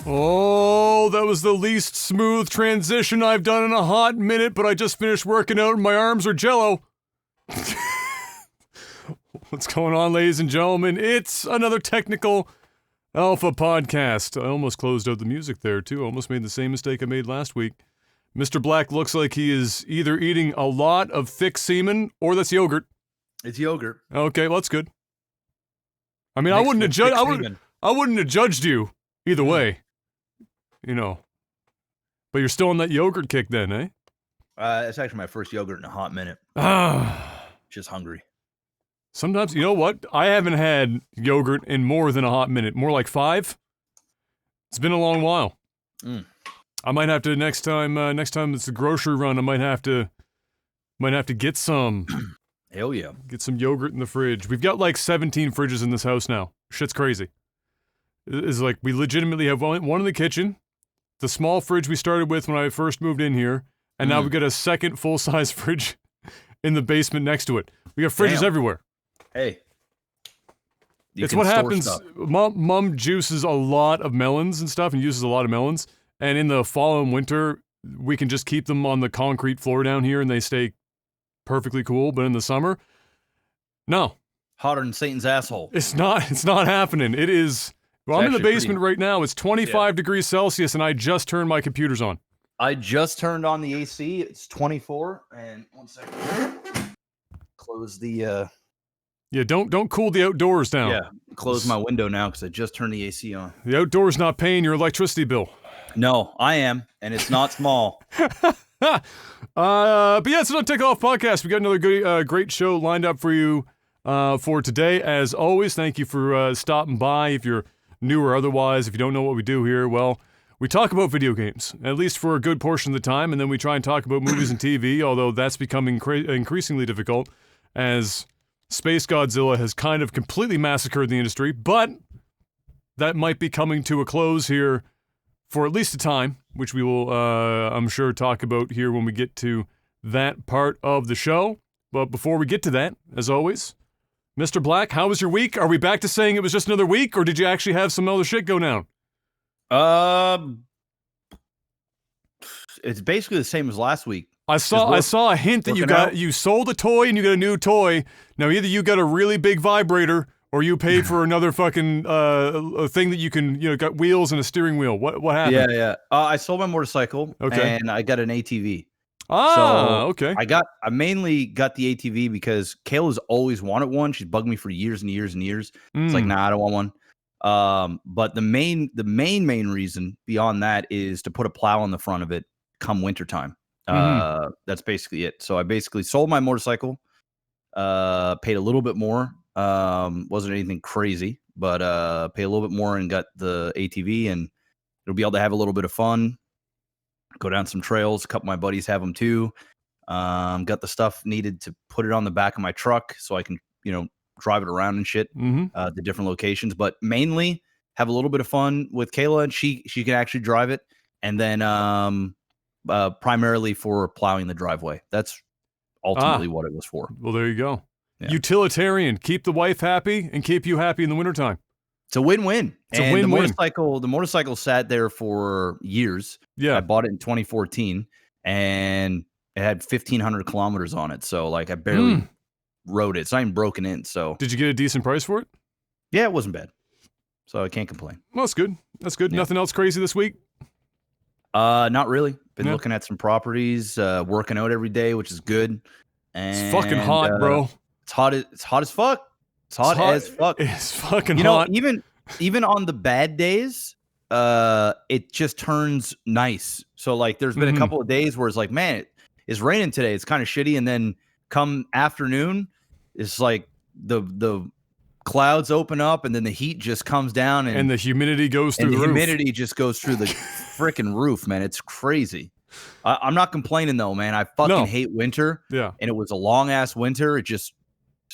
Oh, that was the least smooth transition I've done in a hot minute, but I just finished working out and my arms are jello. What's going on, ladies and gentlemen? It's another Technical Alpha podcast. I almost closed out the music there, too. I almost made the same mistake I made last week. Mr. Black looks like he is either eating a lot of thick semen or that's yogurt. It's yogurt. Okay, well, that's good. I mean, I wouldn't have judged you either way. You know. But you're still on that yogurt kick then, eh? It's actually my first yogurt in a hot minute. Just hungry. Sometimes, you know what? I haven't had yogurt in more than a hot minute. More like 5. It's been a long while. I might have to next time it's the grocery run, I might have to get some. Hell yeah. Get some yogurt in the fridge. We've got like 17 fridges in this house now. Shit's crazy. It's like we legitimately have one in the kitchen, the small fridge we started with when I first moved in here, and now we've got a second full-size fridge in the basement next to it. We got fridges everywhere. Hey. It's what happens. Mom juices a lot of melons and stuff and uses a lot of melons. And in the fall and winter, we can just keep them on the concrete floor down here and they stay perfectly cool. But in the summer, no. Hotter than Satan's asshole. It's not happening. It is. Well, I'm in the basement right now. It's 25 degrees Celsius and I just turned my computers on. I just turned on the AC. It's 24. And 1 second. Close the... Yeah, don't cool the outdoors down. Yeah, close my window now because I just turned the AC on. The outdoors not paying your electricity bill. No, I am, and it's not small. But yeah, it's another Take Off podcast. We got another great show lined up for you for today. As always, thank you for stopping by. If you're new or otherwise, if you don't know what we do here, well, we talk about video games, at least for a good portion of the time, and then we try and talk about movies and TV, although that's becoming increasingly difficult as Space Godzilla has kind of completely massacred the industry, but that might be coming to a close here for at least a time, which we will, I'm sure, talk about here when we get to that part of the show. But before we get to that, as always, Mr. Black, how was your week? Are we back to saying it was just another week, or did you actually have some other shit go down? It's basically the same as last week. I saw a hint that you sold a toy and you got a new toy. Now either you got a really big vibrator or you paid for another fucking a thing that you can, got wheels and a steering wheel. What happened? Yeah. I sold my motorcycle and I got an ATV. Okay. I mainly got the ATV because Kayla's always wanted one. She's bugged me for years and years and years. It's like, nah, I don't want one. But the main reason beyond that is to put a plow on the front of it come wintertime. That's basically it. So I basically sold my motorcycle, paid a little bit more. Wasn't anything crazy, but paid a little bit more and got the ATV, and it'll be able to have a little bit of fun, go down some trails. A couple of my buddies have them too. Got the stuff needed to put it on the back of my truck so I can, drive it around and shit, the different locations, but mainly have a little bit of fun with Kayla, and she can actually drive it. And then, primarily for plowing the driveway. That's ultimately what it was for. Well, there you go. Yeah. Utilitarian. Keep the wife happy and keep you happy in the wintertime. It's a win-win. It's a win-win. The motorcycle sat there for years. Yeah. I bought it in 2014 and it had 1,500 kilometers on it. So like I barely rode it. It's not even broken in. So did you get a decent price for it? Yeah, it wasn't bad. So I can't complain. Well, that's good. That's good. Yeah. Nothing else crazy this week? Not really. Been looking at some properties, working out every day, which is good. And it's fucking hot, bro. It's hot as fuck. It's hot as fuck. It's fucking hot. Even on the bad days, it just turns nice. So like there's been a couple of days where it's like, man, it's raining today. It's kind of shitty. And then come afternoon, it's like the clouds open up and then the heat just comes down and the humidity goes through the roof. Humidity just goes through the freaking roof, man. It's crazy. I'm not complaining though, man. I fucking hate winter. Yeah. And it was a long ass winter. It just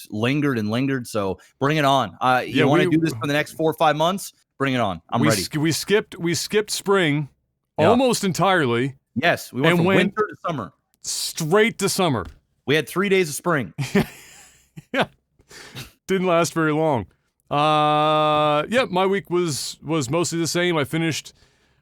lingered and lingered. So bring it on. You want to do this for the next 4 or 5 months? Bring it on. I'm ready. We skipped spring almost entirely. Yes, we went from winter to summer. Straight to summer. We had 3 days of spring. Yeah. Didn't last very long. My week was mostly the same. I finished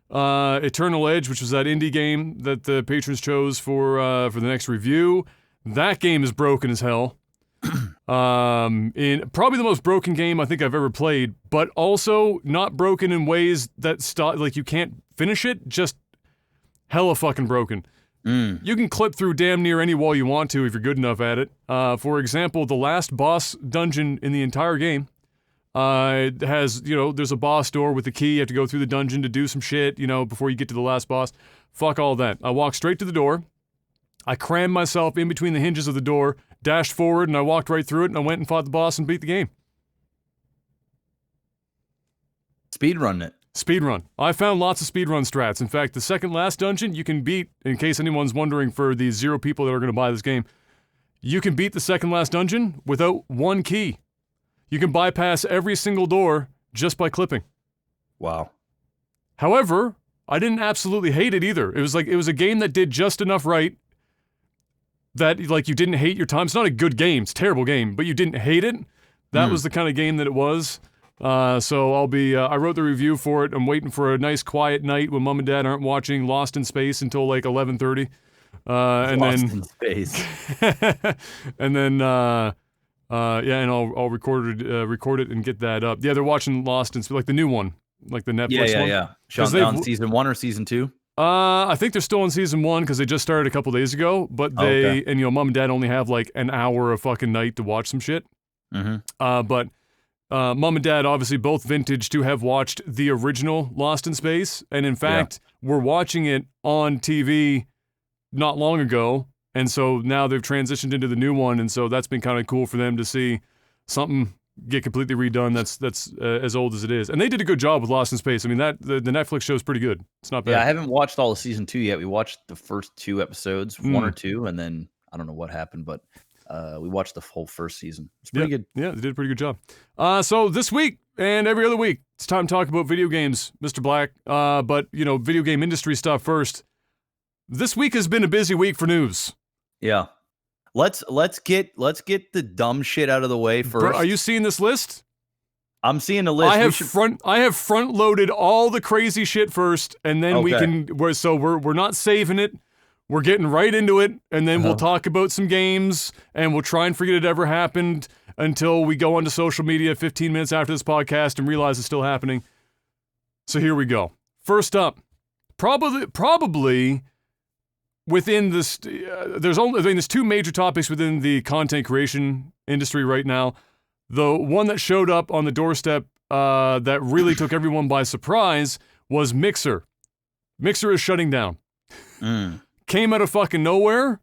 Eternal Edge, which was that indie game that the patrons chose for the next review. That game is broken as hell. In probably the most broken game I think I've ever played, but also not broken in ways that like you can't finish it, just hella fucking broken. You can clip through damn near any wall you want to if you're good enough at it. For example, the last boss dungeon in the entire game has, there's a boss door with a key. You have to go through the dungeon to do some shit, before you get to the last boss. Fuck all that. I walked straight to the door. I crammed myself in between the hinges of the door, dashed forward, and I walked right through it, and I went and fought the boss and beat the game. Speedrun it. Speedrun. I found lots of speedrun strats. In fact, the second last dungeon you can beat, in case anyone's wondering for the 0 people that are going to buy this game, you can beat the second last dungeon without 1 key. You can bypass every single door just by clipping. Wow. However, I didn't absolutely hate it either. It was a game that did just enough right that you didn't hate your time. It's not a good game. It's a terrible game, but you didn't hate it. That was the kind of game that it was. So I'll be, I wrote the review for it. I'm waiting for a nice quiet night when mom and dad aren't watching Lost in Space until 11:30. Lost in Space. And then, and I'll record it and get that up. Yeah, they're watching Lost in Space, the new one, the Netflix one. Yeah. On season 1 or season 2? I think they're still on season 1 because they just started a couple days ago, but mom and dad only have an hour a fucking night to watch some shit. But mom and dad obviously both vintage to have watched the original Lost in Space, and in fact, we're watching it on TV not long ago, and so now they've transitioned into the new one, and so that's been kind of cool for them to see something get completely redone that's as old as it is. And they did a good job with Lost in Space. I mean, the Netflix show is pretty good. It's not bad. Yeah, I haven't watched all of season 2 yet. We watched the first 2 episodes, 1 or 2, and then I don't know what happened, but we watched the whole first season. It's pretty good. Yeah, they did a pretty good job. So this week and every other week, it's time to talk about video games, Mr. Black. But video game industry stuff first. This week has been a busy week for news. Yeah. Let's get the dumb shit out of the way first. Bro, are you seeing this list? I'm seeing the list. I have front loaded all the crazy shit first, and then we're not saving it. We're getting right into it, and then we'll talk about some games, and we'll try and forget it ever happened until we go onto social media 15 minutes after this podcast and realize it's still happening. So here we go. First up, probably within this, there's 2 major topics within the content creation industry right now. The one that showed up on the doorstep that really took everyone by surprise was Mixer. Mixer is shutting down. Came out of fucking nowhere,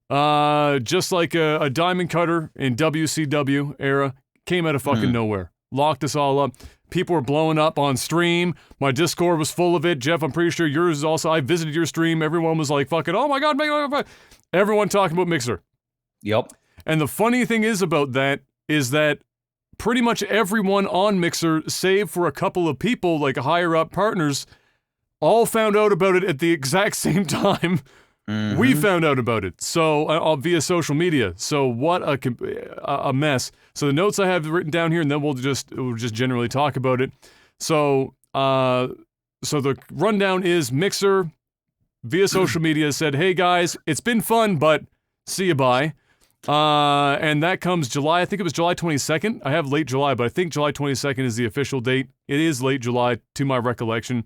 just like a diamond cutter in WCW era. Came out of fucking nowhere. Locked us all up. People were blowing up on stream. My Discord was full of it. Jeff, I'm pretty sure yours is also. I visited your stream. Everyone was like, fucking, oh my God. Everyone talking about Mixer. Yep. And the funny thing is about that is that pretty much everyone on Mixer, save for a couple of people, higher up partners, all found out about it at the exact same time we found out about it. So via social media. So what a mess. So the notes I have written down here, and then we'll just generally talk about it. So the rundown is Mixer via social media said, "Hey guys, it's been fun, but see you bye." And that comes July. I think it was July 22nd. I have late July, but I think July 22nd is the official date. It is late July, to my recollection.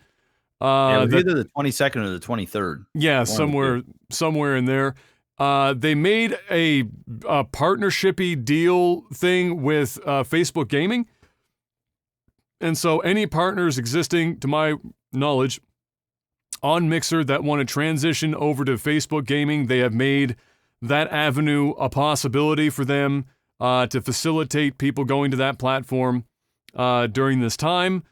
It was either the 22nd or the 23rd. Yeah, somewhere in there. They made a partnership-y deal thing with Facebook Gaming. And so any partners existing, to my knowledge, on Mixer that want to transition over to Facebook Gaming, they have made that avenue a possibility for them to facilitate people going to that platform during this time.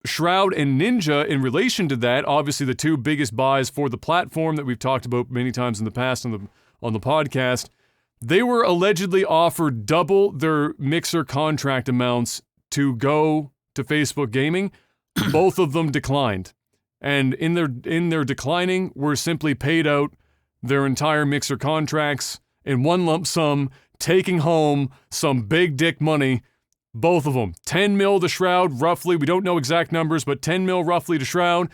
Shroud and Ninja, in relation to that, obviously the two biggest buys for the platform that we've talked about many times in the past on the podcast, they were allegedly offered double their Mixer contract amounts to go to Facebook Gaming. Both of them declined. And in their declining, were simply paid out their entire Mixer contracts in one lump sum, taking home some big dick money. Both of them. 10 mil to Shroud, roughly. We don't know exact numbers, but 10 mil roughly to Shroud,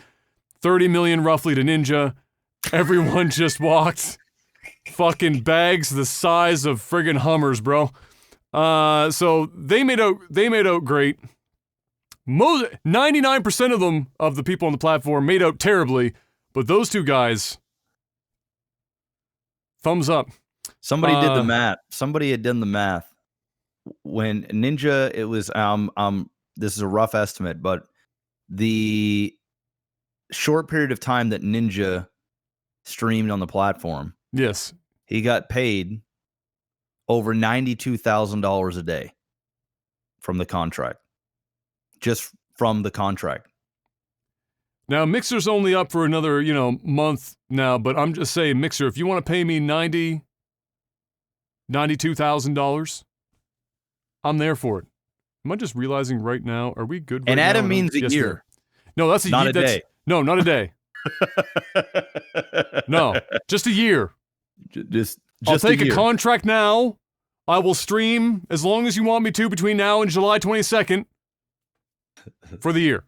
30 million roughly to Ninja. Everyone just walked fucking bags the size of friggin' Hummers, bro. So they made out great. 99% of them, of the people on the platform, made out terribly, but those two guys, thumbs up. Somebody did the math. Somebody had done the math. When Ninja, it was this is a rough estimate, but the short period of time that Ninja streamed on the platform, yes, he got paid over $92,000 a day from the contract. Just from the contract. Now, Mixer's only up for another, month now, but I'm just saying, Mixer, if you want to pay me $92,000, I'm there for it. Am I just realizing right now, are we good right and Adam now? means a year. No, that's not a day. No, not a day. No, just a year. Just I'll take a contract now. I will stream as long as you want me to between now and July 22nd for the year.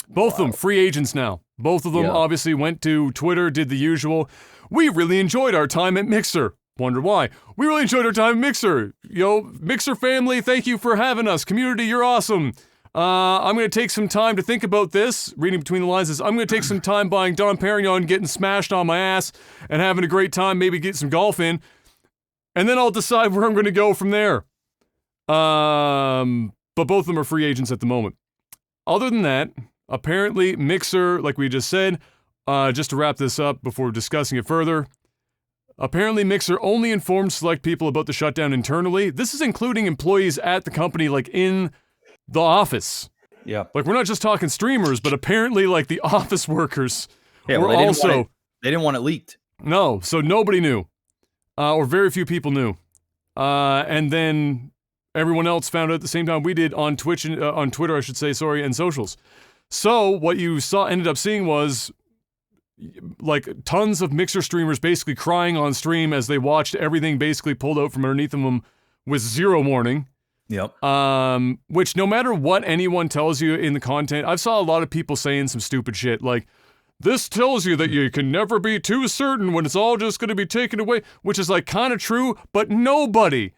Both of them free agents now. Both of them obviously went to Twitter, did the usual. We really enjoyed our time at Mixer. Wonder why. We really enjoyed our time at Mixer. Mixer family, thank you for having us. Community, you're awesome. I'm going to take some time to think about this. Reading between the lines is, I'm going to take some time buying Dom Perignon, getting smashed on my ass, and having a great time, maybe get some golf in. And then I'll decide where I'm going to go from there. But both of them are free agents at the moment. Other than that, apparently Mixer, like we just said, just to wrap this up before discussing it further, apparently Mixer only informed select people about the shutdown internally. This is including employees at the company, like in the office. Yeah. Like, we're not just talking streamers, but apparently, like, the office workers were they also... They didn't want it leaked. No, so nobody knew. Or very few people knew. And then everyone else found out at the same time we did on Twitch, and on Twitter, I should say, and socials. So what you ended up seeing was, like, tons of Mixer streamers basically crying on stream as they watched everything basically pulled out from underneath them with zero warning. Yep. Which no matter what anyone tells you in the content, I've saw a lot of people saying some stupid shit like, this tells you that you can never be too certain when it's all just going to be taken away, which is like kind of true, but nobody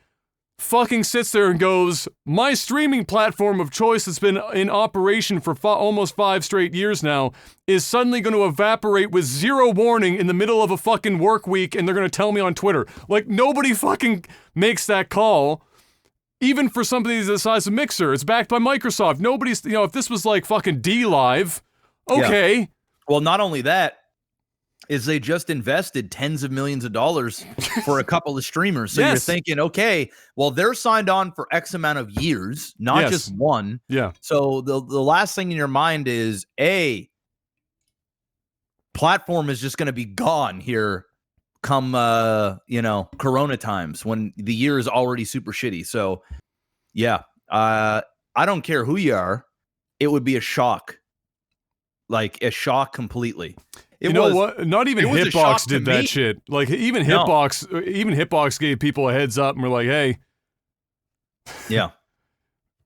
fucking sits there and goes, my streaming platform of choice that's been in operation for almost 5 straight years now is suddenly going to evaporate with zero warning in the middle of a fucking work week, and they're going to tell me on Twitter. Like, nobody fucking makes that call. Even for somebody the size of Mixer, it's backed by Microsoft. Nobody's, if this was like fucking D-Live, okay. Yeah. Well, not only that, is they just invested tens of millions of dollars for a couple of streamers. So you're thinking, okay, well, they're signed on for X amount of years, not just one. Yeah. So the last thing in your mind is, platform is just going to be gone here come Corona times when the year is already super shitty. So I don't care who you are, it would be a shock. Like a shock completely. What? Not even Hitbox did that shit. Like even Hitbox gave people a heads up and were like, hey,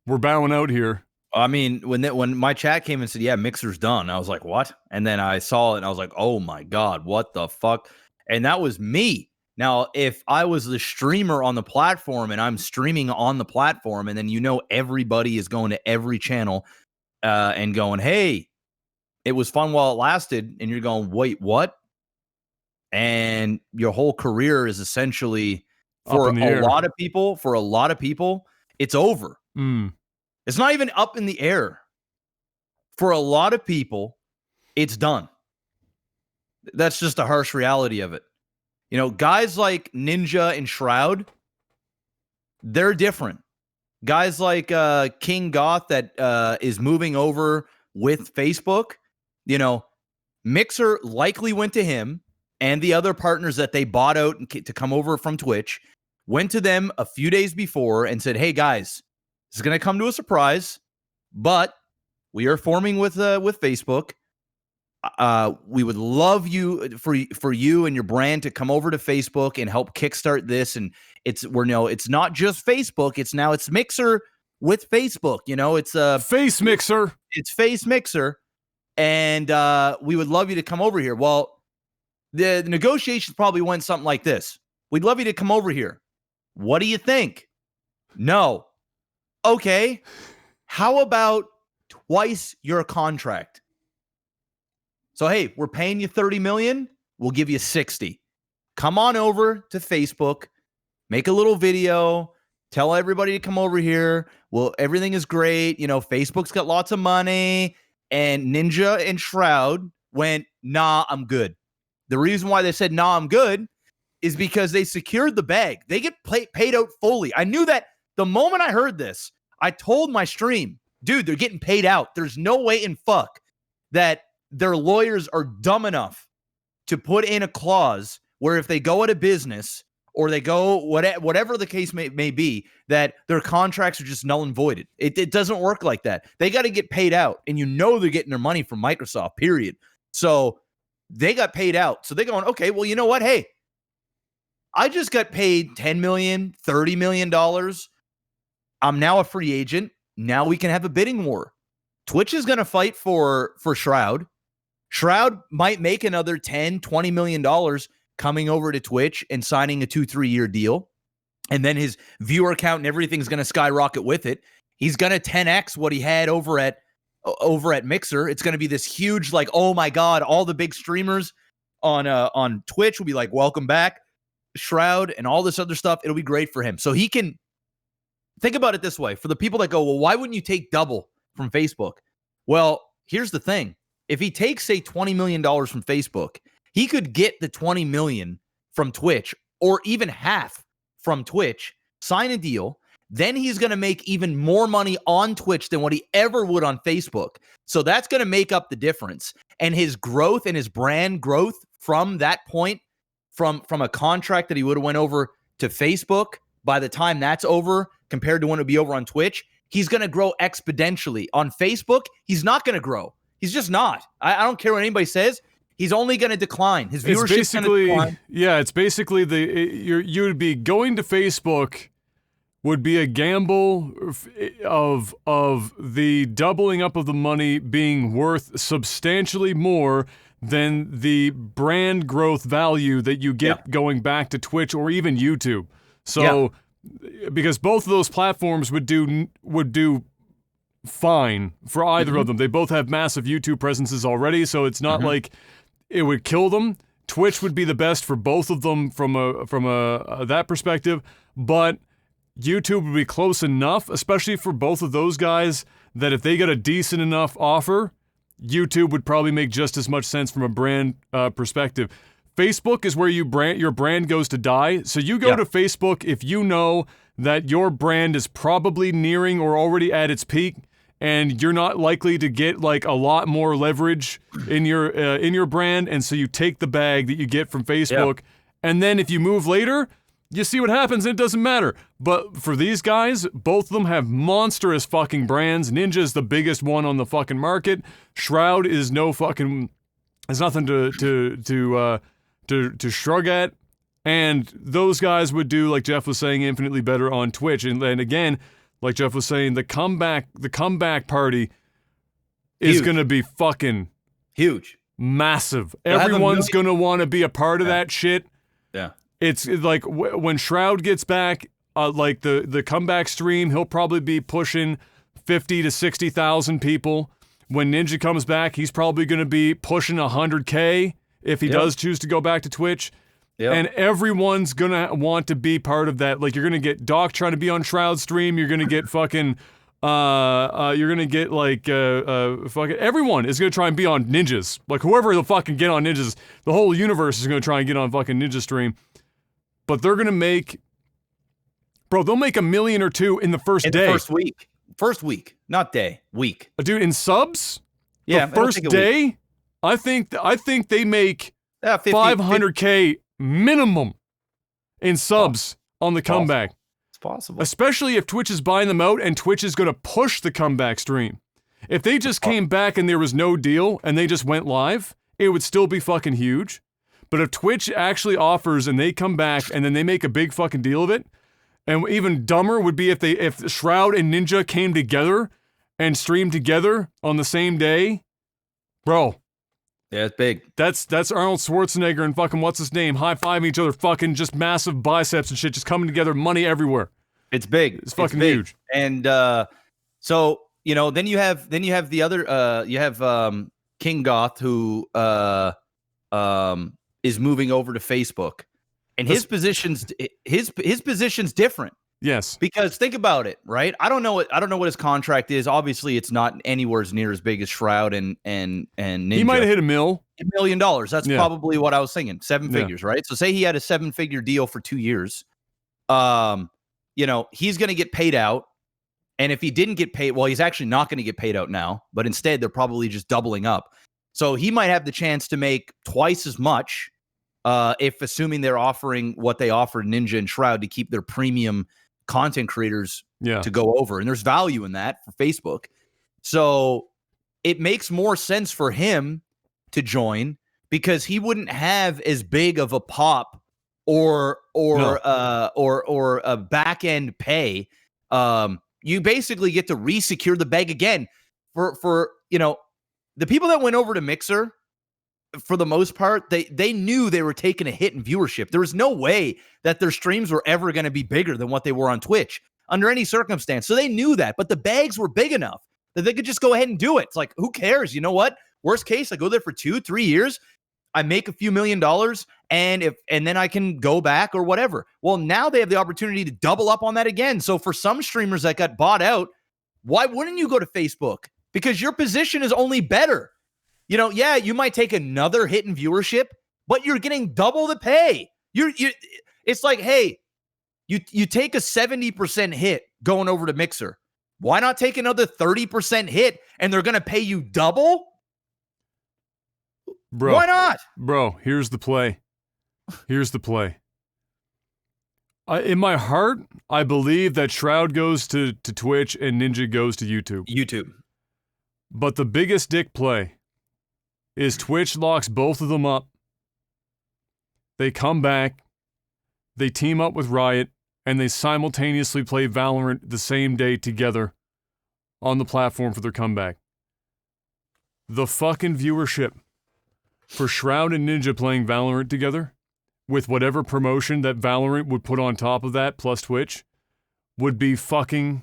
we're bowing out here. I mean, when my chat came and said, yeah, Mixer's done, I was like, what? And then I saw it and I was like, oh my God, what the fuck? And that was me. Now, if I was the streamer on the platform and I'm streaming on the platform, and then everybody is going to every channel and going, hey, it was fun while it lasted, and you're going, wait, what? And your whole career is essentially, for a lot of people, it's over. It's not even up in the air. For a lot of people, it's done. That's just a harsh reality of it. Guys like Ninja and Shroud, they're different. Guys like King Goth that is moving over with Facebook, you know, Mixer likely went to him and the other partners that they bought out to come over from Twitch, went to them a few days before and said, hey, guys, this is going to come to a surprise, but we are forming with Facebook. We would love you for you and your brand to come over to Facebook and help kickstart this. And it's not just Facebook. It's Mixer with Facebook. You know, it's Face Mixer. It's Face Mixer. And we would love you to come over here. Well, the negotiations probably went something like this. We'd love you to come over here. What do you think? No. Okay. How about twice your contract? So, hey, we're paying you $30 million. We'll give you 60. Come on over to Facebook, make a little video, tell everybody to come over here. Well, everything is great. You know, Facebook's got lots of money. And Ninja and Shroud went, nah, I'm good. The reason why they said, nah, I'm good is because they secured the bag. They get paid out fully. I knew that the moment I heard this. I told my stream, dude, they're getting paid out. There's no way in fuck that their lawyers are dumb enough to put in a clause where if they go out of business or they go whatever the case may be, that their contracts are just null and voided. It doesn't work like that. They got to get paid out, and you know they're getting their money from Microsoft, period. So they got paid out. So they're going, okay, well, you know what? Hey, I just got paid $10 million, $30 million. I'm now a free agent. Now we can have a bidding war. Twitch is going to fight for Shroud. Shroud might make another $10, $20 million coming over to Twitch and signing a 2-3 year deal. And then his viewer count and everything's going to skyrocket with it. He's going to 10x what he had over at Mixer. It's going to be this huge, like, oh my God, all the big streamers on Twitch will be like, welcome back, Shroud, and all this other stuff. It'll be great for him. So he can think about it this way. For the people that go, well, why wouldn't you take double from Facebook? Well, here's the thing. If he takes, say, $20 million from Facebook, he could get the $20 million from Twitch or even half from Twitch, sign a deal. Then he's going to make even more money on Twitch than what he ever would on Facebook. So that's going to make up the difference. And his growth and his brand growth from that point, from a contract that he would have went over to Facebook, by the time that's over compared to when it would be over on Twitch, he's going to grow exponentially. On Facebook, he's not going to grow. He's just not. I don't care what anybody says. He's only going to decline. His viewership's going to decline. Yeah, it's basically you would be going to Facebook would be a gamble of the doubling up of the money being worth substantially more than the brand growth value that you get going back to Twitch or even YouTube. So, because both of those platforms would do fine for either of them. They both have massive YouTube presences already, so it's not like it would kill them. Twitch would be the best for both of them from a that perspective, but YouTube would be close enough, especially for both of those guys, that if they got a decent enough offer, YouTube would probably make just as much sense from a brand perspective. Facebook is where your brand goes to die. So you go to Facebook if you know that your brand is probably nearing or already at its peak, and you're not likely to get like a lot more leverage in your brand, and so you take the bag that you get from Facebook, and then if you move later, you see what happens, and it doesn't matter. But for these guys, both of them have monstrous fucking brands. Ninja is the biggest one on the fucking market. Shroud is nothing to shrug at, and those guys would do, like Jeff was saying, infinitely better on Twitch. And again, like Jeff was saying, the comeback party is going to be fucking huge, massive. Everyone's going to want to be a part of that shit. Yeah. It's like when Shroud gets back, like the comeback stream, he'll probably be pushing 50 to 60,000 people. When Ninja comes back, he's probably going to be pushing 100K if he does choose to go back to Twitch. Yep. And everyone's going to want to be part of that. Like, you're going to get Doc trying to be on Shroud's stream. You're going to get fucking, you're going to get like, fucking, everyone is going to try and be on Ninja's. Like, whoever will fucking get on Ninja's, the whole universe is going to try and get on fucking Ninja's stream. But they're going to make Bro, they'll make $1 million or $2 million in the first In day. the first week, not day, week. Dude, in subs, Yeah, the first day, I think they make 500K minimum in subs on the comeback. It's possible. Especially if Twitch is buying them out and Twitch is going to push the comeback stream. If they just came back and there was no deal and they just went live, it would still be fucking huge. But if Twitch actually offers and they come back and then they make a big fucking deal of it, and even dumber would be if Shroud and Ninja came together and streamed together on the same day, bro. Yeah, it's big. That's Arnold Schwarzenegger and fucking what's his name high-fiving each other, fucking just massive biceps and shit, just coming together, money everywhere. It's big. It's fucking huge. And so then you have the other you have King Goth who is moving over to Facebook, and his position's different. Yes. Because think about it, right? I don't know what his contract is. Obviously, it's not anywhere near as big as Shroud and Ninja. He might have hit $1 million. That's probably what I was thinking. 7 figures, right? So say he had a 7-figure deal for 2 years. He's going to get paid out. And if he didn't get paid, well, he's actually not going to get paid out now, but instead they're probably just doubling up. So he might have the chance to make twice as much if assuming they're offering what they offered Ninja and Shroud to keep their premium content creators to go over. And there's value in that for Facebook. So it makes more sense for him to join because he wouldn't have as big of a pop or a back end pay. You basically get to re-secure the bag again for the people that went over to Mixer. For the most part, they knew they were taking a hit in viewership. There was no way that their streams were ever going to be bigger than what they were on Twitch under any circumstance. So they knew that, but the bags were big enough that they could just go ahead and do it. It's like, who cares? You know what? Worst case, I go there for 2-3 years. I make a few $1 million and then I can go back or whatever. Well, now they have the opportunity to double up on that again. So for some streamers that got bought out, why wouldn't you go to Facebook? Because your position is only better. You might take another hit in viewership, but you're getting double the pay. It's like, hey, you take a 70% hit going over to Mixer. Why not take another 30% hit and they're going to pay you double? Bro, why not? Bro, here's the play. In my heart, I believe that Shroud goes to Twitch and Ninja goes to YouTube. But the biggest dick play is Twitch locks both of them up. They come back, they team up with Riot, and they simultaneously play Valorant the same day together on the platform for their comeback. The fucking viewership for Shroud and Ninja playing Valorant together, with whatever promotion that Valorant would put on top of that, plus Twitch, would be fucking...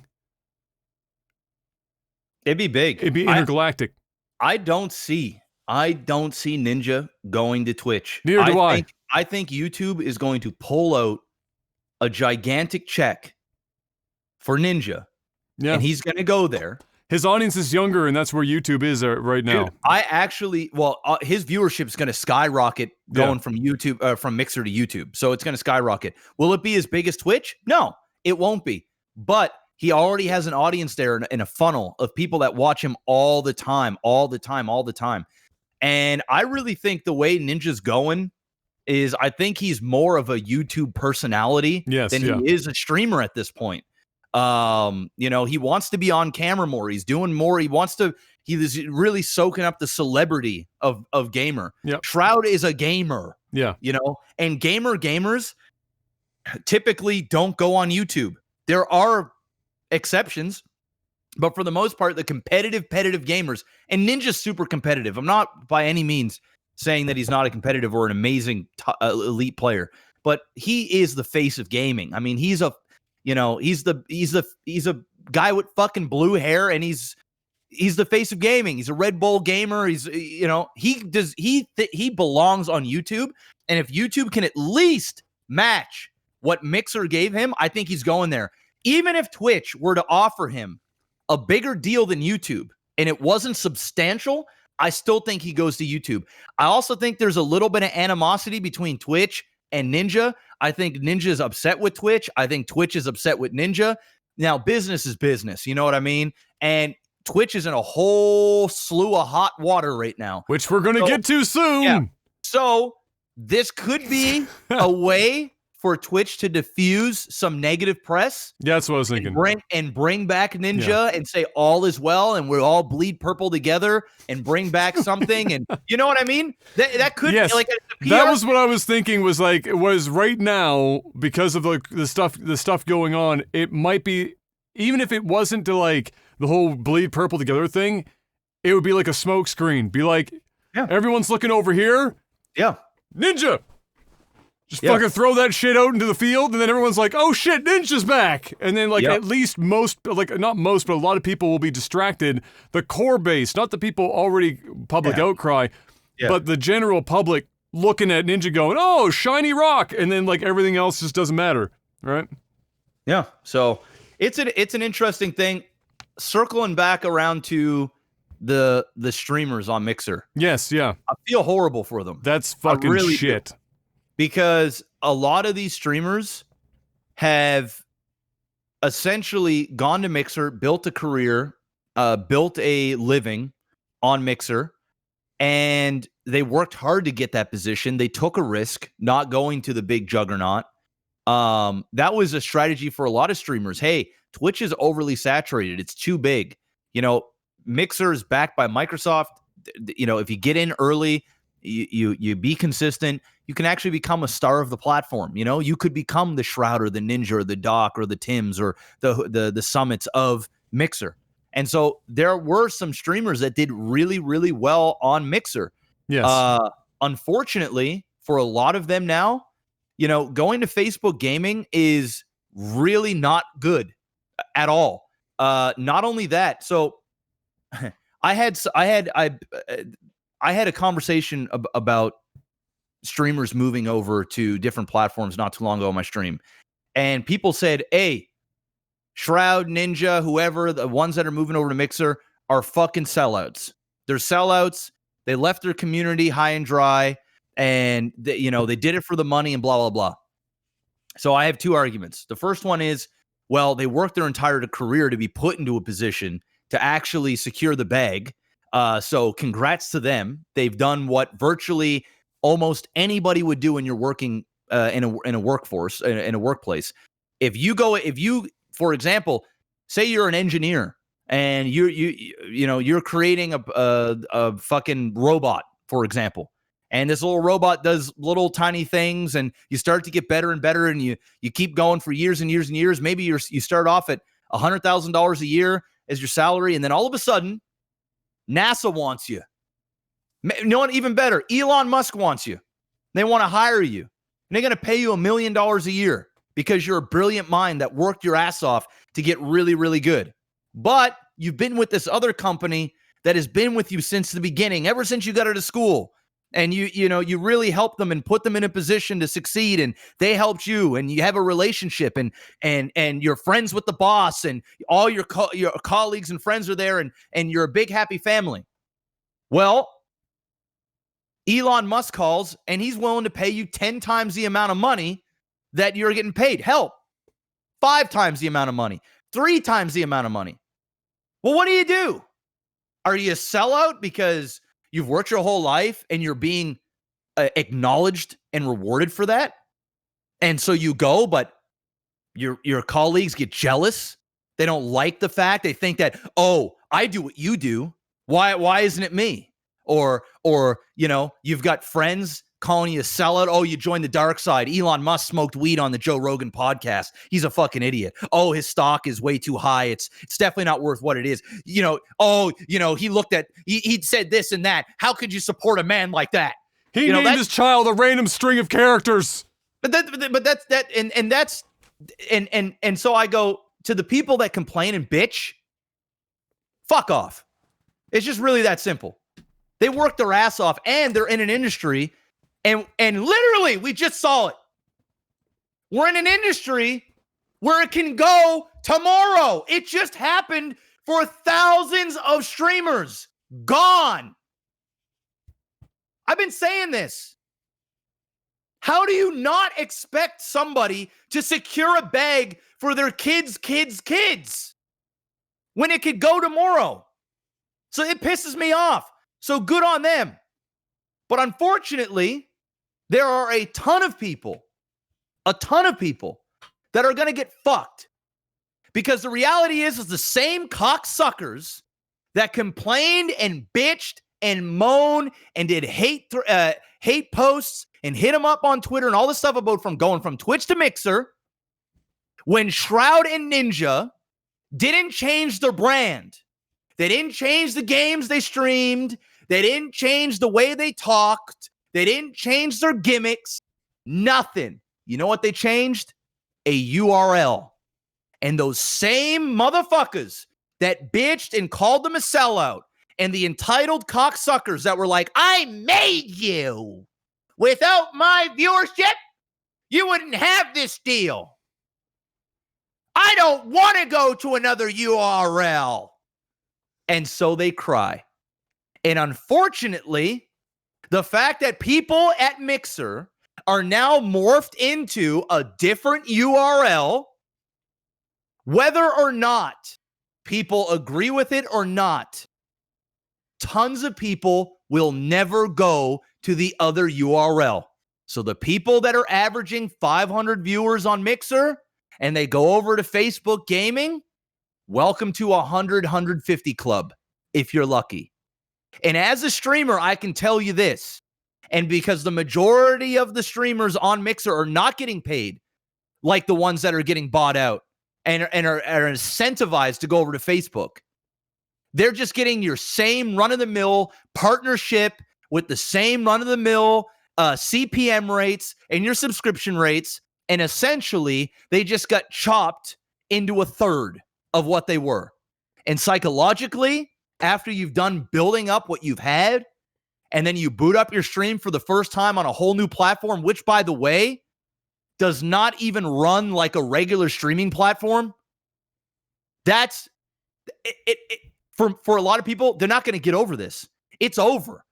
It'd be big. It'd be intergalactic. I don't see Ninja going to Twitch. Neither do I. I think YouTube is going to pull out a gigantic check for Ninja. Yeah. And he's going to go there. His audience is younger, and that's where YouTube is right now. Dude, his viewership is going to skyrocket going from YouTube, from Mixer to YouTube. So it's going to skyrocket. Will it be as big as Twitch? No, it won't be. But he already has an audience there in a funnel of people that watch him all the time. And I really think the way Ninja's going is I think he's more of a YouTube personality than he is a streamer at this point. He wants to be on camera more. He's doing more. He is really soaking up the celebrity of gamer. Yep. Shroud is a gamer. Yeah. And gamers typically don't go on YouTube. There are exceptions, but for the most part, the competitive gamers, and Ninja's super competitive. I'm not by any means saying that he's not a competitive or an amazing elite player, but he is the face of gaming. I mean, he's a guy with fucking blue hair, and he's the face of gaming. He's a Red Bull gamer. He belongs on YouTube. And if YouTube can at least match what Mixer gave him, I think he's going there. Even if Twitch were to offer him a bigger deal than YouTube and it wasn't substantial, I still think he goes to YouTube. I also think there's a little bit of animosity between Twitch and Ninja. I think Ninja is upset with Twitch. I think Twitch is upset with Ninja. Now, business is business. You know what I mean? And Twitch is in a whole slew of hot water right now, which we're going to get to soon. Yeah. So this could be a way for Twitch to diffuse some negative press. Yeah, that's what I was thinking. Bring back Ninja and say all is well, and we'll all bleed purple together and bring back something. And you know what I mean? That could be like a PR. That was what I was thinking. Was like it was right now because of the stuff going on. It might be, even if it wasn't to like the whole bleed purple together thing, it would be like a smoke screen. Be like, everyone's looking over here. Yeah, Ninja. Just fucking throw that shit out into the field, and then everyone's like, oh shit, Ninja's back! And then, like, at least most, like, not most, but a lot of people will be distracted. The core base, not the people already public outcry, but the general public looking at Ninja going, oh, shiny rock! And then, like, everything else just doesn't matter, right? Yeah, so it's an interesting thing. Circling back around to the streamers on Mixer. Yes, yeah. I feel horrible for them. That's fucking really shit. Do. Because a lot of these streamers have essentially gone to Mixer, built a career, built a living on Mixer, and they worked hard to get that position. They took a risk not going to the big juggernaut. That was a strategy for a lot of streamers. Hey, Twitch is overly saturated. It's too big. You know, Mixer is backed by Microsoft. You know, if you get in early, you be consistent, you can actually become a star of the platform. You know, you could become the Shroud or the Ninja or the Doc or the Tims or the Summits of Mixer. And so there were some streamers that did really, really well on Mixer. Yes. Unfortunately, for a lot of them now, you know, going to Facebook Gaming is really not good at all. Not only that, so I had a conversation about streamers moving over to different platforms not too long ago on my stream. And people said, hey, Shroud, Ninja, whoever, the ones that are moving over to Mixer are fucking sellouts. They're sellouts. They left their community high and dry, and they did it for the money and blah, blah, blah. So I have two arguments. The first one is, well, they worked their entire career to be put into a position to actually secure the bag. So congrats to them. They've done what virtually almost anybody would do when you're working in a workforce, in a workplace. If you, for example, say you're an engineer and you're creating a fucking robot, for example, and this little robot does little tiny things, and you start to get better and better, and you keep going for years and years and years. Maybe you start off at $100,000 a year as your salary, and then all of a sudden, NASA wants you. You know what? Even better, Elon Musk wants you. They want to hire you. And they're going to pay you $1 million a year because you're a brilliant mind that worked your ass off to get really, really good. But you've been with this other company that has been with you since the beginning, ever since you got out of school. And you really helped them and put them in a position to succeed, and they helped you, and you have a relationship, and you're friends with the boss, and all your colleagues and friends are there, and you're a big happy family. Well, Elon Musk calls, and he's willing to pay you 10 times the amount of money that you're getting paid. Hell, 5 times the amount of money, 3 times the amount of money. Well, what do? Are you a sellout because you've worked your whole life and you're being acknowledged and rewarded for that? And so you go, but your colleagues get jealous. They don't like the fact. They think that, oh, I do what you do. Why isn't it me? Or you've got friends calling you a sellout. Oh, you joined the dark side. Elon Musk smoked weed on the Joe Rogan podcast. He's a fucking idiot. Oh, his stock is way too high. It's definitely not worth what it is. He looked at, he said this and that. How could you support a man like that? He named his child a random string of characters. But that's that, and so I go to the people that complain and bitch. Fuck off. It's just really that simple. They work their ass off, and they're in an industry, and literally, we just saw it. We're in an industry where it can go tomorrow. It just happened for thousands of streamers. Gone. I've been saying this. How do you not expect somebody to secure a bag for their kids' when it could go tomorrow? So it pisses me off. So good on them. But unfortunately, there are a ton of people that are going to get fucked. Because the reality is the same cocksuckers that complained and bitched and moaned and did hate posts and hit them up on Twitter and all this stuff about from going from Twitch to Mixer, when Shroud and Ninja didn't change their brand. They didn't change the games they streamed. They didn't change the way they talked. They didn't change their gimmicks. Nothing. You know what they changed? A URL. And those same motherfuckers that bitched and called them a sellout, and the entitled cocksuckers that were like, I made you. Without my viewership, you wouldn't have this deal. I don't want to go to another URL. And so they cry. And unfortunately, the fact that people at Mixer are now morphed into a different URL, whether or not people agree with it or not, tons of people will never go to the other URL. So the people that are averaging 500 viewers on Mixer and they go over to Facebook Gaming, welcome to 150 club if you're lucky. And as a streamer, I can tell you this, and because the majority of the streamers on Mixer are not getting paid like the ones that are getting bought out and are incentivized to go over to Facebook. They're just getting your same run-of-the-mill partnership with the same run-of-the-mill CPM rates and your subscription rates, and essentially they just got chopped into a third of what they were. And psychologically, after you've done building up what you've had, and then you boot up your stream for the first time on a whole new platform, which, by the way, does not even run like a regular streaming platform, that's it. For a lot of people, they're not going to get over this. It's over.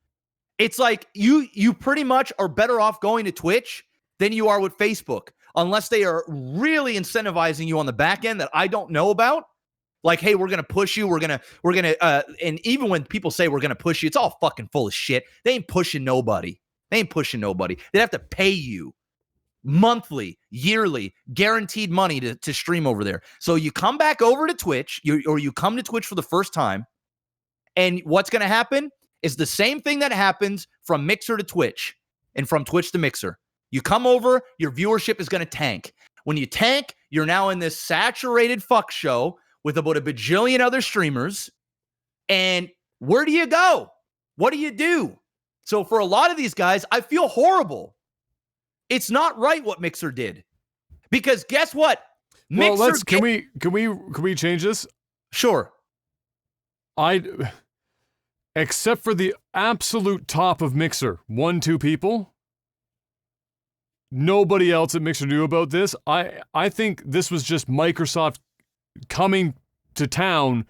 It's like you pretty much are better off going to Twitch than you are with Facebook, unless they are really incentivizing you on the back end that I don't know about. Like, hey, we're going to push you. We're going to, and even when people say we're going to push you, it's all fucking full of shit. They ain't pushing nobody. They have to pay you monthly, yearly, guaranteed money to stream over there. So you come back over to Twitch, or you come to Twitch for the first time, and what's going to happen is the same thing that happens from Mixer to Twitch and from Twitch to Mixer. You come over, your viewership is going to tank. When you tank, you're now in this saturated fuck show with about a bajillion other streamers. And where do you go? What do you do? So for a lot of these guys, I feel horrible. It's not right what Mixer did. Because guess what? Well, can we change this? Sure. Except for the absolute top of Mixer, 1-2 people, nobody else at Mixer knew about this. I think this was just Microsoft coming to town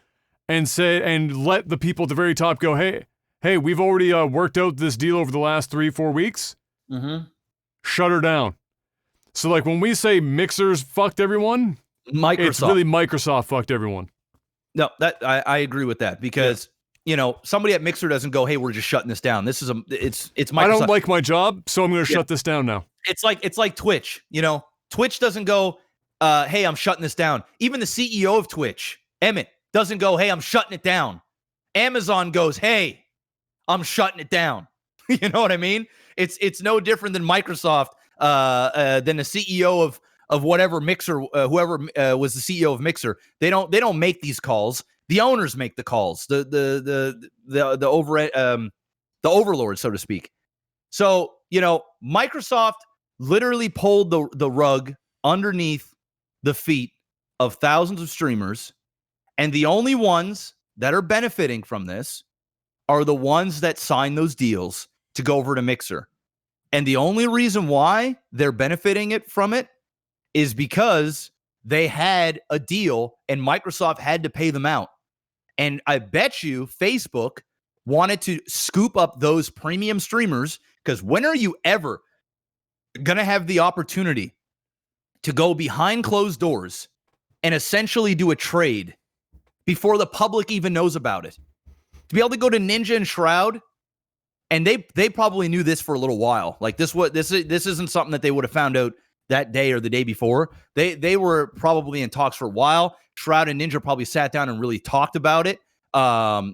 and let the people at the very top go, hey, we've already worked out this deal over the last 3-4 weeks. Mm-hmm. Shut her down. So like when we say Mixer's fucked everyone, it's really Microsoft fucked everyone. No, that I agree with that because somebody at Mixer doesn't go, hey, we're just shutting this down. This is it's Microsoft. I don't like my job, so I'm going to shut this down now. It's like Twitch. Twitch doesn't go, hey, I'm shutting this down. Even the CEO of Twitch, Emmett, doesn't go, hey, I'm shutting it down. Amazon goes, hey, I'm shutting it down. You know what I mean? It's no different than Microsoft, than the CEO of whatever Mixer, whoever was the CEO of Mixer. They don't make these calls. The owners make the calls. The overlord, so to speak. So Microsoft literally pulled the rug underneath the feet of thousands of streamers, and the only ones that are benefiting from this are the ones that sign those deals to go over to Mixer. And the only reason why they're benefiting from it is because they had a deal and Microsoft had to pay them out. And I bet you Facebook wanted to scoop up those premium streamers, because when are you ever gonna have the opportunity to go behind closed doors and essentially do a trade before the public even knows about it. To be able to go to Ninja and Shroud, and they probably knew this for a little while. Like this isn't something that they would have found out that day or the day before. They were probably in talks for a while. Shroud and Ninja probably sat down and really talked about it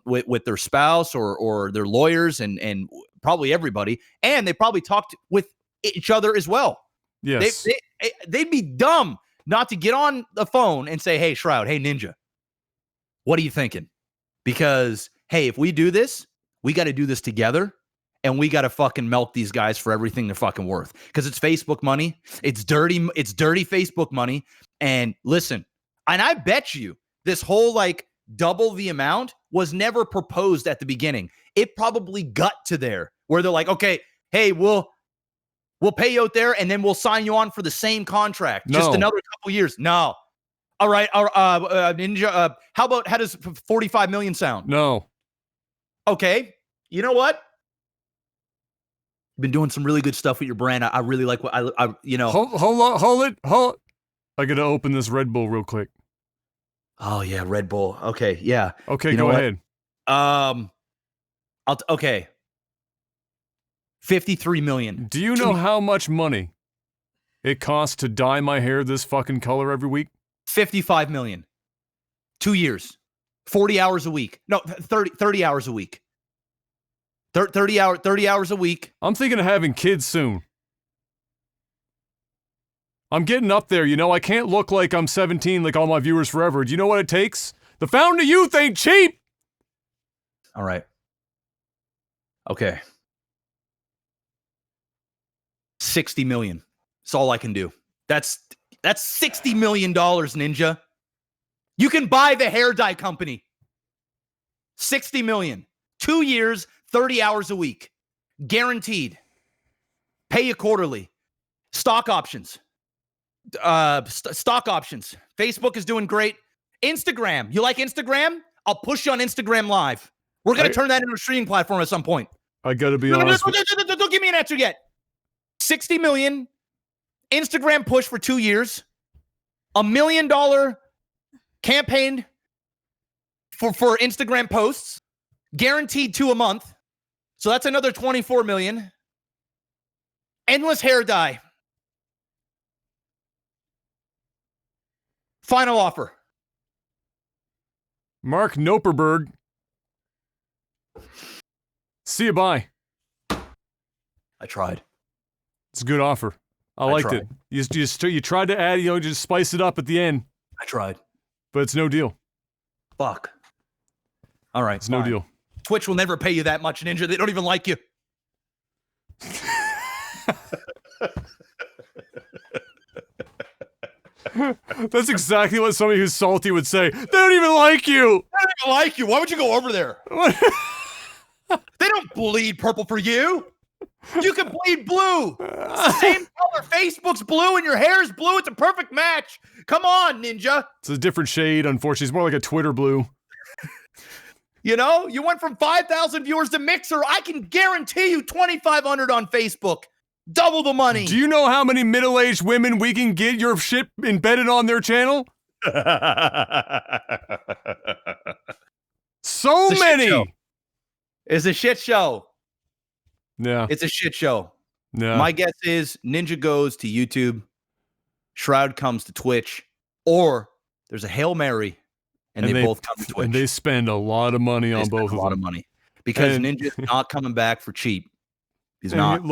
with their spouse or their lawyers and probably everybody. And they probably talked with each other as well. Yes. They'd be dumb not to get on the phone and say, hey, Shroud, hey, Ninja, what are you thinking? Because, hey, if we do this, we got to do this together. And we got to fucking milk these guys for everything they're fucking worth. Because it's Facebook money. It's dirty Facebook money. And listen, and I bet you this whole like double the amount was never proposed at the beginning. It probably got to there where they're like, okay, hey, we'll pay you out there and then we'll sign you on for the same contract. No. Just another couple years. No. All right. Ninja, how does 45 million sound? No. Okay. You know what? Been doing some really good stuff with your brand. I really like what I you know. Hold it. I gotta open this Red Bull real quick. Oh yeah, Red Bull. Okay, yeah. Okay, you go ahead. Okay. 53 million. Do you know how much money it costs to dye my hair this fucking color every week? 55 million. 2 years. 40 hours a week. No, 30 hours a week. 30 hours a week. I'm thinking of having kids soon. I'm getting up there, you know. I can't look like I'm 17 like all my viewers forever. Do you know what it takes? The fountain of youth ain't cheap! All right. Okay. 60 million. That's all I can do. That's $60 million, Ninja. You can buy the hair dye company. 60 million. 2 years, 30 hours a week. Guaranteed. Pay you quarterly. Stock options. Stock options. Facebook is doing great. Instagram. You like Instagram? I'll push you on Instagram Live. We're going to turn that into a streaming platform at some point. I gotta be honest. Don't give me an answer yet. 60 million. Instagram push for 2 years. $1 million campaign for Instagram posts. Guaranteed 2 a month. So that's another 24 million. Endless hair dye. Final offer. Mark Noperberg. See you, bye. I tried. It's a good offer. I liked it. You tried to add, just spice it up at the end. I tried. But it's no deal. Fuck. All right. It's no deal. Twitch will never pay you that much, Ninja. They don't even like you. That's exactly what somebody who's salty would say. They don't even like you. They don't even like you. Why would you go over there? They don't bleed purple for you. You can bleed blue. It's the same color. Facebook's blue and your hair's blue. It's a perfect match. Come on, Ninja. It's a different shade, unfortunately. It's more like a Twitter blue. You know, you went from 5,000 viewers to Mixer. I can guarantee you 2,500 on Facebook. Double the money. Do you know how many middle-aged women we can get your shit embedded on their channel? So many. It's a shit show. Yeah. It's a shit show. Yeah. My guess is Ninja goes to YouTube, Shroud comes to Twitch, or there's a Hail Mary and they both come to Twitch. And they spend a lot of money on both of them. A lot of money. Because Ninja's not coming back for cheap. He's not.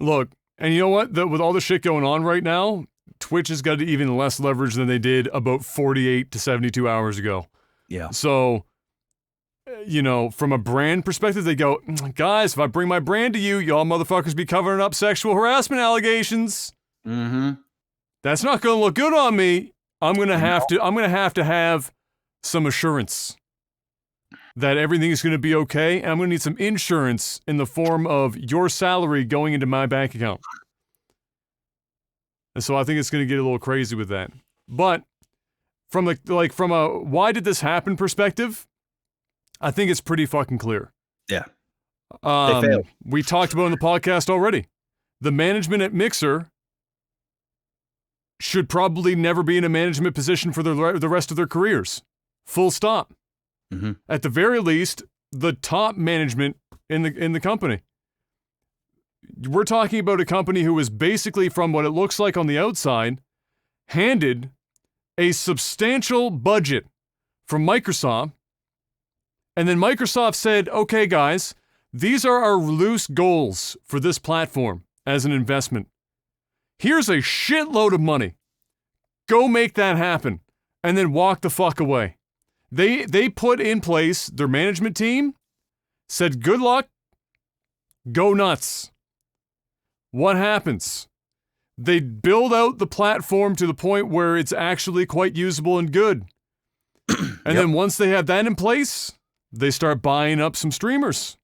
Look, and you know what? With all the shit going on right now, Twitch has got even less leverage than they did about 48 to 72 hours ago. Yeah. So, from a brand perspective, they go, guys, if I bring my brand to you, y'all motherfuckers be covering up sexual harassment allegations. Mm-hmm. That's not going to look good on me. I'm going to have to have some assurance that everything is going to be okay, and I'm going to need some insurance in the form of your salary going into my bank account. And so I think it's going to get a little crazy with that. But from from a why did this happen perspective, I think it's pretty fucking clear. Yeah. They failed. We talked about it on the podcast already. the management at Mixer should probably never be in a management position for the rest of their careers. Full stop. Mm-hmm. At the very least, the top management in the company. We're talking about a company who was basically, from what it looks like on the outside, handed a substantial budget from Microsoft. And then Microsoft said, okay, guys, these are our loose goals for this platform as an investment. Here's a shitload of money. Go make that happen. And then walk the fuck away. They put in place their management team, said, good luck, go nuts. What happens? They build out the platform to the point where it's actually quite usable and good. And then once they have that in place, they start buying up some streamers.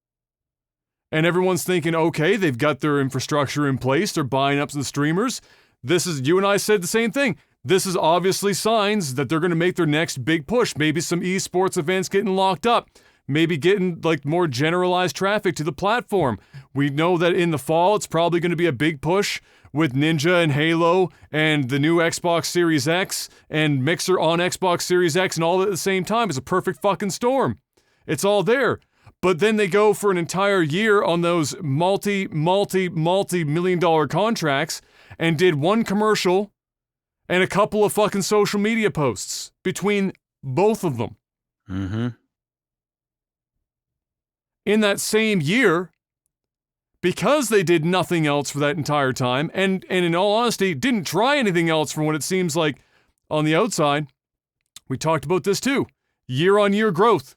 And everyone's thinking, okay, they've got their infrastructure in place. They're buying up some streamers. You and I said the same thing. This is obviously signs that they're going to make their next big push. Maybe some esports events getting locked up. Maybe getting like more generalized traffic to the platform. We know that in the fall, it's probably going to be a big push with Ninja and Halo and the new Xbox Series X and Mixer on Xbox Series X and all at the same time. It's a perfect fucking storm. It's all there. But then they go for an entire year on those multi-million-dollar contracts and did one commercial and a couple of fucking social media posts between both of them. Mm-hmm. In that same year, because they did nothing else for that entire time, and in all honesty, didn't try anything else from what it seems like on the outside, we talked about this too. Year-on-year growth,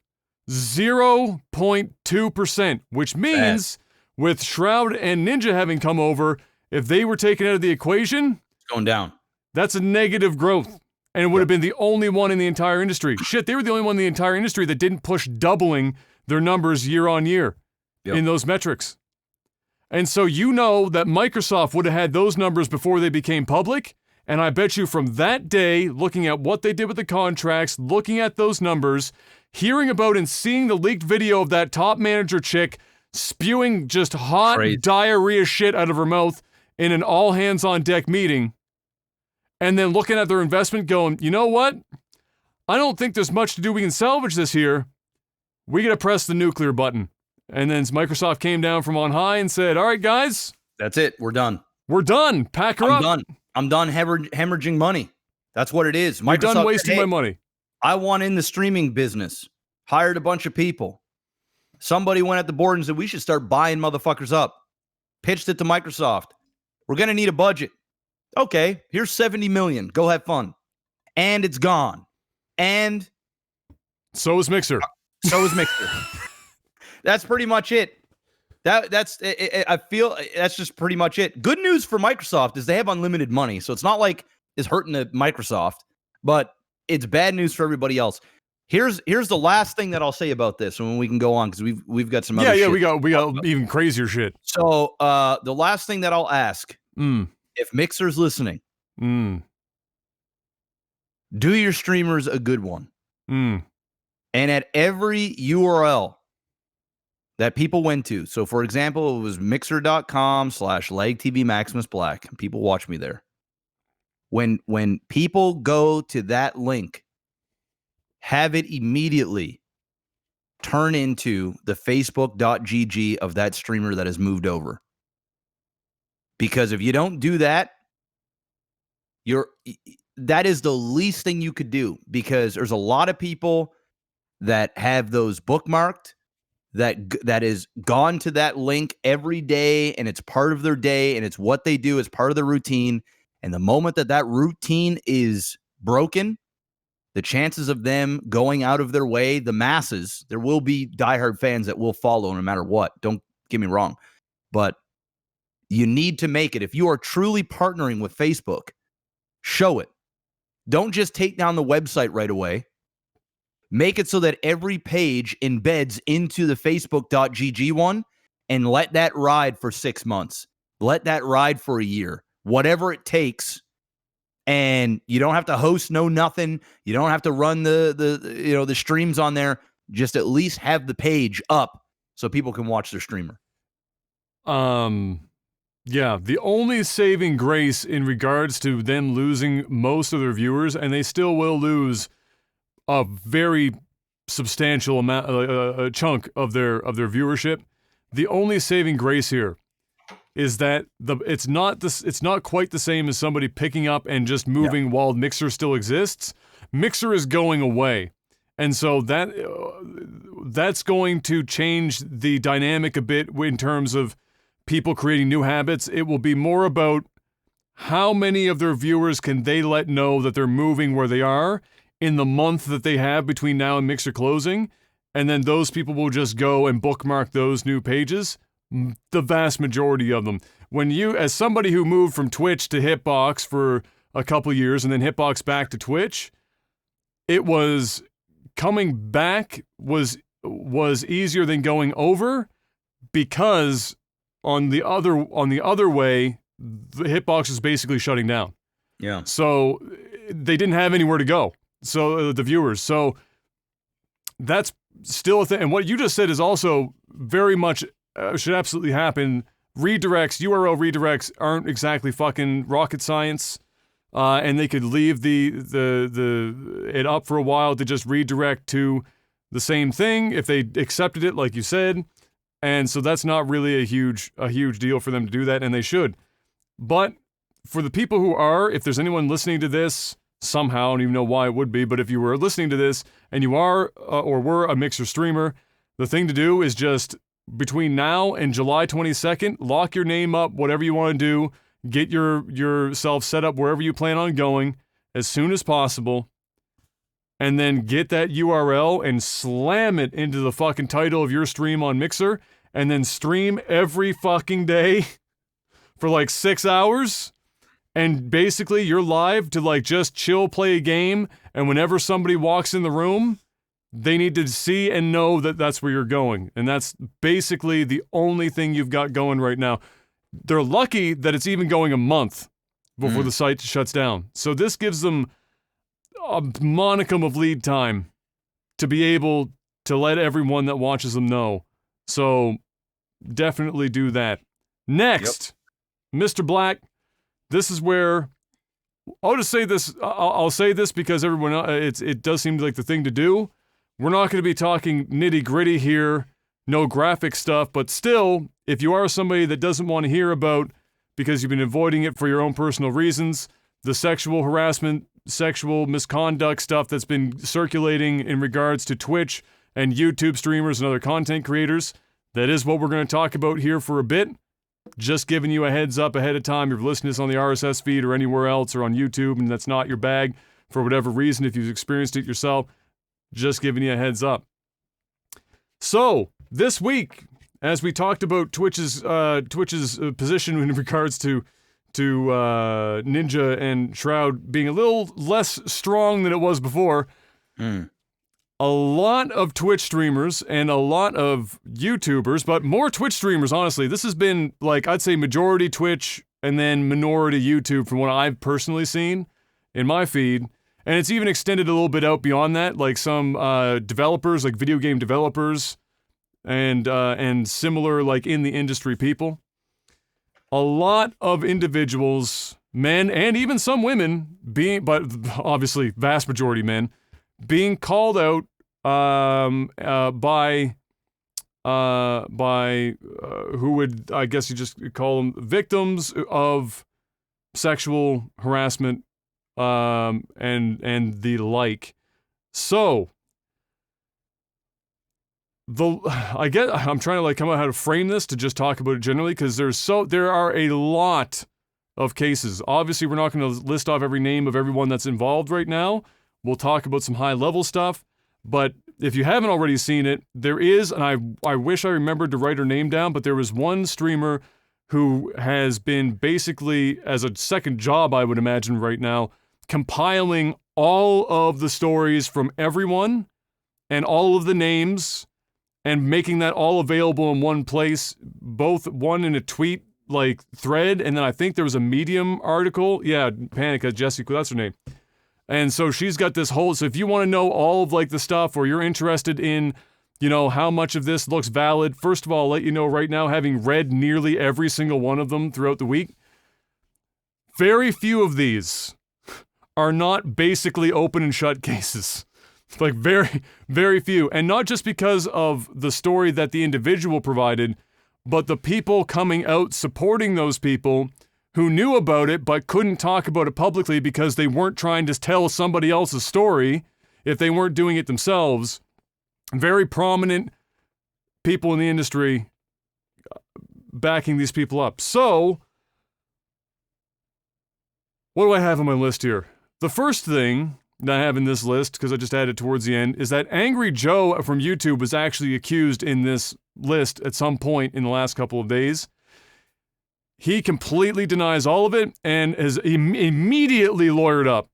0.2%, which means with Shroud and Ninja having come over, if they were taken out of the equation, It's going down. That's a negative growth. And it would have been the only one in the entire industry. Shit, they were the only one in the entire industry that didn't push doubling their numbers year on year in those metrics. And so you know that Microsoft would have had those numbers before they became public. And I bet you from that day, looking at what they did with the contracts, looking at those numbers, hearing about and seeing the leaked video of that top manager chick spewing just hot diarrhea shit out of her mouth in an all-hands-on-deck meeting, and then looking at their investment going, you know what? I don't think there's much to do. We can salvage this here. We got to press the nuclear button. And then Microsoft came down from on high and said, all right, guys. That's it. We're done. We're done. Pack her up. I'm done hemorrhaging money. That's what it is. You're done wasting my money. I want in the streaming business. Hired a bunch of people. Somebody went at the board and said, we should start buying motherfuckers up. Pitched it to Microsoft. We're going to need a budget. Okay, here's $70 million. Go have fun. And it's gone. And so is Mixer. That's pretty much it. I feel that's just pretty much it. Good news for Microsoft is they have unlimited money, so it's not like it's hurting the Microsoft, but it's bad news for everybody else. Here's the last thing that I'll say about this, and we can go on because we've got some other shit. we got even crazier shit. So the last thing that I'll ask, if Mixer's listening, do your streamers a good one. And at every URL that people went to, so for example, it was mixer.com/LagTVMaximusBlack. People watch me there. When people go to that link, have it immediately turn into the facebook.gg of that streamer that has moved over. Because if you don't do that, that is the least thing you could do, because there's a lot of people that have those bookmarked that is gone to that link every day, and it's part of their day, and it's what they do as part of their routine. And the moment that routine is broken, the chances of them going out of their way, the masses, there will be diehard fans that will follow no matter what. Don't get me wrong. But you need to make it. If you are truly partnering with Facebook, show it. Don't just take down the website right away. Make it so that every page embeds into the facebook.gg one, and let that ride for 6 months. Let that ride for a year. Whatever it takes. And you don't have to host nothing. You don't have to run the streams on there. Just at least have the page up so people can watch their streamer. Yeah, the only saving grace in regards to them losing most of their viewers, and they still will lose a very substantial amount, a chunk of their viewership. The only saving grace here is that it's not quite the same as somebody picking up and just moving while Mixer still exists. Mixer is going away, and so that's going to change the dynamic a bit in terms of people creating new habits. It will be more about how many of their viewers can they let know that they're moving where they are in the month that they have between now and Mixer closing, and then those people will just go and bookmark those new pages. The vast majority of them. When you, as somebody who moved from Twitch to Hitbox for a couple years and then Hitbox back to Twitch, it was coming back was easier than going over, because on the other way, the Hitbox is basically shutting down. Yeah. So they didn't have anywhere to go. So the viewers. So that's still a thing. And what you just said is also very much should absolutely happen. Redirects, URL redirects aren't exactly fucking rocket science. And they could leave it up for a while to just redirect to the same thing if they accepted it, like you said. And so that's not really a huge deal for them to do that, and they should. But for the people who are, if there's anyone listening to this somehow, I don't even know why it would be, but if you were listening to this and you are or were a Mixer streamer, the thing to do is just between now and July 22nd, lock your name up, whatever you want to do, get yourself set up wherever you plan on going as soon as possible, and then get that URL and slam it into the fucking title of your stream on Mixer, and then stream every fucking day for like 6 hours, and basically you're live to like just chill, play a game, and whenever somebody walks in the room, they need to see and know that that's where you're going. And that's basically the only thing you've got going right now. They're lucky that it's even going a month before the site shuts down. So this gives them a monicum of lead time to be able to let everyone that watches them know. So definitely do that. Next, Mr. Black, this is where I'll just say this. I'll say this because everyone, it does seem like the thing to do. We're not going to be talking nitty gritty here, no graphic stuff, but still, if you are somebody that doesn't want to hear about, because you've been avoiding it for your own personal reasons, the sexual harassment, sexual misconduct stuff that's been circulating in regards to Twitch and YouTube streamers and other content creators, that is what we're going to talk about here for a bit. Just giving you a heads up ahead of time. If you're listening to this on the RSS feed or anywhere else or on YouTube and that's not your bag for whatever reason, if you've experienced it yourself, just giving you a heads up. So, this week, as we talked about Twitch's position in regards to Ninja and Shroud being a little less strong than it was before, a lot of Twitch streamers and a lot of YouTubers, but more Twitch streamers, honestly. This has been, like, I'd say majority Twitch and then minority YouTube from what I've personally seen in my feed. And it's even extended a little bit out beyond that, like some developers, like video game developers, and similar, like in the industry people. A lot of individuals, men and even some women, but obviously vast majority men, being called out by who would, I guess you just call them victims of sexual harassment. And the like. So, I get, I'm trying to like come out how to frame this to just talk about it generally, because there are a lot of cases. Obviously, we're not going to list off every name of everyone that's involved right now. We'll talk about some high level stuff, but if you haven't already seen it, there is, and I wish I remembered to write her name down, but there was one streamer who has been basically, as a second job, I would imagine right now, compiling all of the stories from everyone and all of the names and making that all available in one place, both one in a tweet like thread, and then I think there was a Medium article. Yeah, Panica, Jessica, that's her name. And so she's got this whole, so if you want to know all of like the stuff, or you're interested in you know, how much of this looks valid. First of all, I'll let you know right now, having read nearly every single one of them throughout the week, very few of these are not basically open and shut cases. Like very, very few. And not just because of the story that the individual provided, but the people coming out supporting those people who knew about it but couldn't talk about it publicly because they weren't trying to tell somebody else's story if they weren't doing it themselves. Very prominent people in the industry backing these people up. So, what do I have on my list here? The first thing that I have in this list, because I just added it towards the end, is that Angry Joe from YouTube was actually accused in this list at some point in the last couple of days. He completely denies all of it and has immediately lawyered up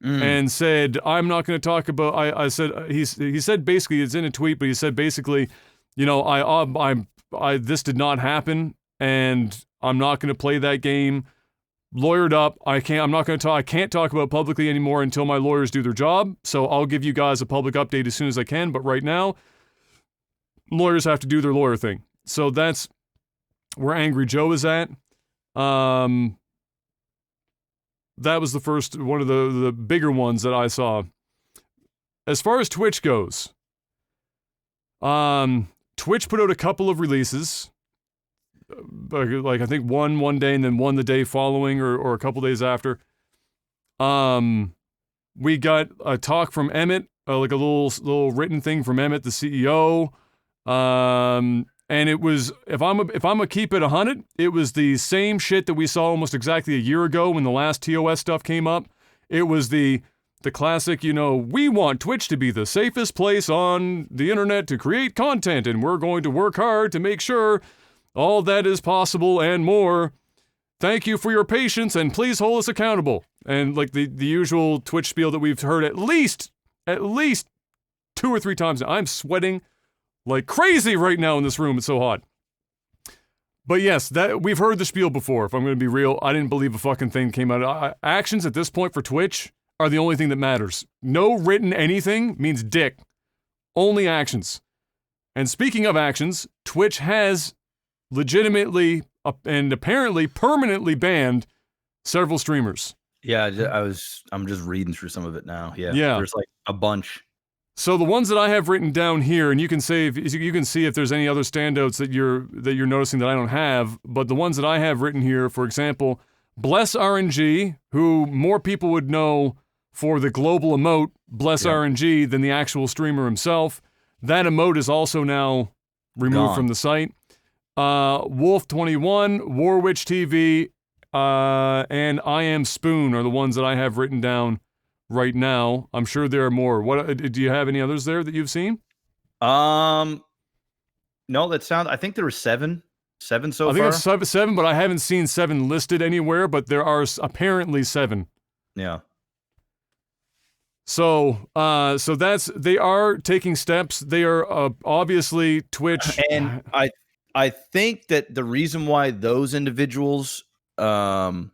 and said, I'm not going to talk about, I said, he said basically, it's in a tweet, but he said basically, you know, this did not happen and I'm not going to play that game. Lawyered up. I can't talk about it publicly anymore until my lawyers do their job. So I'll give you guys a public update as soon as I can. But right now, lawyers have to do their lawyer thing. So that's where Angry Joe is at. That was the first one of the bigger ones that I saw. As far as Twitch goes, Twitch put out a couple of releases. Like I think one day and then one the day following or a couple days after. We got a talk from Emmett, like a little written thing from Emmett, the CEO. And it was, if I'm gonna keep it 100, it was the same shit that we saw almost exactly a year ago when the last TOS stuff came up. It was the classic, you know, we want Twitch to be the safest place on the internet to create content, and we're going to work hard to make sure all that is possible and more. Thank you for your patience and please hold us accountable. And like the usual Twitch spiel that we've heard at least 2 or 3 times now. I'm sweating like crazy right now in this room. It's so hot. But yes, that we've heard the spiel before. If I'm going to be real, I didn't believe a fucking thing came out. Actions at this point for Twitch are the only thing that matters. No written anything means dick. Only actions. And speaking of actions, Twitch has legitimately and apparently permanently banned several streamers. Yeah, I'm just reading through some of it now. Yeah. There's like a bunch. So the ones that I have written down here, and you can see if there's any other standouts that you're noticing that I don't have, but the ones that I have written here, for example, Bless RNG, who more people would know for the global emote Bless RNG than the actual streamer himself. That emote is also now removed from the site. Wolf21, Warwitch TV, and I Am Spoon are the ones that I have written down right now. I'm sure there are more. What do you have any others there that you've seen? No, I think there were 7 so far. I think it's 7, but I haven't seen 7 listed anywhere, but there are apparently 7. Yeah. So they are taking steps. They are obviously Twitch. And I think that the reason why those individuals, and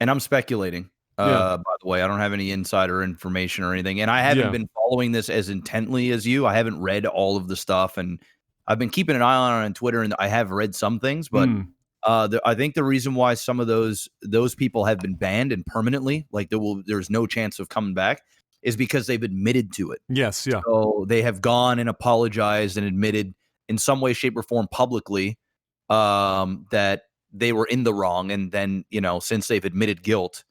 I'm speculating, by the way, I don't have any insider information or anything, and I haven't been following this as intently as you. I haven't read all of the stuff, and I've been keeping an eye on Twitter, and I have read some things, but I think the reason why some of those people have been banned and permanently, like there's no chance of coming back, is because they've admitted to it. Yes, yeah. So they have gone and apologized and admitted in some way, shape, or form publicly that they were in the wrong, and then, you know, since they've admitted guilt,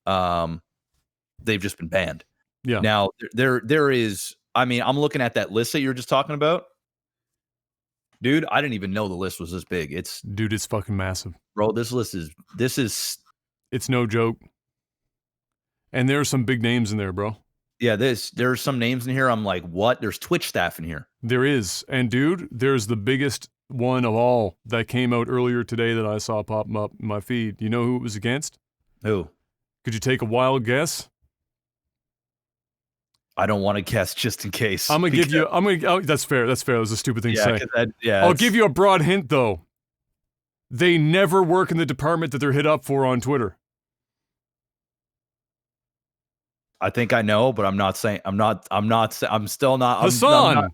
they've just been banned. Yeah. Now there is, I mean, I'm looking at that list that you were just talking about. Dude, I didn't even know the list was this big. It's fucking massive. Bro, this is it's no joke. And there are some big names in there, bro. Yeah, there's some names in here. I'm like, what? There's Twitch staff in here. There is. And dude, there's the biggest one of all that came out earlier today that I saw pop up in my feed. You know who it was against? Who? Could you take a wild guess? I don't want to guess just in case. I'm gonna give you. Oh, that's fair. That's fair. That was a stupid thing to say. I'll give you a broad hint though. They never work in the department that they're hit up for on Twitter. I think I know, but I'm not saying. I'm still not. Hassan.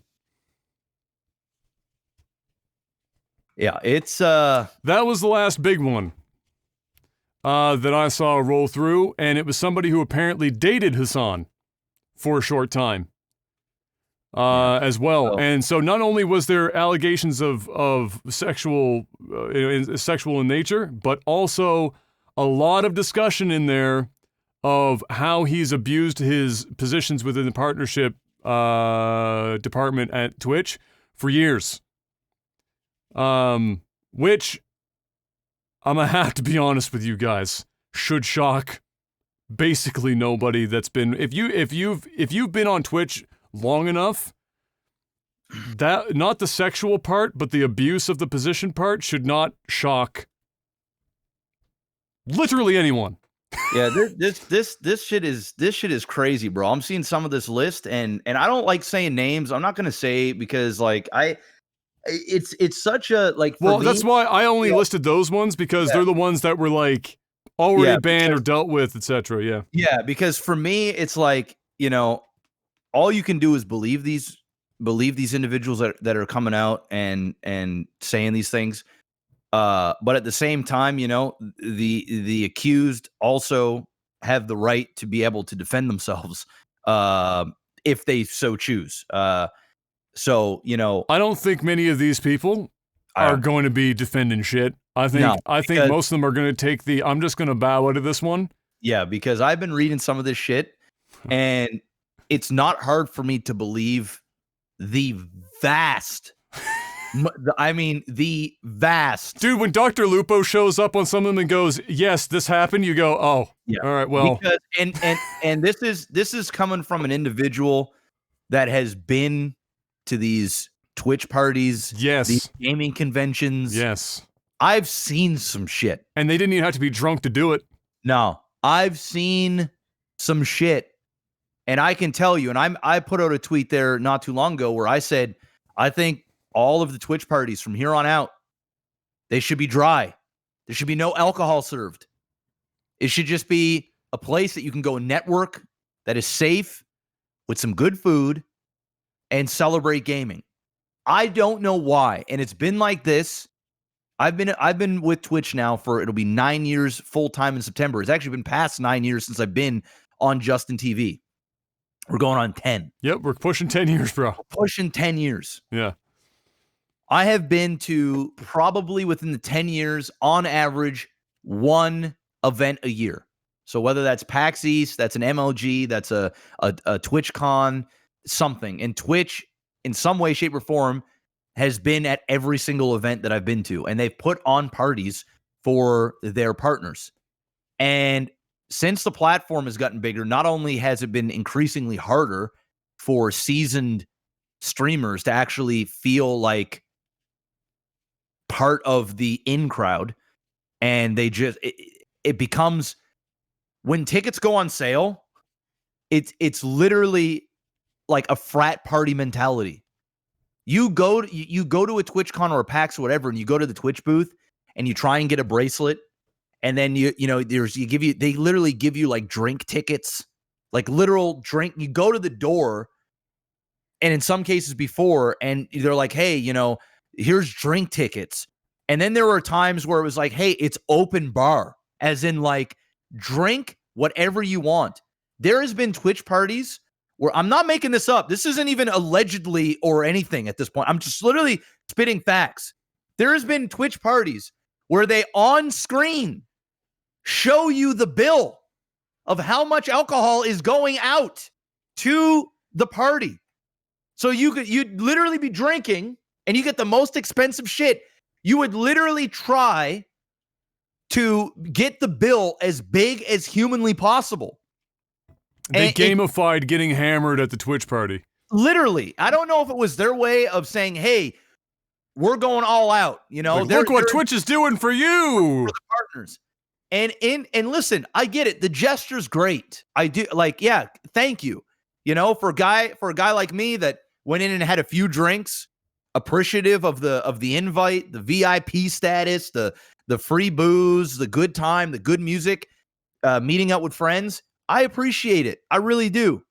Yeah, it's That was the last big one that I saw roll through, and it was somebody who apparently dated Hassan for a short time as well. So, And so not only was there allegations of sexual sexual in nature, but also a lot of discussion in there of how he's abused his positions within the partnership department at Twitch for years. Which I'm gonna have to be honest with you guys, should shock basically nobody that's been if you've been on Twitch long enough, that not the sexual part, but the abuse of the position part should not shock literally anyone. yeah, this shit is crazy, bro. I'm seeing some of this list, and I don't like saying names. I'm not gonna say because like it's such a like. Well, me, that's why I only listed those ones because they're the ones that were like already banned or dealt with, etc. Yeah. Yeah, because for me, it's like, all you can do is believe these individuals that are coming out and saying these things. But at the same time, the accused also have the right to be able to defend themselves if they so choose. So, I don't think many of these people are going to be defending shit. I think most of them are going to take the I'm just going to bow out of this one. Yeah, because I've been reading some of this shit, and it's not hard for me to believe the vast. The vast. Dude, when Dr. Lupo shows up on some of them and goes, "Yes, this happened," you go, "Oh, yeah. All right, well." Because, and this is coming from an individual that has been to these Twitch parties, yes, these gaming conventions. Yes. I've seen some shit. And they didn't even have to be drunk to do it. No, I've seen some shit. And I can tell you, and I put out a tweet there not too long ago where I said, I think all of the Twitch parties from here on out, they should be dry. There should be no alcohol served. It should just be a place that you can go network that is safe with some good food and celebrate gaming. I don't know why. And it's been like this. I've been with Twitch now for, it'll be 9 years full time in September. It's actually been past 9 years since I've been on Justin TV. We're going on 10. Yep, we're pushing 10 years, bro. We're pushing 10 years. Yeah. I have been to probably within the 10 years, on average, one event a year. So whether that's PAX East, that's an MLG, that's a TwitchCon, something. And Twitch, in some way, shape, or form, has been at every single event that I've been to. And they've put on parties for their partners. And since the platform has gotten bigger, not only has it been increasingly harder for seasoned streamers to actually feel like part of the in crowd, and they just it becomes, when tickets go on sale, it's literally like a frat party mentality. You go to a TwitchCon or a PAX or whatever, and you go to the Twitch booth and you try and get a bracelet, and then they literally give you like drink tickets, like literal drink. You go to the door, and in some cases before, and they're like, hey, here's drink tickets. And then there were times where it was like, hey, it's open bar, as in like drink whatever you want. There has been Twitch parties where, I'm not making this up, this isn't even allegedly or anything at this point, I'm just literally spitting facts. There has been Twitch parties where they on screen show you the bill of how much alcohol is going out to the party. So you'd literally be drinking and you get the most expensive shit. You would literally try to get the bill as big as humanly possible. They gamified getting hammered at the Twitch party. Literally. I don't know if it was their way of saying, hey, we're going all out. Like, look what Twitch is doing for you. For the partners. And listen, I get it. The gesture's great. I do, like, yeah, thank you. For a guy like me that went in and had a few drinks, appreciative of the invite, the VIP status, the free booze, the good time, the good music, meeting up with friends. I appreciate it. I really do.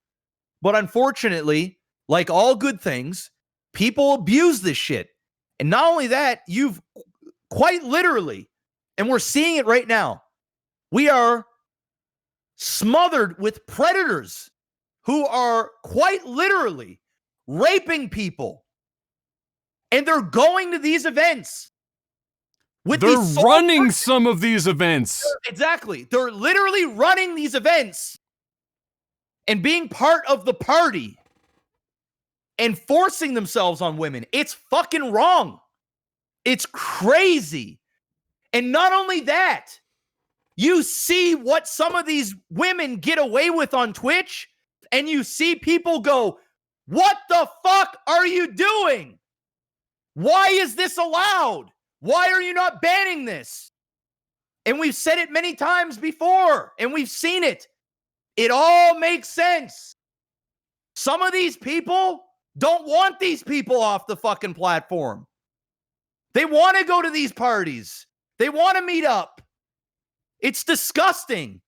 But unfortunately, like all good things, people abuse this shit. And not only that, you've quite literally, and we're seeing it right now, we are smothered with predators who are quite literally raping people. And they're going to these events. They're running some of these events. Exactly. They're literally running these events and being part of the party and forcing themselves on women. It's fucking wrong. It's crazy. And not only that, you see what some of these women get away with on Twitch, and you see people go, what the fuck are you doing? Why is this allowed? Why are you not banning this? And we've said it many times before, and we've seen it. It all makes sense. Some of these people don't want these people off the fucking platform. They want to go to these parties. They want to meet up. It's disgusting.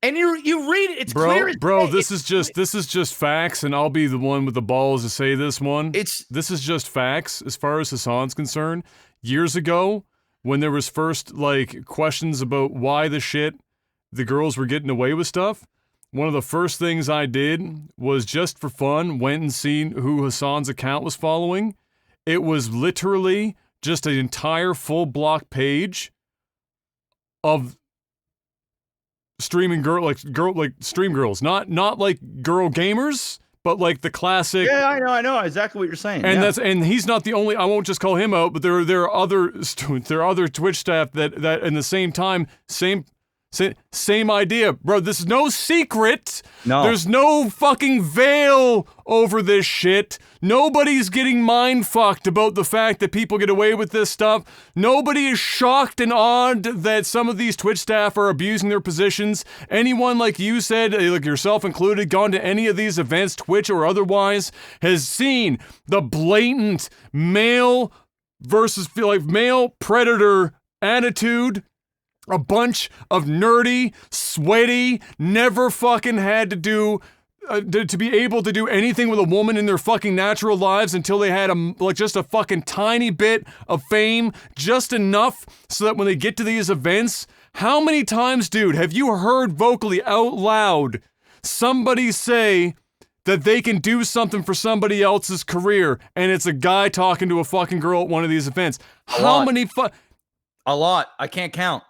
And you read it, it's clear as bro, day. this is just facts, and I'll be the one with the balls to say this one. This is just facts as far as Hassan's concerned. Years ago, when there was first like questions about why the girls were getting away with stuff, one of the first things I did was just for fun, went and seen who Hassan's account was following. It was literally just an entire full block page of streaming stream girls, not like girl gamers, but like the classic. Yeah, I know exactly what you're saying. And and he's not the only. I won't just call him out, but there are other Twitch staff that in the same time same idea, bro. This is no secret. No, there's no fucking veil over this shit. Nobody's getting mind fucked about the fact that people get away with this stuff. Nobody is shocked and awed that some of these Twitch staff are abusing their positions. Anyone, like you said, like yourself included, gone to any of these events, Twitch or otherwise, has seen the blatant male versus male predator attitude. A bunch of nerdy, sweaty, never fucking had to do to be able to do anything with a woman in their fucking natural lives until they had just a fucking tiny bit of fame, just enough so that when they get to these events, how many times, dude, have you heard vocally out loud somebody say that they can do something for somebody else's career, and it's a guy talking to a fucking girl at one of these events? How many A lot. I can't count.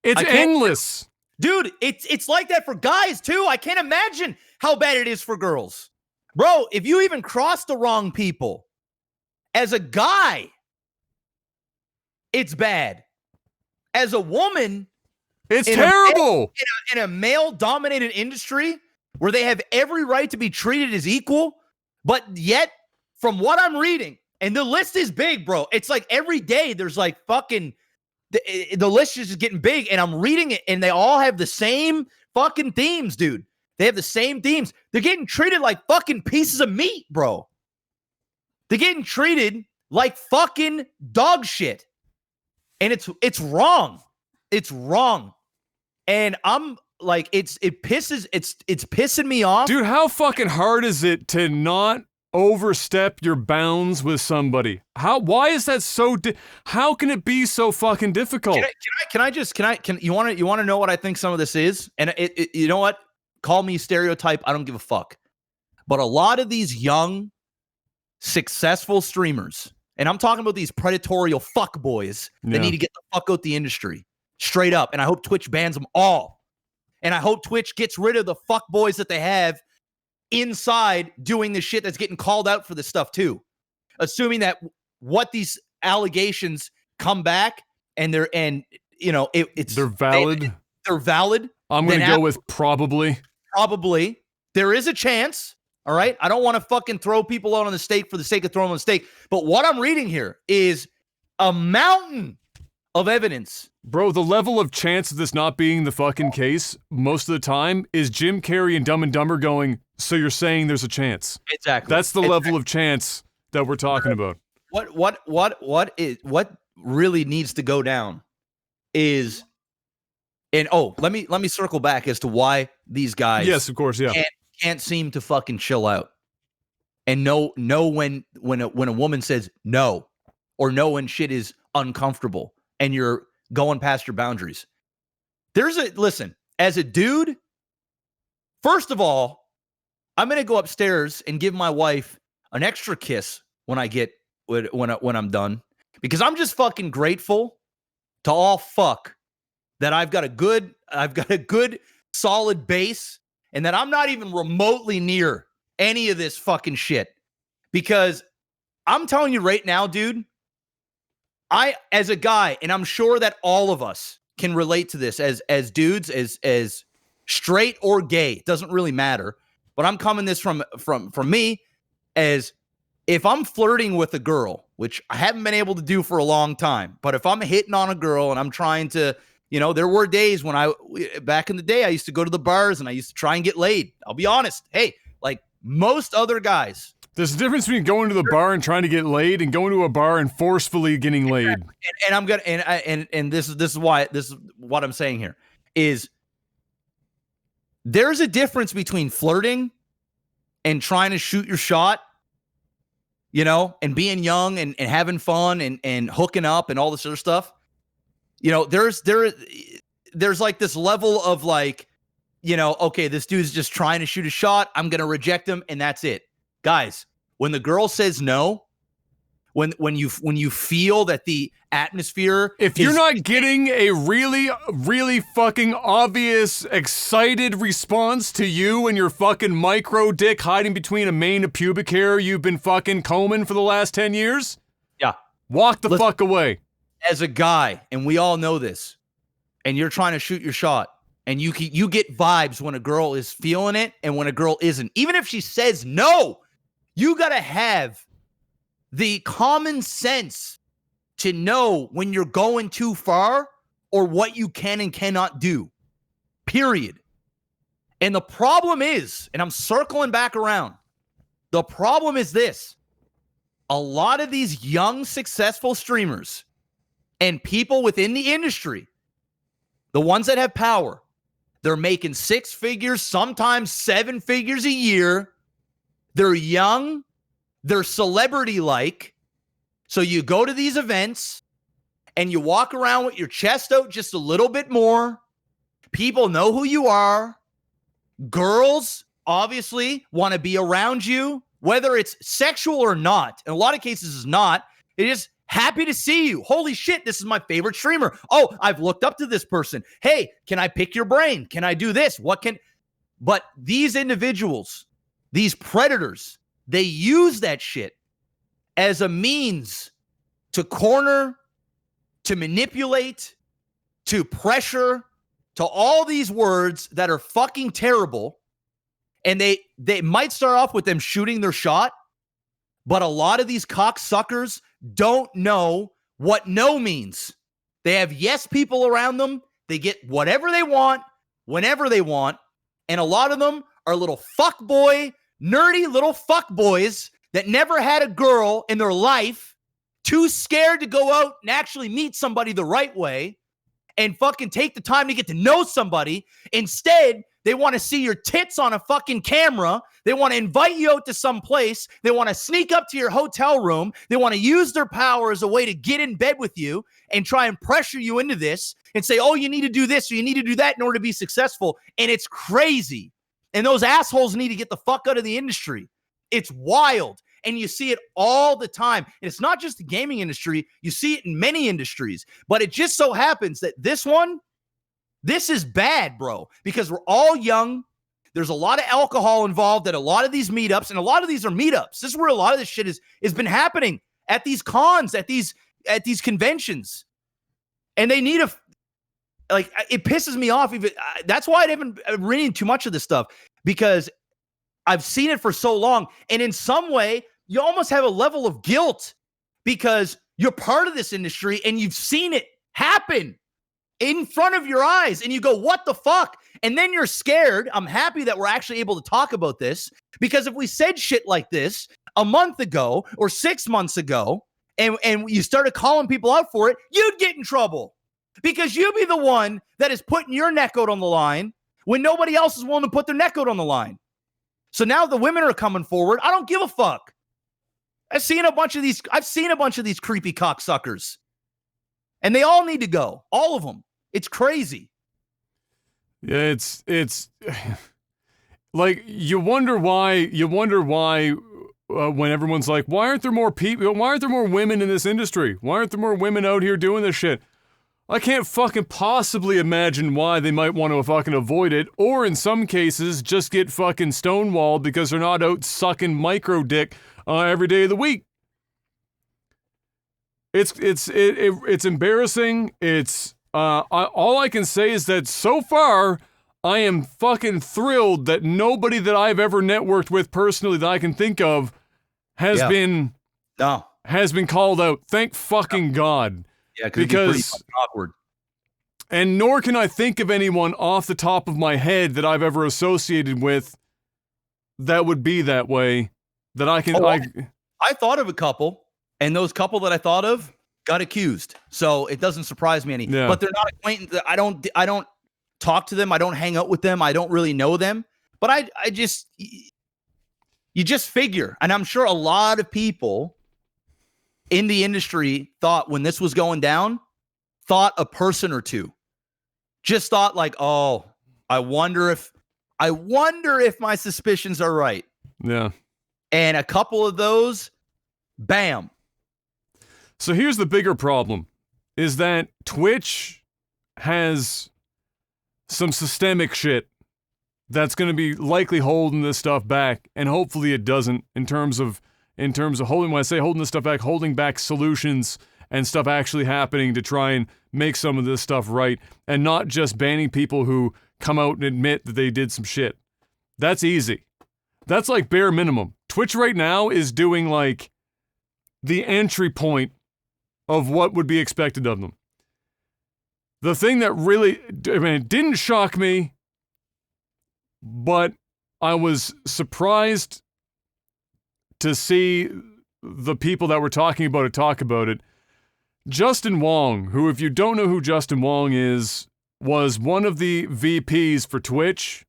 It's endless. Dude, it's like that for guys too. I can't imagine how bad it is for girls. Bro, if you even cross the wrong people as a guy, it's bad. As a woman, it's terrible. In a male-dominated industry where they have every right to be treated as equal, but yet, from what I'm reading, and the list is big, bro. It's like every day there's like fucking... The list is just getting big, and I'm reading it, and they all have the same fucking themes, dude. They have the same themes. They're getting treated like fucking pieces of meat, bro. They're getting treated like fucking dog shit. And it's wrong. It's wrong. And I'm like, it's pissing me off. Dude, how fucking hard is it to not overstep your bounds with somebody? Why is that so how can it be so fucking difficult? Can you want to know what I think some of this is? And you know what? Call me stereotype. I don't give a fuck. But a lot of these young, successful streamers, and I'm talking about these predatory fuck boys that need to get the fuck out the industry. Straight up. And I hope Twitch bans them all. And I hope Twitch gets rid of the fuck boys that they have inside doing the shit that's getting called out for this stuff too. Assuming that what these allegations come back and they're valid. They're valid. I'm going to go with probably. Probably. There is a chance. All right. I don't want to fucking throw people out on the stake for the sake of throwing on the stake. But what I'm reading here is a mountain of evidence. Bro, the level of chance of this not being the fucking case most of the time is Jim Carrey and Dumb and Dumber going, so you're saying there's a chance. Exactly. That's the level of chance that we're talking about. What really needs to go down is, and let me circle back as to why these guys yes, of course, yeah, can't seem to fucking chill out. and know when a woman says no, or know when shit is uncomfortable and you're going past your boundaries. Listen, as a dude, first of all, I'm going to go upstairs and give my wife an extra kiss when I'm done, because I'm just fucking grateful to all fuck that I've got a good solid base, and that I'm not even remotely near any of this fucking shit. Because I'm telling you right now, dude, as a guy, and I'm sure that all of us can relate to this as dudes, as straight or gay, it doesn't really matter. But I'm coming this from me, as if I'm flirting with a girl, which I haven't been able to do for a long time, but if I'm hitting on a girl and I'm trying to, there were days when back in the day, I used to go to the bars and I used to try and get laid. I'll be honest. Hey, like most other guys. There's a difference between going to the bar and trying to get laid and going to a bar and forcefully getting laid. And I'm gonna and this is what I'm saying here is there's a difference between flirting and trying to shoot your shot, and being young and having fun and hooking up and all this other stuff. There's like this level of like, okay, this dude's just trying to shoot a shot. I'm going to reject him. And that's it. Guys, when the girl says no, when you feel that the atmosphere, if you're not getting a really, really fucking obvious, excited response to you and your fucking micro dick hiding between a mane of pubic hair you've been fucking combing for the last 10 years, yeah, walk the fuck away. As a guy, and we all know this, and you're trying to shoot your shot, and you get vibes when a girl is feeling it and when a girl isn't. Even if she says no, you gotta have the common sense to know when you're going too far or what you can and cannot do, period. And the problem is, and I'm circling back around, the problem is this. A lot of these young, successful streamers and people within the industry, the ones that have power, they're making 6 figures, sometimes 7 figures a year. They're young. They're celebrity-like. So you go to these events and you walk around with your chest out just a little bit more. People know who you are. Girls obviously want to be around you, whether it's sexual or not. In a lot of cases, it's not. They're just happy to see you. Holy shit, this is my favorite streamer. Oh, I've looked up to this person. Hey, can I pick your brain? Can I do this? But these individuals, these predators, they use that shit as a means to corner, to manipulate, to pressure, to all these words that are fucking terrible. And they might start off with them shooting their shot, but a lot of these cocksuckers don't know what no means. They have yes people around them. They get whatever they want, whenever they want. And a lot of them are little fuckboy, nerdy little fuckboys that never had a girl in their life, too scared to go out and actually meet somebody the right way and fucking take the time to get to know somebody. Instead, they want to see your tits on a fucking camera. They want to invite you out to some place. They want to sneak up to your hotel room. They want to use their power as a way to get in bed with you and try and pressure you into this and say, oh, you need to do this or you need to do that in order to be successful. And it's crazy. And those assholes need to get the fuck out of the industry. It's wild. And you see it all the time. And it's not just the gaming industry. You see it in many industries. But it just so happens that this is bad, bro, because we're all young. There's a lot of alcohol involved at a lot of these meetups, and a lot of these are meetups. This is where a lot of this shit has been happening, at these cons, at these conventions. And they need it pisses me off. Even that's why I haven't reading too much of this stuff, because I've seen it for so long. And in some way, you almost have a level of guilt because you're part of this industry and you've seen it happen in front of your eyes. And you go, what the fuck? And then you're scared. I'm happy that we're actually able to talk about this, because if we said shit like this a month ago or 6 months ago and you started calling people out for it, you'd get in trouble, because you'd be the one that is putting your neck out on the line when nobody else is willing to put their neck out on the line. So now the women are coming forward. I don't give a fuck. I've seen a bunch of these creepy cocksuckers. And they all need to go. All of them. It's crazy. Yeah, it's like you wonder why when everyone's like, why aren't there more people? Why aren't there more women in this industry? Why aren't there more women out here doing this shit? I can't fucking possibly imagine why they might want to fucking avoid it, or in some cases just get fucking stonewalled because they're not out sucking micro dick every day of the week. It's embarrassing. All I can say is that so far, I am fucking thrilled that nobody that I've ever networked with personally that I can think of has been called out. Thank fucking God. Yeah, because pretty awkward. And nor can I think of anyone off the top of my head that I've ever associated with that would be that way. That I can. I thought of a couple, and those couple that I thought of got accused. So it doesn't surprise me any. Yeah. But they're not acquaintances. I don't talk to them. I don't hang out with them. I don't really know them. But you just figure, and I'm sure a lot of people in the industry thought when this was going down, thought a person or two, just thought like, oh, I wonder if my suspicions are right. Yeah. And a couple of those, bam. So here's the bigger problem, is that Twitch has some systemic shit that's going to be likely holding this stuff back, and hopefully it doesn't in terms of holding, when I say holding this stuff back, holding back solutions and stuff actually happening to try and make some of this stuff right, and not just banning people who come out and admit that they did some shit. That's easy. That's like bare minimum. Twitch right now is doing like the entry point of what would be expected of them. The thing that really, it didn't shock me, but I was surprised to see the people that were talking about it talk about it. Justin Wong, who, if you don't know who Justin Wong is, was one of the VPs for Twitch.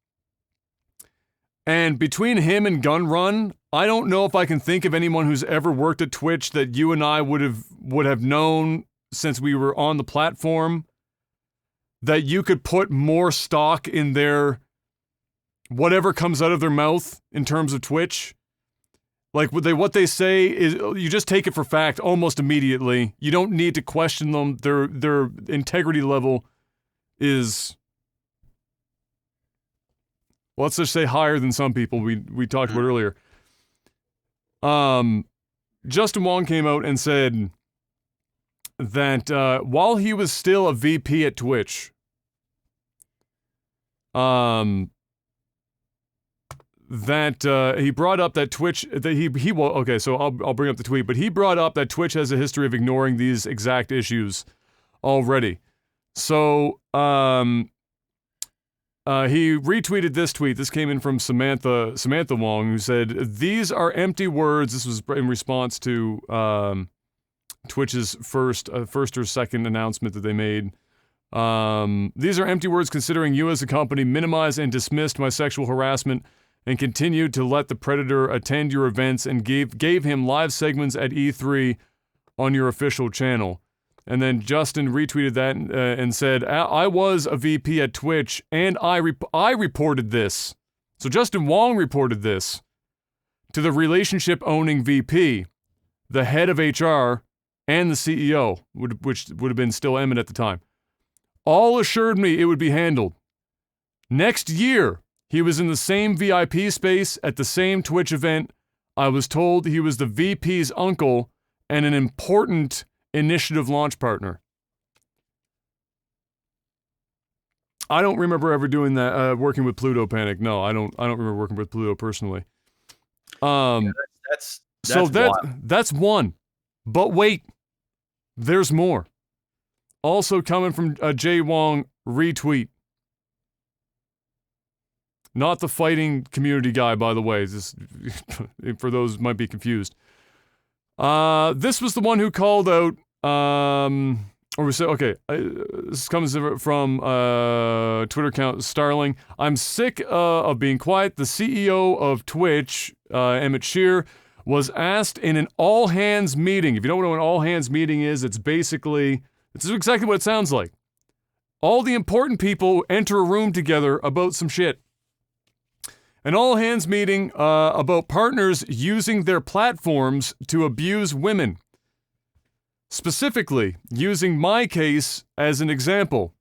And between him and Gunrun, I don't know if I can think of anyone who's ever worked at Twitch that you and I would have known since we were on the platform, that you could put more stock in their whatever comes out of their mouth in terms of Twitch. Like what they say is, you just take it for fact almost immediately. You don't need to question them. Their integrity level is, let's just say, higher than some people we talked about earlier. Justin Wong came out and said that while he was still a VP at Twitch, that he brought up that Twitch, that he will, okay, so I'll bring up the tweet, but he brought up that Twitch has a history of ignoring these exact issues already. So he retweeted this tweet. This came in from Samantha Wong, who said, "These are empty words." This was in response to Twitch's first or second announcement that they made. "These are empty words considering you as a company minimized and dismissed my sexual harassment and continued to let the predator attend your events and gave him live segments at E3 on your official channel." And then Justin retweeted that and said, "I was a VP at Twitch, and I reported this." So Justin Wong reported this to the relationship-owning VP, the head of HR, and the CEO, which would have been still Emmett at the time. All assured me it would be handled. Next year, he was in the same VIP space at the same Twitch event. I was told he was the VP's uncle and an important initiative launch partner. I don't remember ever doing that, working with Pluto Panic. No, I don't remember working with Pluto personally. That's one. But wait, there's more. Also coming from Jay Wong, retweet. Not the fighting community guy, by the way. This, for those who might be confused. This was the one who called out or we say, okay, this comes from Twitter account Starling. I'm sick of being quiet. The CEO of Twitch, Emmett Shear, was asked in an all-hands meeting. If you don't know what an all-hands meeting is, it's exactly what it sounds like. All the important people enter a room together about some shit. An all-hands meeting about partners using their platforms to abuse women. Specifically, using my case as an example.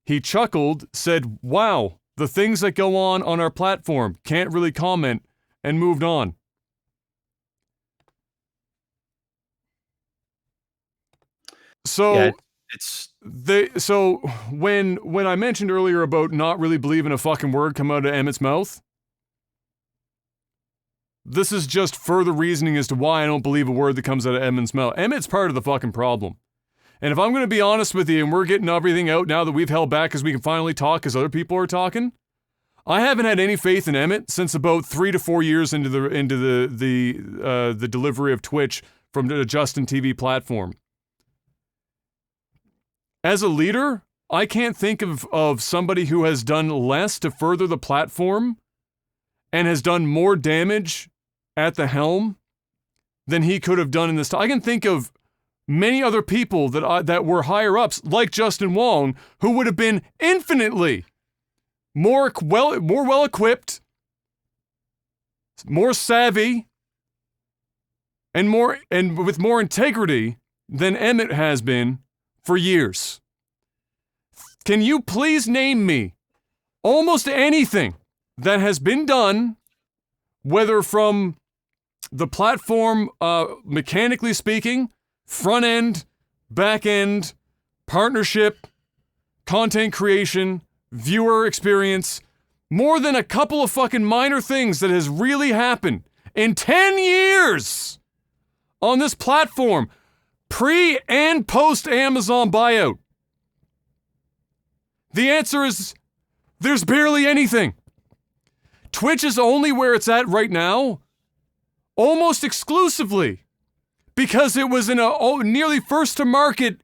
He chuckled, said, "Wow, the things that go on our platform, can't really comment," and moved on. So, Yeah, so when I mentioned earlier about not really believing a fucking word come out of Emmett's mouth, this is just further reasoning as to why I don't believe a word that comes out of Emmett's mouth. Emmett's part of the fucking problem. And if I'm going to be honest with you, and we're getting everything out now that we've held back because we can finally talk as other people are talking, I haven't had any faith in Emmett since about 3 to 4 years into the delivery of Twitch from the Justin TV platform. As a leader, I can't think of somebody who has done less to further the platform and has done more damage at the helm than he could have done in this time. I can think of many other people that were higher ups, like Justin Wong, who would have been infinitely more well equipped, more savvy, and with more integrity than Emmett has been for years. Can you please name me almost anything that has been done, whether from the platform, mechanically speaking, front end, back end, partnership, content creation, viewer experience, more than a couple of fucking minor things that has really happened in 10 years on this platform, pre and post Amazon buyout? The answer is there's barely anything. Twitch is only where it's at right now, almost exclusively, because it was in a nearly first to market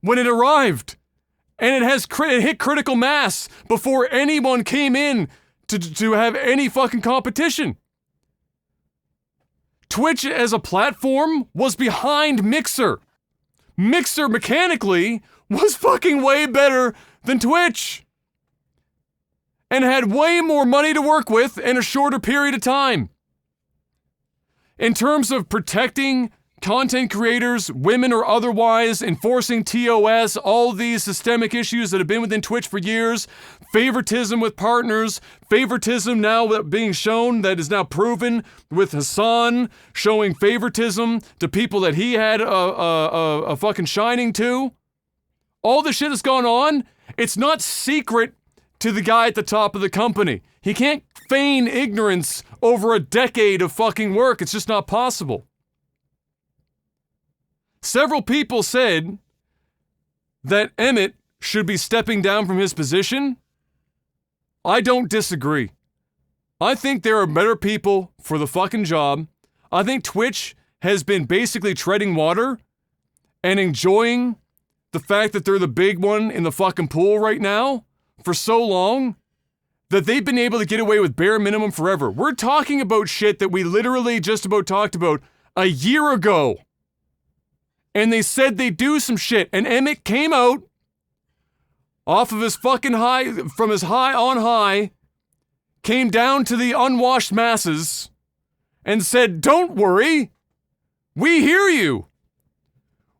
when it arrived, and it hit critical mass before anyone came in to have any fucking competition. Twitch as a platform was behind Mixer. Mixer mechanically was fucking way better than Twitch, and had way more money to work with in a shorter period of time. In terms of protecting content creators, women or otherwise, enforcing TOS, all these systemic issues that have been within Twitch for years, favoritism with partners, favoritism now being shown, that is now proven with Hassan showing favoritism to people that he had a fucking shining to. All the shit that's gone on, it's not secret to the guy at the top of the company. He can't feign ignorance over a decade of fucking work. It's just not possible. Several people said that Emmett should be stepping down from his position. I don't disagree. I think there are better people for the fucking job. I think Twitch has been basically treading water and enjoying the fact that they're the big one in the fucking pool right now for so long that they've been able to get away with bare minimum forever. We're talking about shit that we literally just about talked about a year ago. And they said they'd do some shit. And Emmett came out off of his fucking high, from his high on high, came down to the unwashed masses and said, "Don't worry. We hear you.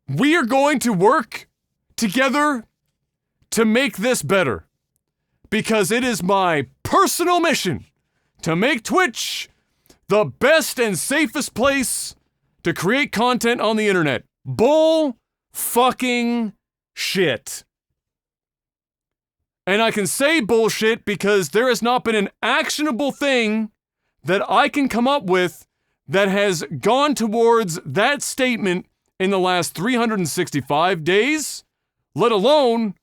We are going to work together to make this better. Because it is my personal mission to make Twitch the best and safest place to create content on the internet." Bull fucking shit. And I can say bullshit because there has not been an actionable thing that I can come up with that has gone towards that statement in the last 365 days, let alone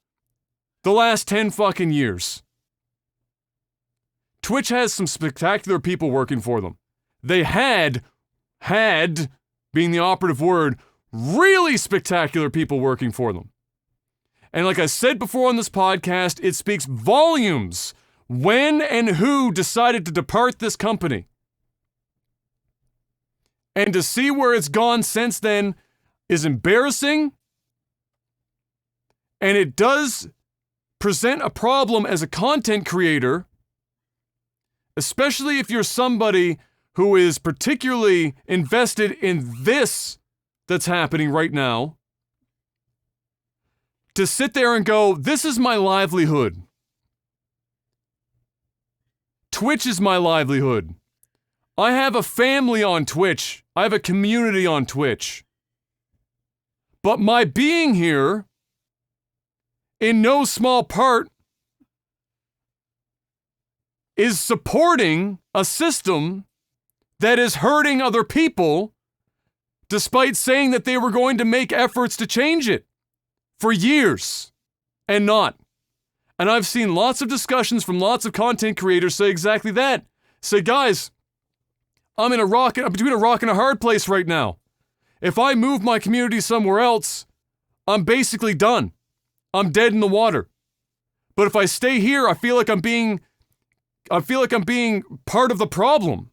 the last 10 fucking years. Twitch has some spectacular people working for them. They had, being the operative word, really spectacular people working for them. And like I said before on this podcast, it speaks volumes when and who decided to depart this company. And to see where it's gone since then is embarrassing. And it does present a problem as a content creator, especially if you're somebody who is particularly invested in this that's happening right now, to sit there and go, this is my livelihood. Twitch is my livelihood. I have a family on Twitch. I have a community on Twitch. But my being here, in no small part, is supporting a system that is hurting other people, despite saying that they were going to make efforts to change it for years and not. And I've seen lots of discussions from lots of content creators say exactly that. Say, guys, I'm between a rock and a hard place right now. If I move my community somewhere else, I'm basically done. I'm dead in the water. But if I stay here, I feel like I'm being part of the problem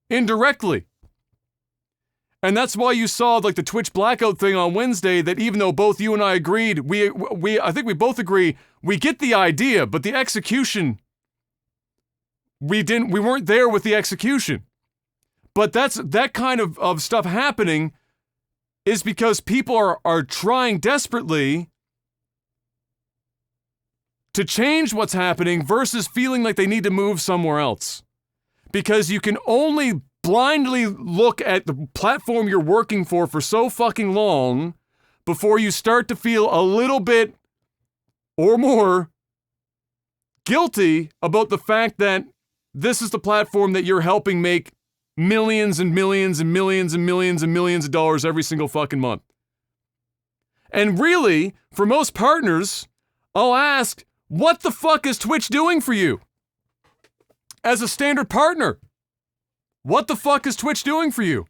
indirectly. And that's why you saw like the Twitch blackout thing on Wednesday, that even though both you and I agreed, I think we both agree, we get the idea, but the execution, we weren't there with the execution. But that kind of stuff happening is because people are trying desperately to change what's happening versus feeling like they need to move somewhere else. Because you can only blindly look at the platform you're working for so fucking long before you start to feel a little bit or more guilty about the fact that this is the platform that you're helping make millions and millions and millions and millions and millions of dollars every single fucking month. And really, for most partners, I'll ask, what the fuck is Twitch doing for you? As a standard partner, what the fuck is Twitch doing for you?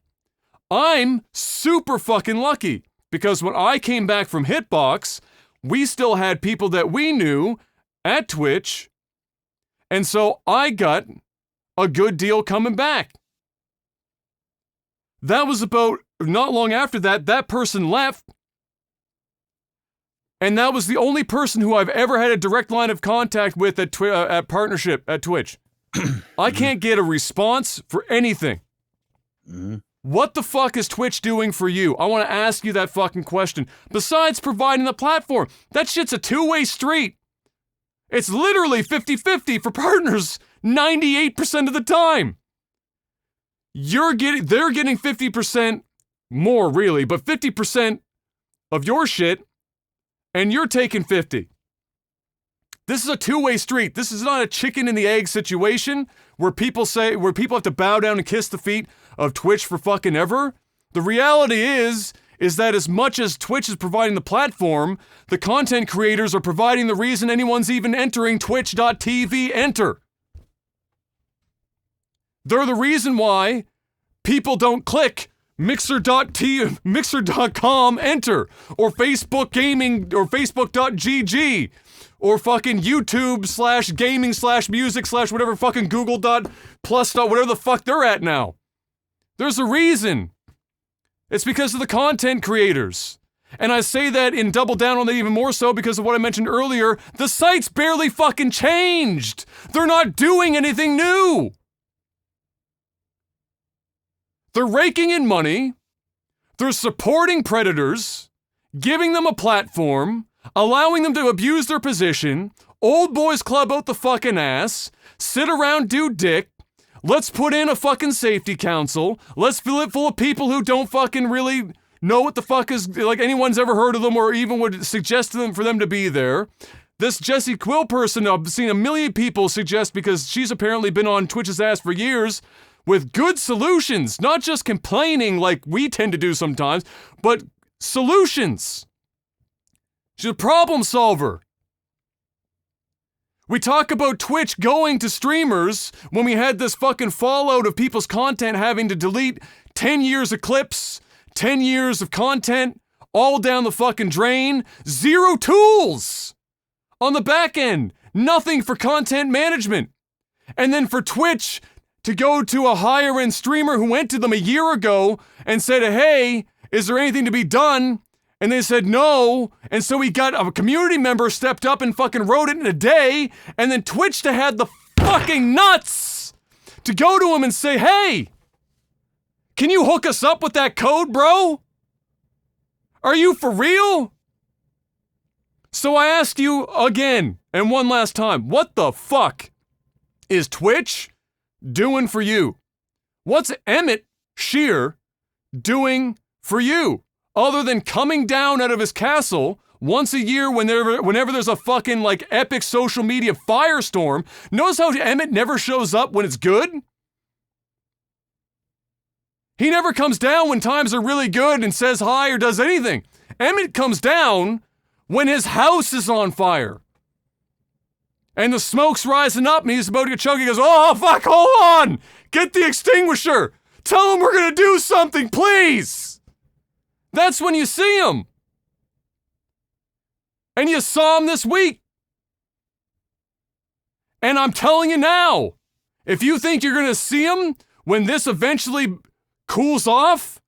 I'm super fucking lucky because when I came back from Hitbox, we still had people that we knew at Twitch, and so I got a good deal coming back. That was about not long after that person left. And that was the only person who I've ever had a direct line of contact with at partnership at Twitch. I can't get a response for anything. Mm-hmm. What the fuck is Twitch doing for you? I want to ask you that fucking question. Besides providing the platform, that shit's a two-way street. It's literally 50-50 for partners 98% of the time. They're getting 50% more, really, but 50% of your shit, and you're taking 50. This is a two-way street. This is not a chicken and the egg situation where people have to bow down and kiss the feet of Twitch for fucking ever. The reality is that as much as Twitch is providing the platform, the content creators are providing the reason anyone's even entering twitch.tv enter. They're the reason why people don't click mixer.com enter, or Facebook gaming, or facebook.gg, or fucking YouTube /gaming/music/ whatever fucking Google.plus. Whatever the fuck they're at now. There's a reason. It's because of the content creators. And I say that and double down on that even more so because of what I mentioned earlier. The site's barely fucking changed. They're not doing anything new. They're raking in money. They're supporting predators, giving them a platform, allowing them to abuse their position, old boys club out the fucking ass, sit around, do dick. Let's put in a fucking safety council. Let's fill it full of people who don't fucking really know what the fuck is, like anyone's ever heard of them or even would suggest to them for them to be there. This Jessie Quill person, I've seen a million people suggest because she's apparently been on Twitch's ass for years with good solutions, not just complaining like we tend to do sometimes, but solutions. She's a problem solver. We talk about Twitch going to streamers when we had this fucking fallout of people's content having to delete 10 years of clips, 10 years of content, all down the fucking drain. Zero tools on the back end. Nothing for content management. And then for Twitch to go to a higher end streamer who went to them a year ago and said, hey, is there anything to be done? And they said no. And so he got a community member stepped up and fucking wrote it in a day. And then Twitch to had the fucking nuts to go to him and say, hey, can you hook us up with that code, bro? Are you for real? So I ask you again and one last time, what the fuck is Twitch doing for you? What's Emmett Shear doing for you? Other than coming down out of his castle once a year whenever there's a fucking like epic social media firestorm. Notice how Emmett never shows up when it's good? He never comes down when times are really good and says hi or does anything. Emmett comes down when his house is on fire. And the smoke's rising up and he's about to get choked. He goes, oh, fuck, hold on. Get the extinguisher. Tell him we're going to do something, please. That's when you see him. And you saw him this week. And I'm telling you now, if you think you're going to see him when this eventually cools off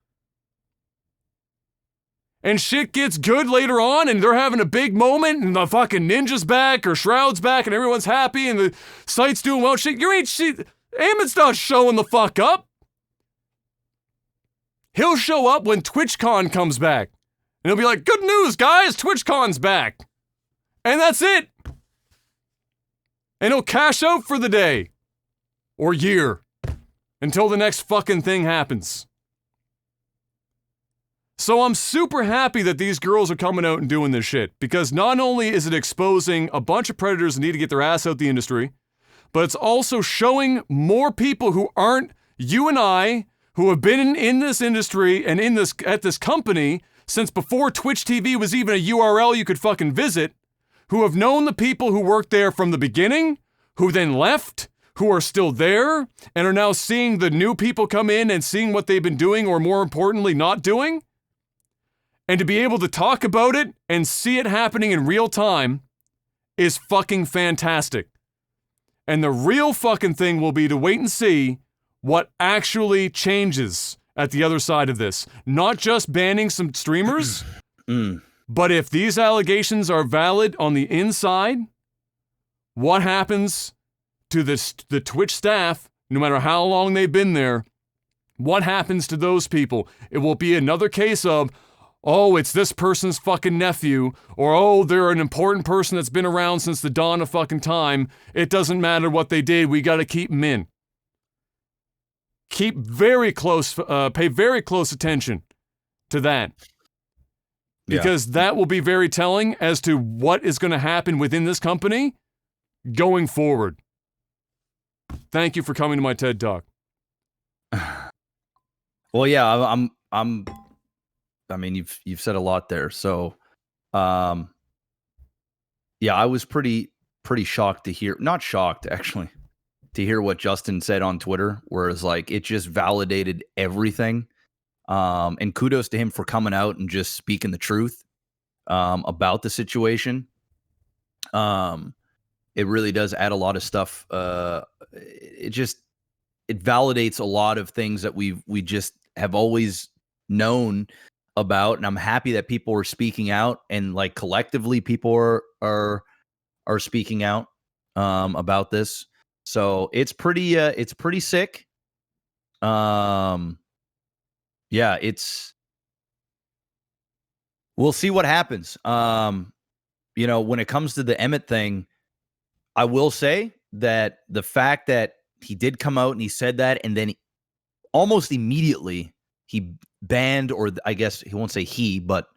and shit gets good later on and they're having a big moment and the fucking ninja's back or Shroud's back and everyone's happy and the site's doing well, Emmett's not showing the fuck up. He'll show up when TwitchCon comes back. And he'll be like, good news, guys, TwitchCon's back. And that's it. And he'll cash out for the day. Or year. Until the next fucking thing happens. So I'm super happy that these girls are coming out and doing this shit. Because not only is it exposing a bunch of predators that need to get their ass out the industry, but it's also showing more people who aren't you and I, who have been in this industry and at this company since before Twitch TV was even a URL you could fucking visit, who have known the people who worked there from the beginning, who then left, who are still there, and are now seeing the new people come in and seeing what they've been doing, or more importantly, not doing. And to be able to talk about it and see it happening in real time is fucking fantastic. And the real fucking thing will be to wait and see what actually changes at the other side of this. Not just banning some streamers, but if these allegations are valid on the inside, what happens to the Twitch staff, no matter how long they've been there? What happens to those people? It will be another case of, oh, it's this person's fucking nephew, or oh, they're an important person that's been around since the dawn of fucking time. It doesn't matter what they did, we gotta keep them in. Pay very close attention to that. Because that will be very telling as to what is going to happen within this company going forward. Thank you for coming to my TED Talk. Well, yeah, I mean, you've said a lot there. So, yeah, I was pretty shocked to hear, not shocked actually, to hear what Justin said on Twitter, whereas like it just validated everything. And kudos to him for coming out and just speaking the truth about the situation. It really does add a lot of stuff. It validates a lot of things that we just have always known about, and I'm happy that people are speaking out, and like collectively people are speaking out about this. So it's pretty sick. Yeah, we'll see what happens. When it comes to the Emmett thing, I will say that the fact that he did come out and he said that, and then almost immediately he banned, or I guess he won't say he, but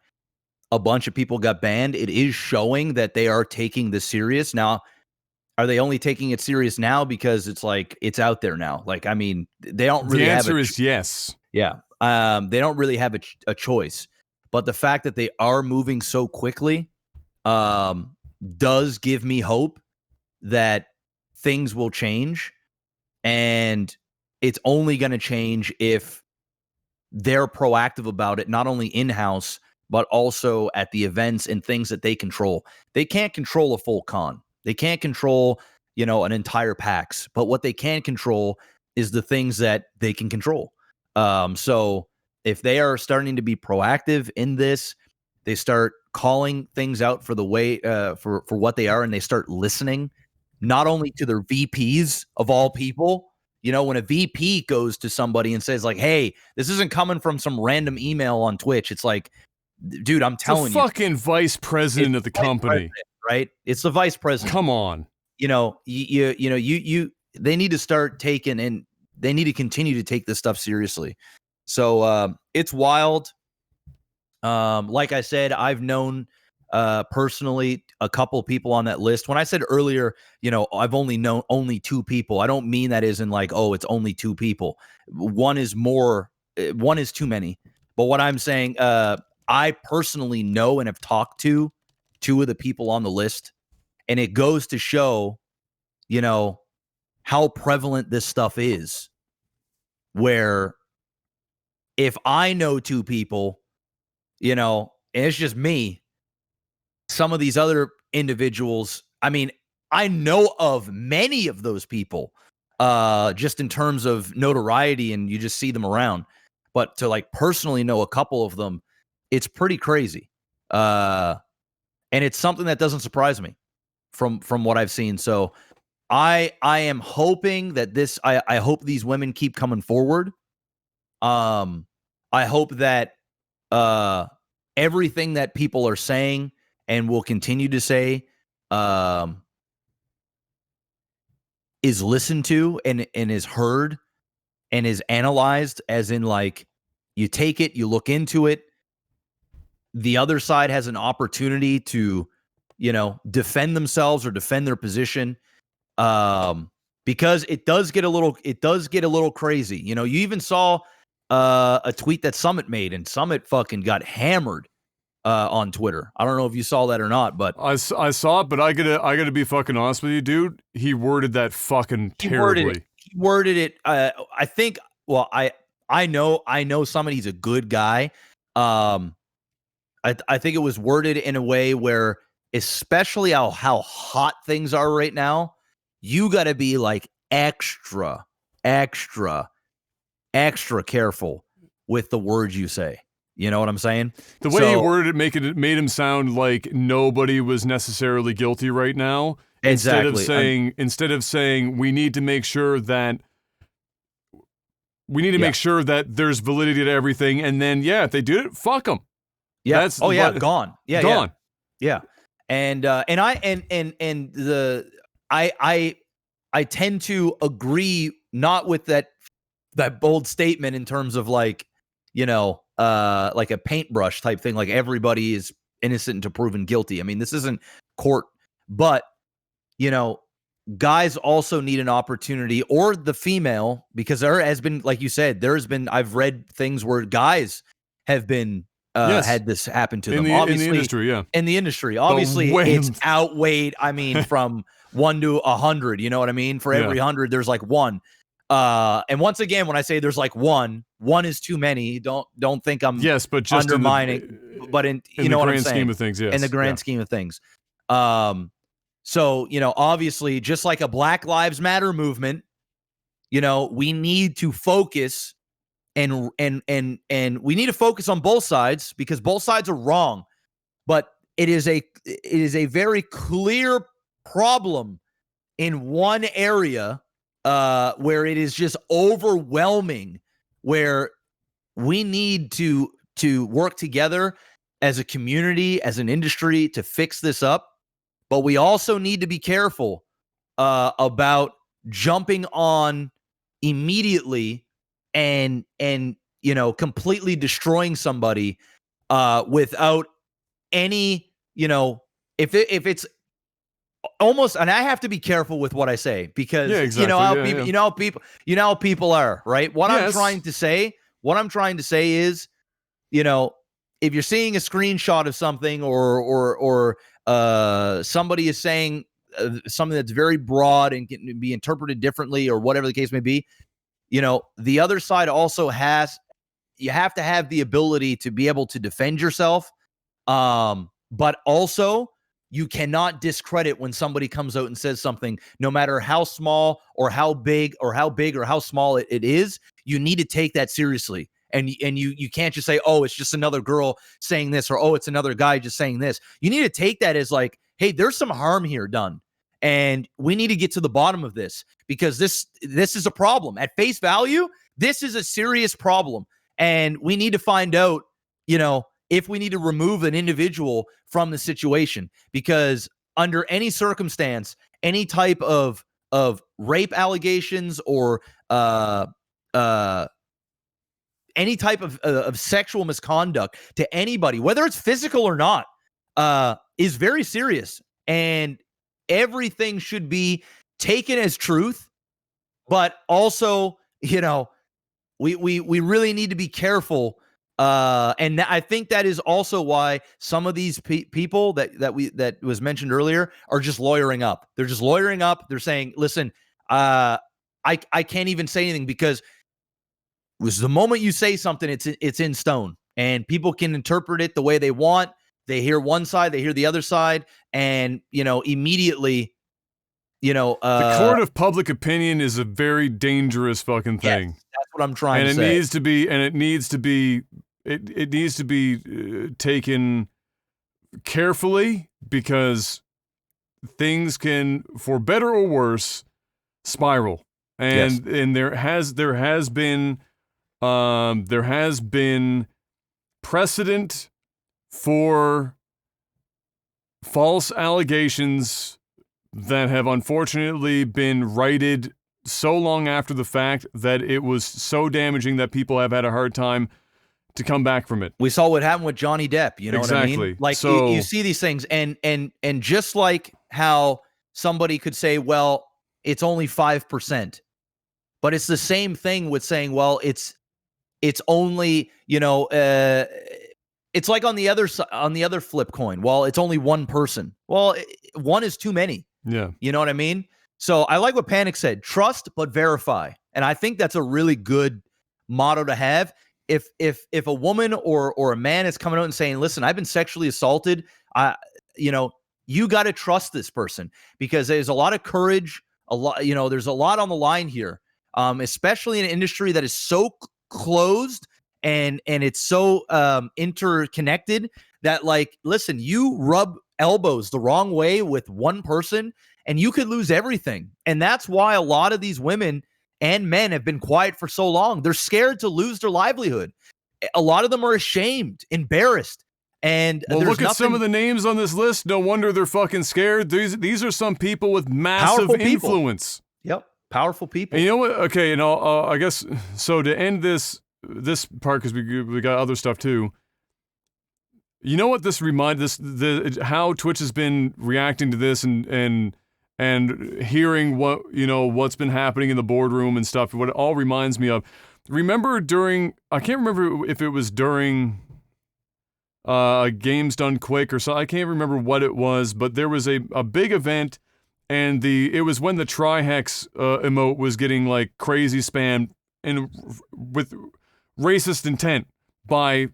a bunch of people got banned. It is showing that they are taking this serious. Now, are they only taking it serious now because it's like it's out there now? Like, I mean, they don't really have the answer is yes. Yeah. They don't really have a choice. But the fact that they are moving so quickly does give me hope that things will change. And it's only going to change if they're proactive about it, not only in-house, but also at the events and things that they control. They can't control a full con. They can't control, an entire PAX. But what they can control is the things that they can control. So if they are starting to be proactive in this, they start calling things out for the way for what they are, and they start listening not only to their VPs of all people. When a VP goes to somebody and says like, "Hey, this isn't coming from some random email on Twitch." It's like, dude, I'm telling you, fucking vice president of the company, right? It's the vice president. Come on, you. They need to start taking, and they need to continue to take this stuff seriously. So it's wild. Like I said, I've known personally a couple people on that list. When I said earlier, I've only known only 2 people, I don't mean that as in like, oh, it's only 2 people. One is too many. But what I'm saying, I personally know and have talked to 2 of the people on the list, and it goes to show, how prevalent this stuff is. Where if I know 2 people, and it's just me, some of these other individuals, I mean, I know of many of those people, just in terms of notoriety, and you just see them around. But to like personally know a couple of them, it's pretty crazy. And it's something that doesn't surprise me from what I've seen. So I am hoping that I hope these women keep coming forward. I hope that everything that people are saying and will continue to say is listened to and is heard and is analyzed, as in like, you take it, you look into it. The other side has an opportunity to, defend themselves or defend their position. Because it does get a little crazy. You even saw a tweet that Summit made, and Summit fucking got hammered on Twitter. I don't know if you saw that or not, but I saw it. But I gotta be fucking honest with you, dude. He worded that fucking terribly. He worded it. I think. Well, I know Summit. He's a good guy. I think it was worded in a way where, especially how hot things are right now, you got to be like extra careful with the words you say. You know what I'm saying? The way he worded it made him sound like nobody was necessarily guilty right now. Exactly. Instead of saying we need to make sure that make sure that there's validity to everything, and then if they do it, fuck them. Yeah. Gone. Yeah. Gone. Yeah. And I tend to agree not with that bold statement in terms of like, like a paintbrush type thing, like everybody is innocent until proven guilty. I mean, this isn't court, but guys also need an opportunity, or the female, because there has been, like you said, I've read things where guys have been had this happen to them. Obviously, in the industry, obviously, it's outweighed. I mean, from 1 to 100. You know what I mean? For every 100, there's like 1. And once again, when I say there's like 1 is too many. Don't think I'm but just undermining. But in the grand scheme of things, yes. In the grand scheme of things. So obviously, just like a Black Lives Matter movement, we need to focus. And we need to focus on both sides, because both sides are wrong. But it is a very clear problem in one area where it is just overwhelming, where we need to work together as a community, as an industry, to fix this up. But we also need to be careful about jumping on immediately and completely destroying somebody without any, if it's almost, and I have to be careful with what I say, because you know how people are, right? What I'm trying to say is, if you're seeing a screenshot of something or somebody is saying something that's very broad and can be interpreted differently, or whatever the case may be, the other side also you have to have the ability to be able to defend yourself But also, you cannot discredit when somebody comes out and says something, no matter how small or how big or how small it is. You need to take that seriously. And you can't just say, oh, it's just another girl saying this, or oh, it's another guy just saying this. You need to take that as like, hey, there's some harm here done. And we need to get to the bottom of this, because this is a problem. At face value, this is a serious problem. And we need to find out, if we need to remove an individual from the situation, because under any circumstance, any type of rape allegations or any type of sexual misconduct to anybody, whether it's physical or not, is very serious. And everything should be taken as truth. But also, we really need to be careful. And I think that is also why some of these people that was mentioned earlier are just lawyering up. They're just lawyering up. They're saying, listen, I can't even say anything, because the moment you say something, it's in stone, and people can interpret it the way they want. They hear one side, they hear the other side, and immediately, the court of public opinion is a very dangerous fucking thing. Yes, that's what I'm trying to say. And it needs to be taken carefully, because things can, for better or worse, spiral. And there has been precedent for false allegations that have unfortunately been righted so long after the fact that it was so damaging that people have had a hard time to come back from it. We saw what happened with Johnny Depp. You know what I mean? Like, so, you see these things, and just like how somebody could say, well, it's only 5%, but it's the same thing with saying, well, it's only, it's like on the other flip coin. Well, it's only one person. Well, one is too many. Yeah. You know what I mean? So I like what Panic said, trust but verify. And I think that's a really good motto to have. If a woman or a man is coming out and saying, listen, I've been sexually assaulted, you got to trust this person, because there's a lot of courage, there's a lot on the line here, especially in an industry that is so closed and it's so interconnected that, like, listen, you rub elbows the wrong way with one person and you could lose everything. And that's why a lot of these women and men have been quiet for so long. They're scared to lose their livelihood. A lot of them are ashamed, embarrassed. And well, look at some of the names on this list. No wonder they're fucking scared. These are some people with massive influence. Yep, powerful people. And you know what? Okay, and I guess so. To end this part, because we got other stuff too. You know what this reminds how Twitch has been reacting to this and hearing what's been happening in the boardroom and stuff. What it all reminds me of. Remember I can't remember if it was during Games Done Quick or so. I can't remember what it was, but there was a big event, and it was when the Trihex emote was getting like crazy spam and with racist intent by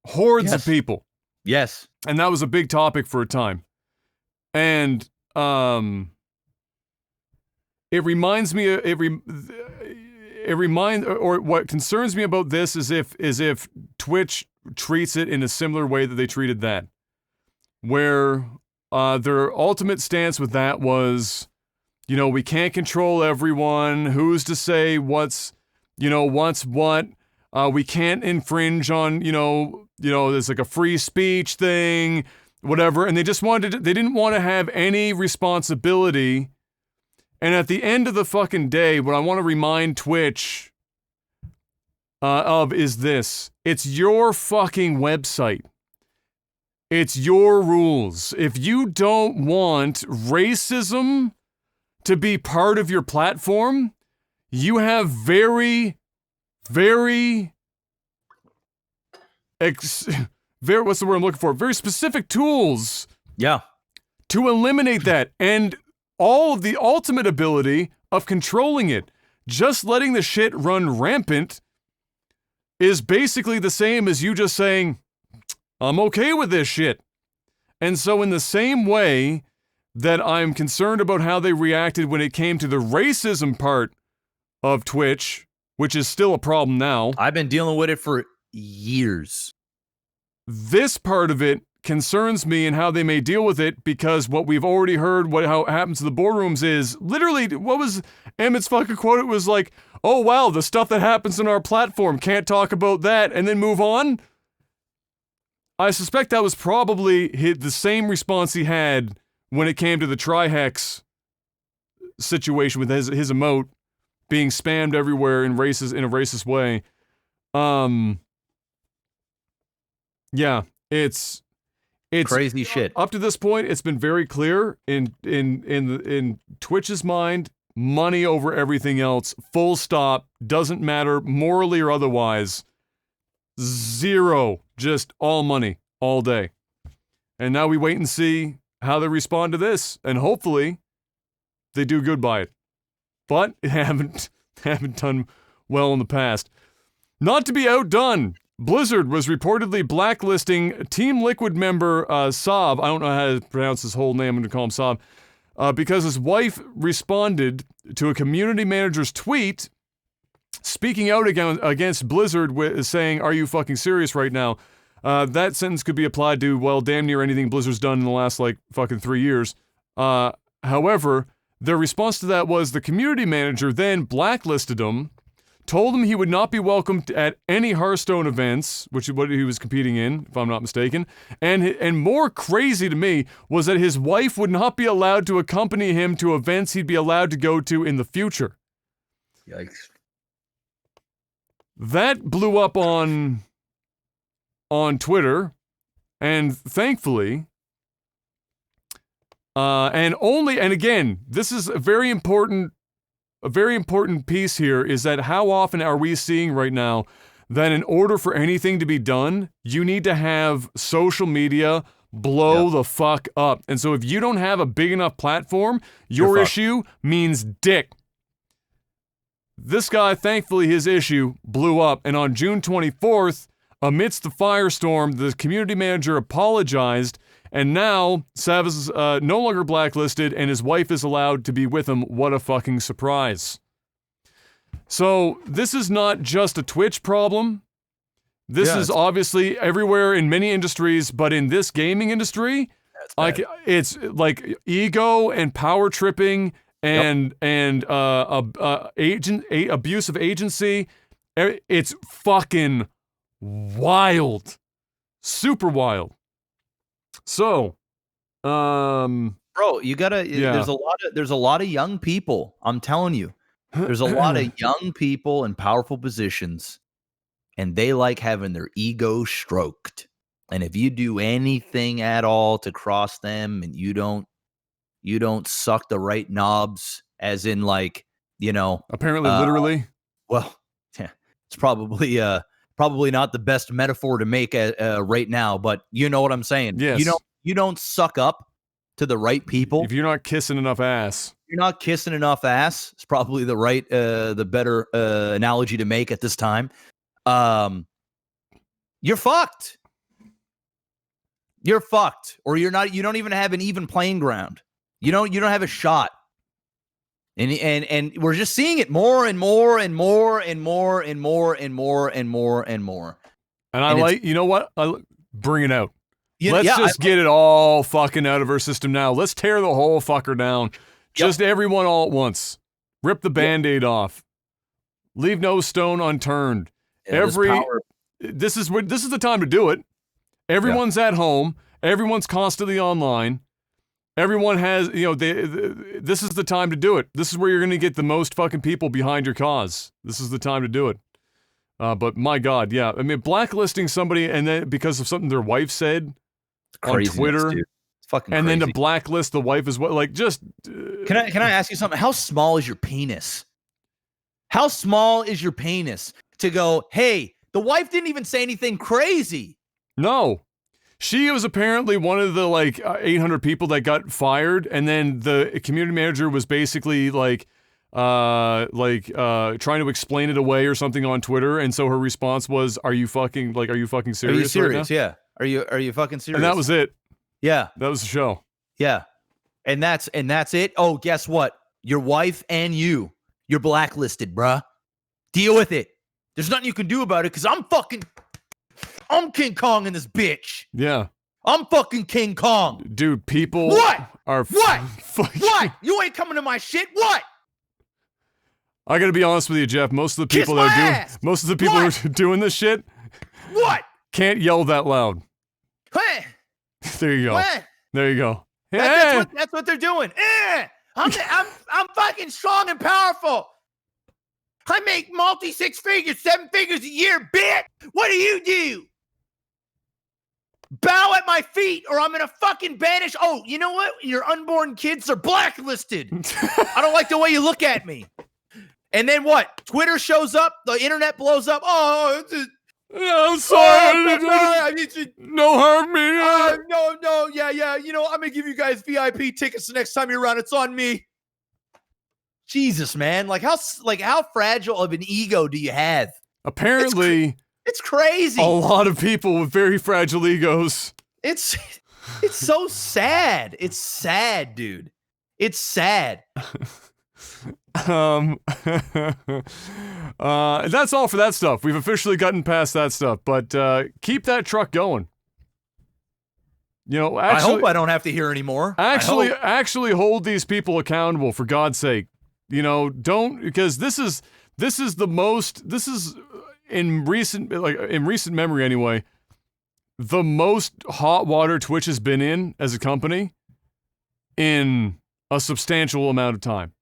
hordes of people. Yes. And that was a big topic for a time. And it reminds me or what concerns me about this is if Twitch treats it in a similar way that they treated that, where their ultimate stance with that was, we can't control everyone. Who's to say what's what? We can't infringe on, there's like a free speech thing, whatever. And they didn't want to have any responsibility. And at the end of the fucking day, what I want to remind Twitch of is this. It's your fucking website. It's your rules. If you don't want racism to be part of your platform, you have very what's the word I'm looking for? Very specific tools. Yeah. To eliminate that. And all of the ultimate ability of controlling it. Just letting the shit run rampant is basically the same as you just saying, I'm okay with this shit. And so in the same way that I'm concerned about how they reacted when it came to the racism part of Twitch, which is still a problem now. I've been dealing with it for years. This part of it concerns me and how they may deal with it, because what we've already heard, how it happens to the boardrooms is literally, what was Emmett's fucking quote? It was like, oh wow, the stuff that happens in our platform, can't talk about that and then move on. I suspect that was probably the same response he had when it came to the Trihex situation with his emote being spammed everywhere in a racist way. Yeah, it's crazy shit. Up to this point, it's been very clear in Twitch's mind, money over everything else, full stop, doesn't matter morally or otherwise. Zero, just all money, all day. And now we wait and see how they respond to this, and hopefully they do good by it. But they haven't done well in the past. Not to be outdone, Blizzard was reportedly blacklisting Team Liquid member Saab. I don't know how to pronounce his whole name. I'm going to call him Saab. Because his wife responded to a community manager's tweet speaking out against Blizzard, saying, "Are you fucking serious right now?" That sentence could be applied to, well, damn near anything Blizzard's done in the last, fucking 3 years. However, their response to that was the community manager then blacklisted him, told him he would not be welcomed at any Hearthstone events, which is what he was competing in, if I'm not mistaken. And more crazy to me was that his wife would not be allowed to accompany him to events he'd be allowed to go to in the future. Yikes. That blew up on Twitter, and thankfully, and again, this is a very important piece here, is that how often are we seeing right now that in order for anything to be done, you need to have social media blow the fuck up. And so if you don't have a big enough platform, your issue means dick. This guy, thankfully, his issue blew up, and on June 24th, amidst the firestorm, the community manager apologized, and now Sav is no longer blacklisted, and his wife is allowed to be with him. What a fucking surprise. So, this is not just a Twitch problem. This is obviously everywhere in many industries, but in this gaming industry, it's like ego and power tripping and abuse of agency. It's fucking wild. Super wild. So, bro, you gotta. There's a lot of young people. I'm telling you, there's a lot of young people in powerful positions, and they like having their ego stroked. And if you do anything at all to cross them, and you don't suck the right knobs, as in apparently literally. Well, yeah, it's probably not the best metaphor to make right now, but you know what I'm saying. Yes. You don't suck up to the right people. If you're not kissing enough ass. You're not kissing enough ass. It's probably the better analogy to make at this time. You're fucked. You're fucked. Or you don't even have an even playing ground. You don't have a shot. And we're just seeing it more and more and more and more and more and more and more and more. And you know what? Bring it out. Let's get it all fucking out of our system now. Let's tear the whole fucker down. Just everyone all at once. Rip the Band-Aid off. Leave no stone unturned. This is the time to do it. Everyone's at home. Everyone's constantly online. Everyone has, this is the time to do it. This is where you're going to get the most fucking people behind your cause. This is the time to do it. But my God, yeah. I mean, blacklisting somebody and then because of something their wife said on Twitter, dude. It's fucking and crazy. then to blacklist the wife as well, just. Can I ask you something? How small is your penis? How small is your penis to go, hey, the wife didn't even say anything crazy. No. She was apparently one of the 800 people that got fired, and then the community manager was basically trying to explain it away or something on Twitter, and so her response was, "Are you fucking serious? Are you serious? Right now?" Yeah. Are you fucking serious? And that was it. Yeah. That was the show. Yeah. And that's it. Oh, guess what? Your wife and you're blacklisted, bruh. Deal with it. There's nothing you can do about it because I'm King Kong in this bitch. Yeah. I'm fucking King Kong. Dude, people What? are What? You ain't coming to my shit? What? I gotta be honest with you, Jeff. Most of the people who are doing this shit What? can't yell that loud. Hey. There you go. What? There you go. Hey. That's what they're doing. I'm fucking strong and powerful. I make multi 6 figures, 7 figures a year, bitch. What do? Bow at my feet or I'm gonna fucking banish. Oh, you know what? Your unborn kids are blacklisted. I don't like the way you look at me. And then what? Twitter shows up, the internet blows up. Oh, I'm sorry. I need to. No harm me. No. Yeah. You know, I'm gonna give you guys VIP tickets the next time you're around. It's on me. Jesus, man. Like how fragile of an ego do you have? Apparently, it's crazy. A lot of people with very fragile egos. It's so sad. It's sad, dude. It's sad. That's all for that stuff. We've officially gotten past that stuff, but keep that truck going. You know, actually, I hope I don't have to hear anymore. Actually hold these people accountable, for God's sake. You know, don't, because this is in recent memory anyway, the most hot water Twitch has been in as a company in a substantial amount of time.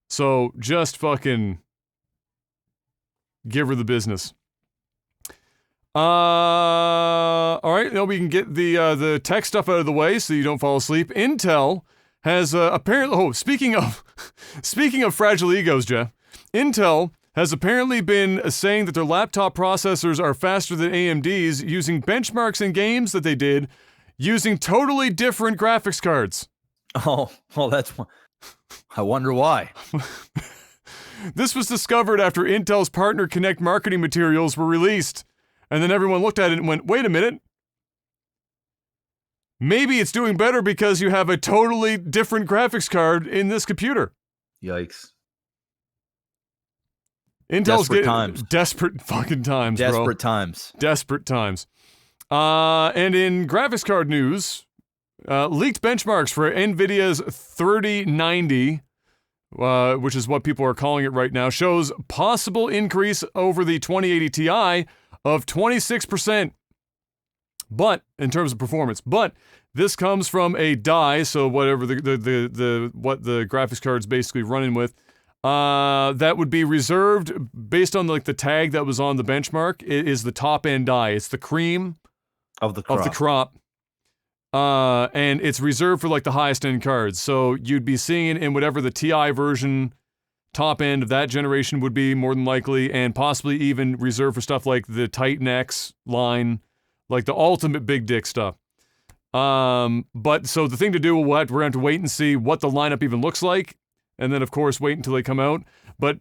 So just fucking give her the business. All right, now we can get the tech stuff out of the way so you don't fall asleep. Intel has apparently. Oh, speaking of fragile egos, Jeff. Intel has apparently been saying that their laptop processors are faster than AMD's using benchmarks in games that they did using totally different graphics cards. Oh, well, that's one. I wonder why. This was discovered after Intel's partner Connect marketing materials were released. And then everyone looked at it and went, wait a minute. Maybe it's doing better because you have a totally different graphics card in this computer. Yikes. Intel's desperate times. Desperate fucking times, bro. Desperate times. Desperate times. And in graphics card news, leaked benchmarks for NVIDIA's 3090, which is what people are calling it right now, shows possible increase over the 2080 Ti of 26%. But in terms of performance, this comes from a die, so whatever what the graphics card's basically running with, that would be reserved based on like the tag that was on the benchmark. It is the top end die. It's the cream of the crop. And it's reserved for like the highest end cards. So you'd be seeing it in whatever the TI version top end of that generation would be, more than likely, and possibly even reserved for stuff like the Titan X line, like the ultimate big dick stuff. But so the thing to do, we're going to have to wait and see what the lineup even looks like, and then of course wait until they come out. But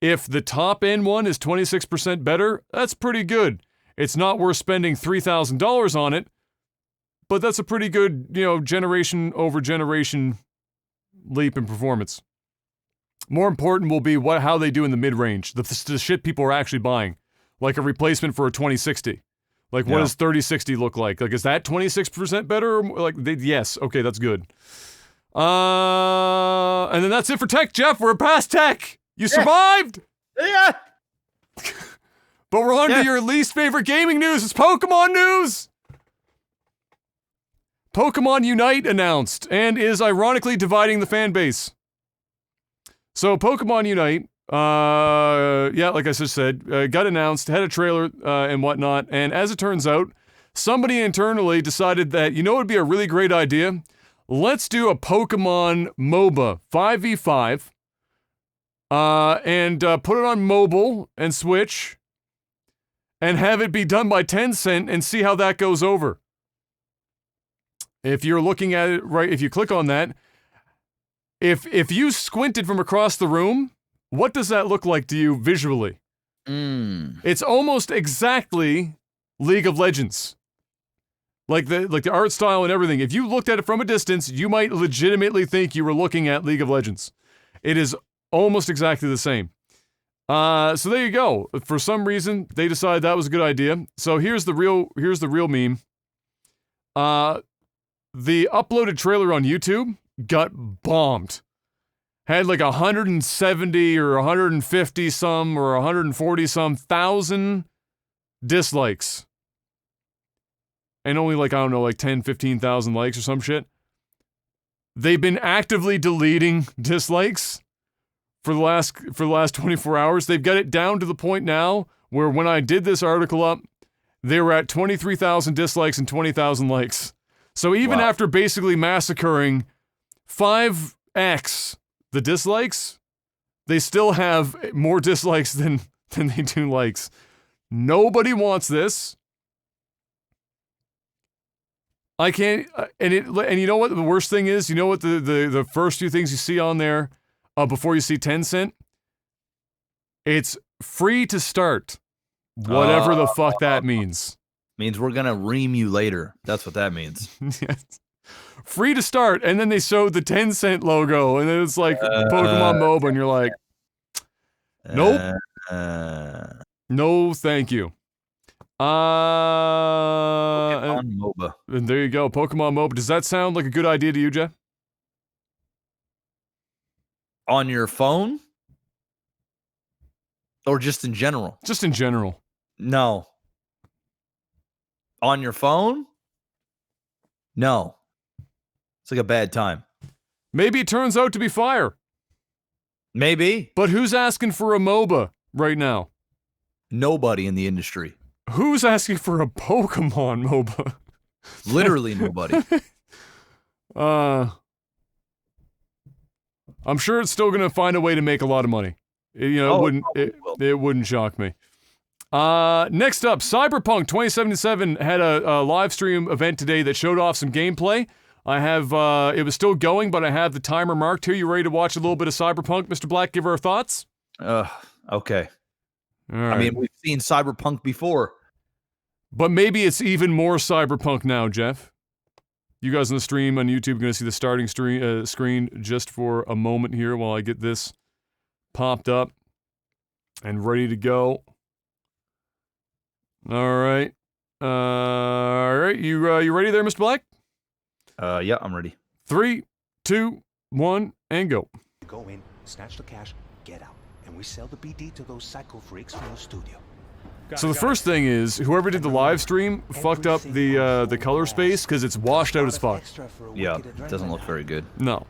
if the top end one is 26% better, that's pretty good. It's not worth spending $3,000 on it, but that's a pretty good, generation over generation leap in performance. More important will be how they do in the mid-range, the shit people are actually buying, like a replacement for a 2060. Like, what does 3060 look like? Like, is that 26% better? Yes. Okay, that's good. And then that's it for tech, Jeff. We're past tech. You survived. Yeah. But we're on to your least favorite gaming news. It's Pokemon news. Pokemon Unite announced and is ironically dividing the fan base. So Pokemon Unite, like I just said, got announced, had a trailer and whatnot, and as it turns out, somebody internally decided that, it would be a really great idea? Let's do a Pokemon MOBA 5v5 and put it on mobile and Switch and have it be done by Tencent and see how that goes over. If you're looking at it right, if you click on that, if you squinted from across the room, what does that look like to you visually? It's almost exactly League of Legends. Like the art style and everything. If you looked at it from a distance, you might legitimately think you were looking at League of Legends. It is almost exactly the same. So there you go. For some reason, they decided that was a good idea. So here's the real meme. The uploaded trailer on YouTube got bombed. Had like 170 or 150 some or 140 some thousand dislikes. And only like, I don't know, like 10, 15,000 likes or some shit. They've been actively deleting dislikes for the last 24 hours. They've got it down to the point now where when I did this article up, they were at 23,000 dislikes and 20,000 likes. So even after basically massacring 5x the dislikes, they still have more dislikes than they do likes. Nobody wants this. I can't, and you know what the worst thing is? You know what the first few things you see on there before you see Tencent? It's free to start. Whatever the fuck that means. Means we're gonna ream you later. That's what that means. Yes. Free to start, and then they showed the Tencent logo, and then it's like Pokemon MOBA, and you're like, nope. No, thank you. Pokemon MOBA. And there you go, Pokemon MOBA. Does that sound like a good idea to you, Jeff? On your phone? Or just in general? Just in general. No. On your phone? No. It's like a bad time. Maybe it turns out to be fire. Maybe. But who's asking for a MOBA right now? Nobody in the industry. Who's asking for a Pokemon MOBA? Literally nobody. I'm sure it's still gonna find a way to make a lot of money. It wouldn't shock me. Next up, Cyberpunk 2077 had a live stream event today that showed off some gameplay. I have it was still going, but I have the timer marked here. You ready to watch a little bit of Cyberpunk, Mr. Black? Give our thoughts. Okay. All right. I mean, we've seen Cyberpunk before. But maybe it's even more Cyberpunk now, Jeff. You guys on the stream on YouTube are going to see the starting screen just for a moment here while I get this popped up and ready to go. All right. You ready there, Mr. Black? Yeah, I'm ready. 3, 2, 1, and go. Go in, snatch the cash, get out. And we sell the BD to those psycho freaks from the studio. So the first thing is, whoever did the live stream fucked up the color space because it's washed out as fuck. Yeah, it doesn't look very good. No.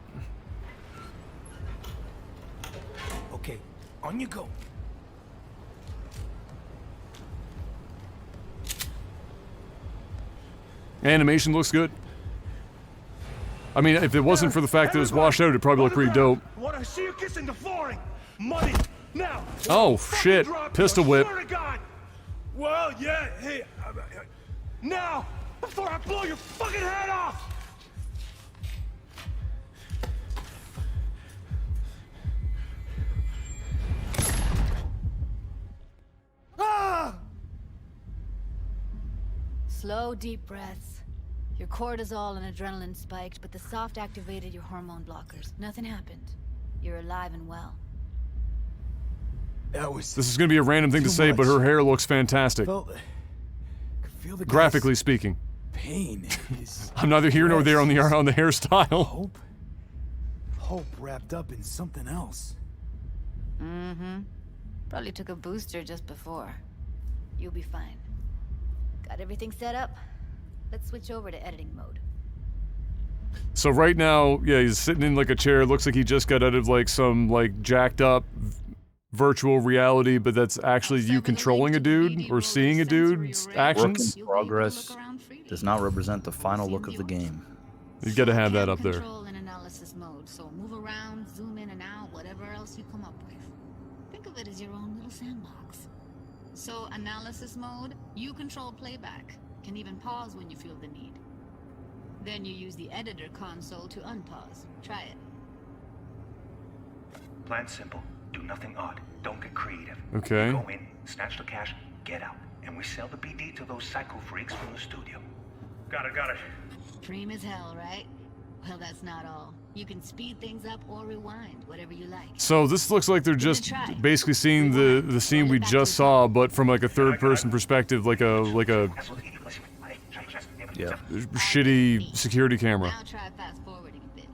Okay, on you go. Animation looks good. I mean, if it wasn't for the fact that it was washed out, it'd probably look pretty dope. What I see you kissing the flooring. Money now. Oh shit! Pistol whip. Well, yeah. Hey, now before I blow your fucking head off. Ah! Slow, deep breaths. Your cortisol and adrenaline spiked, but the soft activated your hormone blockers. Nothing happened. You're alive and well. This is gonna be a random thing to say, but her hair looks fantastic. Feel the Graphically speaking. pain. I'm neither here nor there on the hairstyle. Hope wrapped up in something else. Mm-hmm. Probably took a booster just before. You'll be fine. Got everything set up? Let's switch over to editing mode. So right now, yeah, he's sitting in like a chair. Looks like he just got out of like some like jacked up virtual reality, but that's actually you controlling a dude or seeing a dude's actions. Work in progress does not represent the final look of the game. You gotta have that up there. Control in analysis mode, so move around, zoom in and out, whatever else you come up with. Think of it as your own little sandbox. So analysis mode, you control playback. Can even pause when you feel the need. Then you use the editor console to unpause. Try it. Plan simple. Do nothing odd. Don't get creative. Okay. Go in, snatch the cash, get out. And we sell the BD to those psycho freaks from the studio. Got it. Cream as hell, right? Well, that's not all. You can speed things up or rewind, whatever you like. So this looks like they're just basically seeing the scene we just saw, but from like a third-person perspective, like a Yeah. shitty security camera. Now try fast forwarding a bit.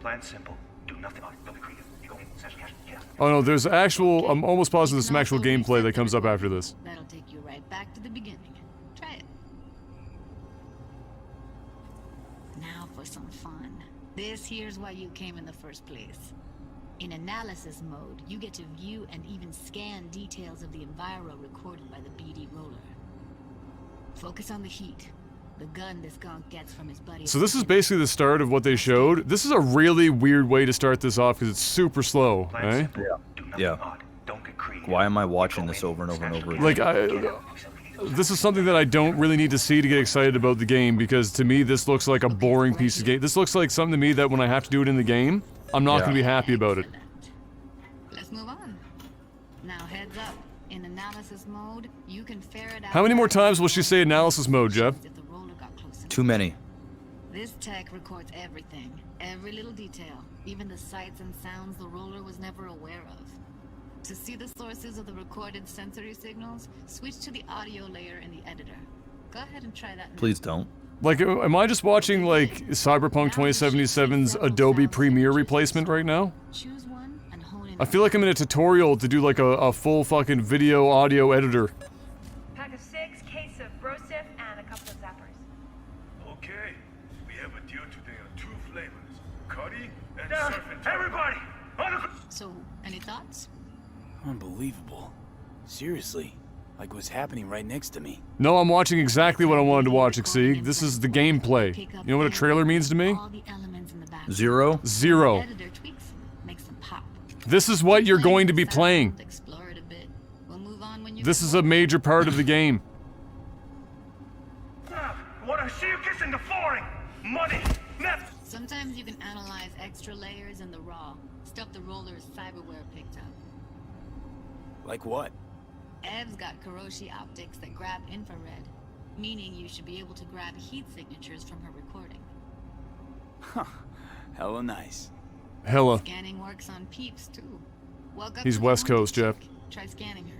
Plan simple. Do nothing. Don't be creative. You go in, session cash, get out. Oh no, there's actual. I'm almost positive there's some actual gameplay that comes up after this. That'll take you right back to the beginning. Try it. Now for some fun. This here's why you came in the first place. In analysis mode, you get to view and even scan details of the enviro recorded by the BD roller. Focus on the heat. The gun this gonk gets from his buddy. So this is basically the start of what they showed. This is a really weird way to start this off because it's super slow, Plan eh? simple. Do nothing Yeah. odd. Don't get creative. Why am I watching this over and over and over again? Like this is something that I don't really need to see to get excited about the game because to me this looks like a boring piece of game. This looks like something to me that when I have to do it in the game, I'm not Yeah. going to be happy about it. Let's move on. Now heads up. In analysis mode, you can ferret out. How many more times will she say analysis mode, Jeff? If the roller got close enough. Too many. This tech records everything, every little detail, even the sights and sounds the roller was never aware of. To see the sources of the recorded sensory signals, switch to the audio layer in the editor. Go ahead and try that now. Please don't. Like, am I just watching like Cyberpunk 2077's Adobe Premiere replacement right now? Choose one and hone in. I feel like I'm in a tutorial to do like a full fucking video audio editor. Pack of 6, case of Brosif, and a couple of zappers. Okay. We have a deal today on 2 flavors. Cuddy and surfing. Everybody! On the... So, any thoughts? Unbelievable. Seriously. Like what's happening right next to me. No, I'm watching exactly what I wanted to watch, Exceed. This is the gameplay. You know what a trailer means to me? All the elements in the background. 0. Zero. Editor tweaks them, makes them pop. This is what you're going to be playing. Explore it a bit. We'll move on when you This get is a major part of the game. Wanna see you kissing the flooring? Money! Net! Sometimes you can analyze extra layers in the raw, stuff the roller's cyberware picked up. Like what? Ev's got Kiroshi optics that grab infrared, meaning you should be able to grab heat signatures from her recording. Huh. Hella nice. Hella. Scanning works on peeps too. Welcome He's to the West Coast, Hornet Jeff. chick. Try scanning her.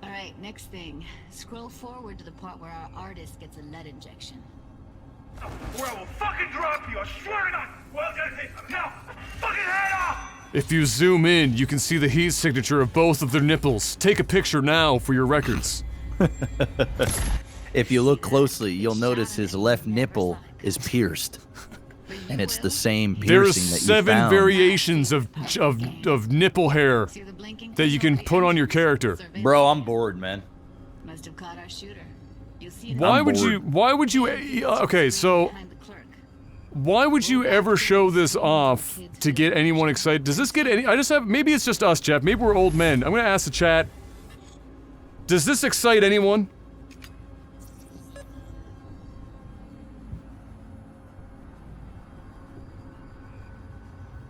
Alright, next thing. Scroll forward to the part where our artist gets a lead injection. Or I will fucking drop you, I swear to God! Well, now, fucking head off! If you zoom in, you can see the heat signature of both of their nipples. Take a picture now for your records. If you look closely, you'll notice his left nipple is pierced. And it's the same There's piercing that you 7 found. variations of nipple hair See the blinking that you can put on your character. Bro, I'm bored, man. Must have caught our shooter. You'll see it Why would you okay, so behind the clerk. why would you ever show this off to get anyone excited? Does this get any maybe it's just us, Jeff. Maybe we're old men. I'm gonna ask the chat. Does this excite anyone?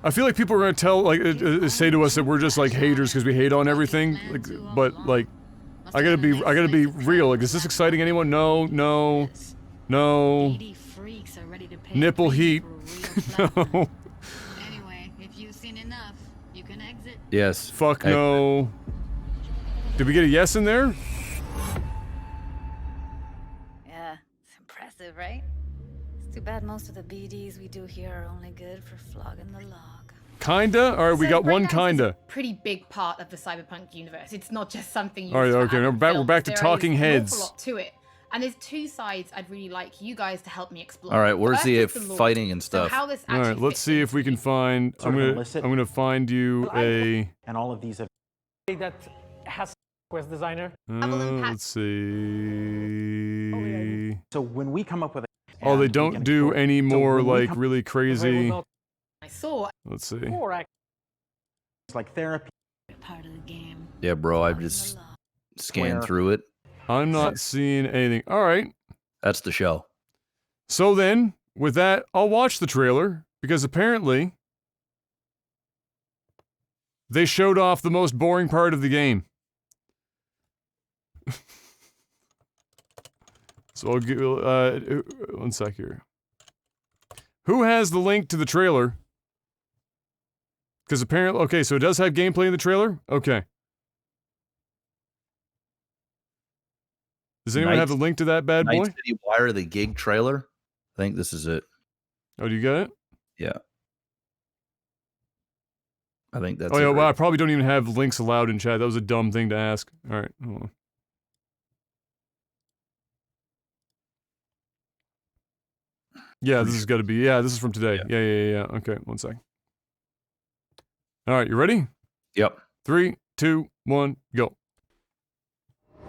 I feel like people are gonna tell, like, say to us that we're just like haters because we hate on everything. Like, but like, I gotta be real. Like, is this exciting anyone? No. BD freaks are ready to pay Nipple a heat. for real pleasure. No. Anyway, if you've seen enough, you can exit. Yes. Fuck no. Did we get a yes in there? Yeah, it's impressive, right? It's too bad most of the BDs we do here are only good for flogging the log. Kinda? Alright, we So got one breakdance is kinda. a pretty big part of the Cyberpunk universe. It's not just something you All right, use for okay, adult we're films. back to There talking is an heads. awful lot to it. And there's 2 sides I'd really like you guys to help me explore. All right, where's First the is lore. fighting and So stuff? how this Alright, actually let's fits see if we can find Sort of illicit. I'm gonna find you a And all of these have that has quest designer. let's see. so when we come up with a Oh, they and we don't can do explore- any so more when we like come- really crazy. I saw. Let's see. Or It's like therapy. Part of the game. Yeah, bro, I've Flogging the just law. scanned Where- through it. I'm not seeing anything. Alright. That's the show. So then, with that, I'll watch the trailer because apparently they showed off the most boring part of the game. So I'll give one sec here. Who has the link to the trailer? Because apparently, okay, so it does have gameplay in the trailer? Okay. Does anyone have the link to that bad boy? Night City Wire, the gig trailer. I think this is it. Oh, do you get it? Yeah. I think that's Oh, yeah, it. well, I probably don't even have links allowed in chat. That was a dumb thing to ask. All right, hold on. Yeah, this has got to be, this is from today. Yeah. Okay, one sec. All right, you ready? Yep. 3, 2, 1, go.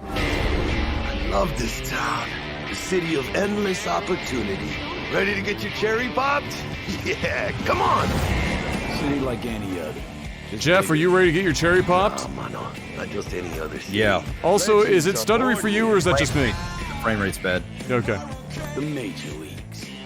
I love this town. The city of endless opportunity. Ready to get your cherry popped? Yeah, come on. City like any other. Jeff, are you ready to get your cherry popped? No, mano, not just any other city. Yeah. Also, is it stuttery for you, or is that just me? Frame rate's bad. Okay. The major leagues.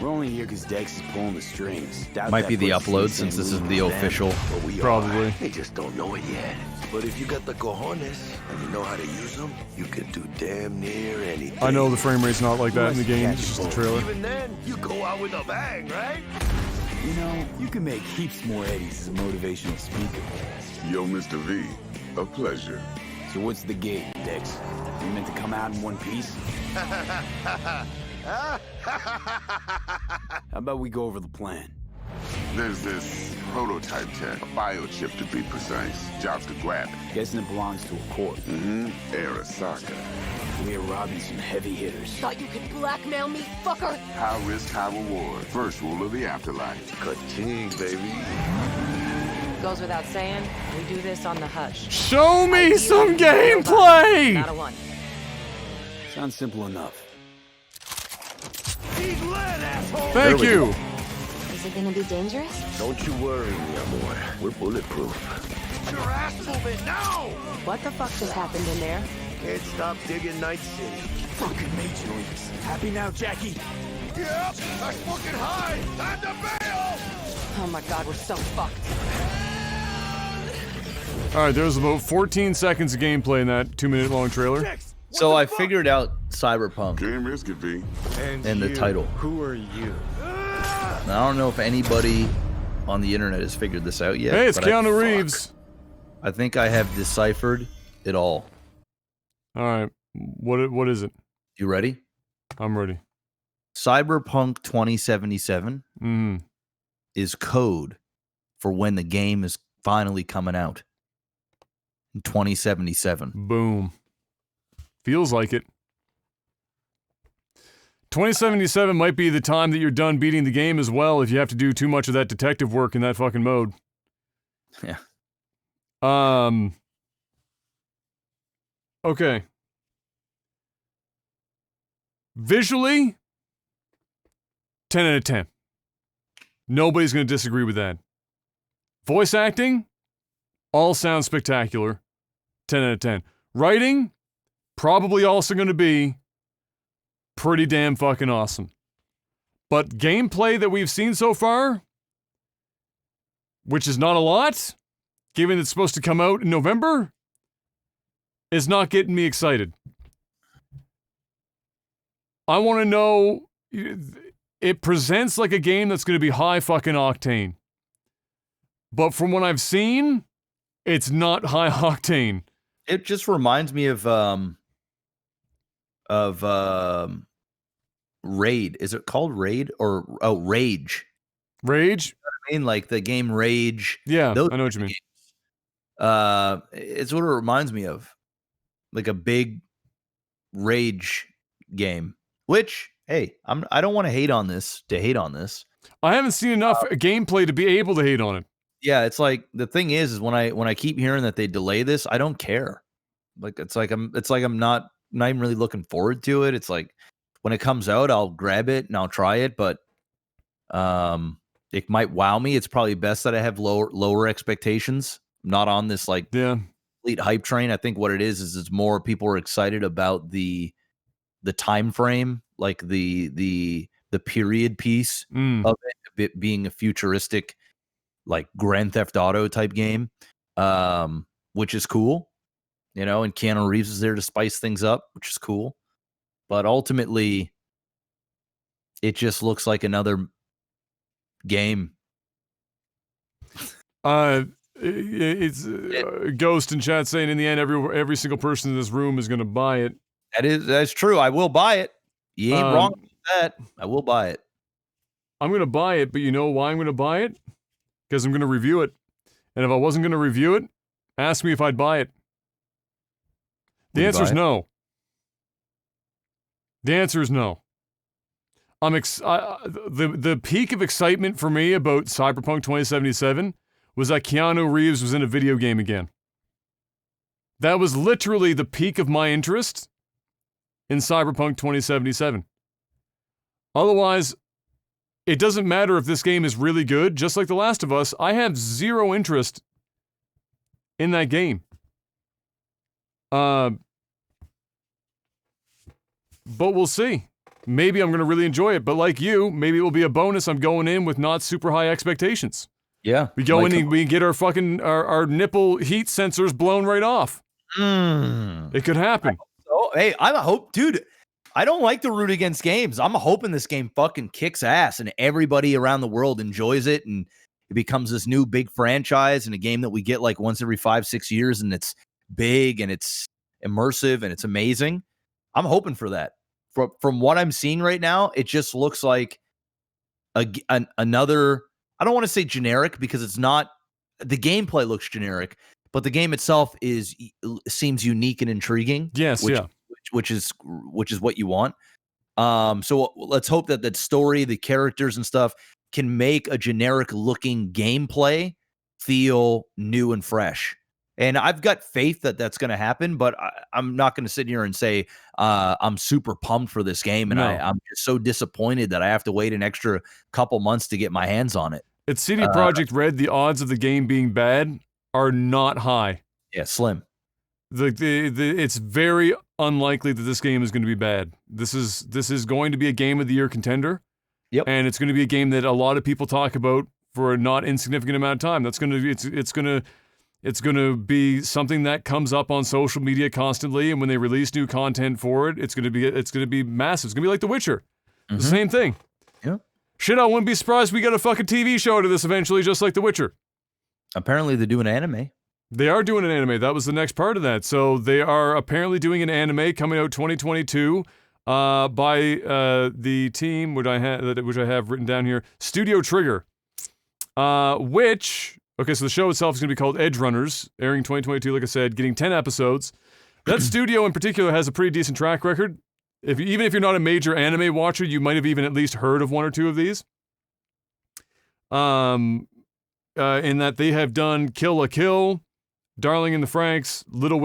We're only here because Dex is pulling the strings. Might be the upload since this isn't the official. Probably. They just don't know it yet. But if you got the cojones and you know how to use them, you can do damn near anything. I know the frame rate's not like that in the game. It's just a trailer. Even then, you go out with a bang, right? You know, you can make heaps more eddies as a motivational speaker. Yo, Mr. V, a pleasure. So what's the game, Dex? You meant to come out in one piece? How about we go over the plan? There's this prototype tech, a biochip to be precise. Jobs to grab it. Guessing it belongs to a corp. Arasaka. We're robbing some heavy hitters. Thought you could blackmail me, fucker? High risk, high reward. First rule of the afterlife. Ka-ching, baby. Goes without saying, we do this on the hush. Show me some gameplay! Not a one. Sounds simple enough. He's lit, asshole! Thank you! Is it gonna be dangerous? Don't you worry, mi amor. We're bulletproof. Get your ass moving now! What the fuck just happened in there? Can't stop digging Night City. Fucking major leagues. Happy now, Jackie? Yep, that's fucking high! Time to bail! Oh my god, we're so fucked. Alright, there's about 14 seconds of gameplay in that 2-minute long trailer. So I figured out Cyberpunk Game risk it, V. and the title. Who are you? And I don't know if anybody on the internet has figured this out yet. Hey, it's but Keanu Reeves. I think I have deciphered it all. Alright, what is it? You ready? I'm ready. Cyberpunk 2077 is code for when the game is finally coming out in 2077. Boom. Feels like it. 2077 might be the time that you're done beating the game as well if you have to do too much of that detective work in that fucking mode. Yeah. Okay. Visually, 10 out of 10. Nobody's going to disagree with that. Voice acting, all sounds spectacular. 10 out of 10. Writing, probably also going to be pretty damn fucking awesome. But gameplay that we've seen so far, which is not a lot, given it's supposed to come out in November, is not getting me excited. I want to know, it presents like a game that's going to be high fucking octane. But from what I've seen, it's not high octane. It just reminds me of Raid. Is it called Raid or Rage? Rage? You know what I mean, like the game Rage. Yeah, I know what you mean. It's what it reminds me of, like a big Rage game. Which, hey, I don't want to hate on this to hate on this. I haven't seen enough gameplay to be able to hate on it. Yeah, it's like the thing is when I keep hearing that they delay this, I don't care. Like it's like I'm not even really looking forward to it. It's like when it comes out, I'll grab it and I'll try it, but it might wow me. It's probably best that I have lower expectations. I'm not on this like complete hype train. I think what it is it's more people are excited about the time frame, like the period piece of it being a futuristic like Grand Theft Auto type game, which is cool, you know, and Keanu Reeves is there to spice things up, which is cool. But ultimately, it just looks like another game. It's Ghost in chat saying in the end every single person in this room is going to buy it. That's true. I will buy it. You ain't wrong with that. I will buy it. I'm going to buy it, but you know why I'm going to buy it? Because I'm going to review it. And if I wasn't going to review it, ask me if I'd buy it. The answer is no. The answer is no. The peak of excitement for me about Cyberpunk 2077 was that Keanu Reeves was in a video game again. That was literally the peak of my interest in Cyberpunk 2077. Otherwise, it doesn't matter if this game is really good. Just like The Last of Us, I have zero interest in that game. But we'll see. Maybe I'm going to really enjoy it. But like you, maybe it will be a bonus. I'm going in with not super high expectations. Yeah. We go in and we get our fucking our nipple heat sensors blown right off. It could happen. Hey, I hope, dude. I don't like to root against games. I'm hoping this game fucking kicks ass and everybody around the world enjoys it and it becomes this new big franchise and a game that we get like once every 5-6 years and it's big and it's immersive and it's amazing. I'm hoping for that. From what I'm seeing right now, it just looks like another, I don't want to say generic because it's not, the gameplay looks generic, but the game itself seems unique and intriguing. Yes, which is what you want. So let's hope that that story, the characters and stuff can make a generic looking gameplay feel new and fresh. And I've got faith that that's going to happen, but I'm not going to sit here and say I'm super pumped for this game. And I'm just so disappointed that I have to wait an extra couple months to get my hands on it. At CD Projekt Red, the odds of the game being bad are not high. Yeah, slim. It's very unlikely that this game is going to be bad. This is going to be a game of the year contender. Yep. And it's going to be a game that a lot of people talk about for a not insignificant amount of time. That's going to it's going to be something that comes up on social media constantly, and when they release new content for it, it's going to be massive. It's going to be like The Witcher. The same thing. Yeah. Shit, I wouldn't be surprised if we get a fucking TV show to this eventually, just like The Witcher. Apparently they're doing anime. They are doing an anime. That was the next part of that. So they are apparently doing an anime coming out 2022 by the team which I have written down here, Studio Trigger. Okay, so the show itself is going to be called Edge Runners, airing 2022, like I said, getting 10 episodes. That studio in particular has a pretty decent track record. Even if you're not a major anime watcher, you might have even at least heard of one or two of these. In that they have done Kill la Kill, Darling in the Franxx, Little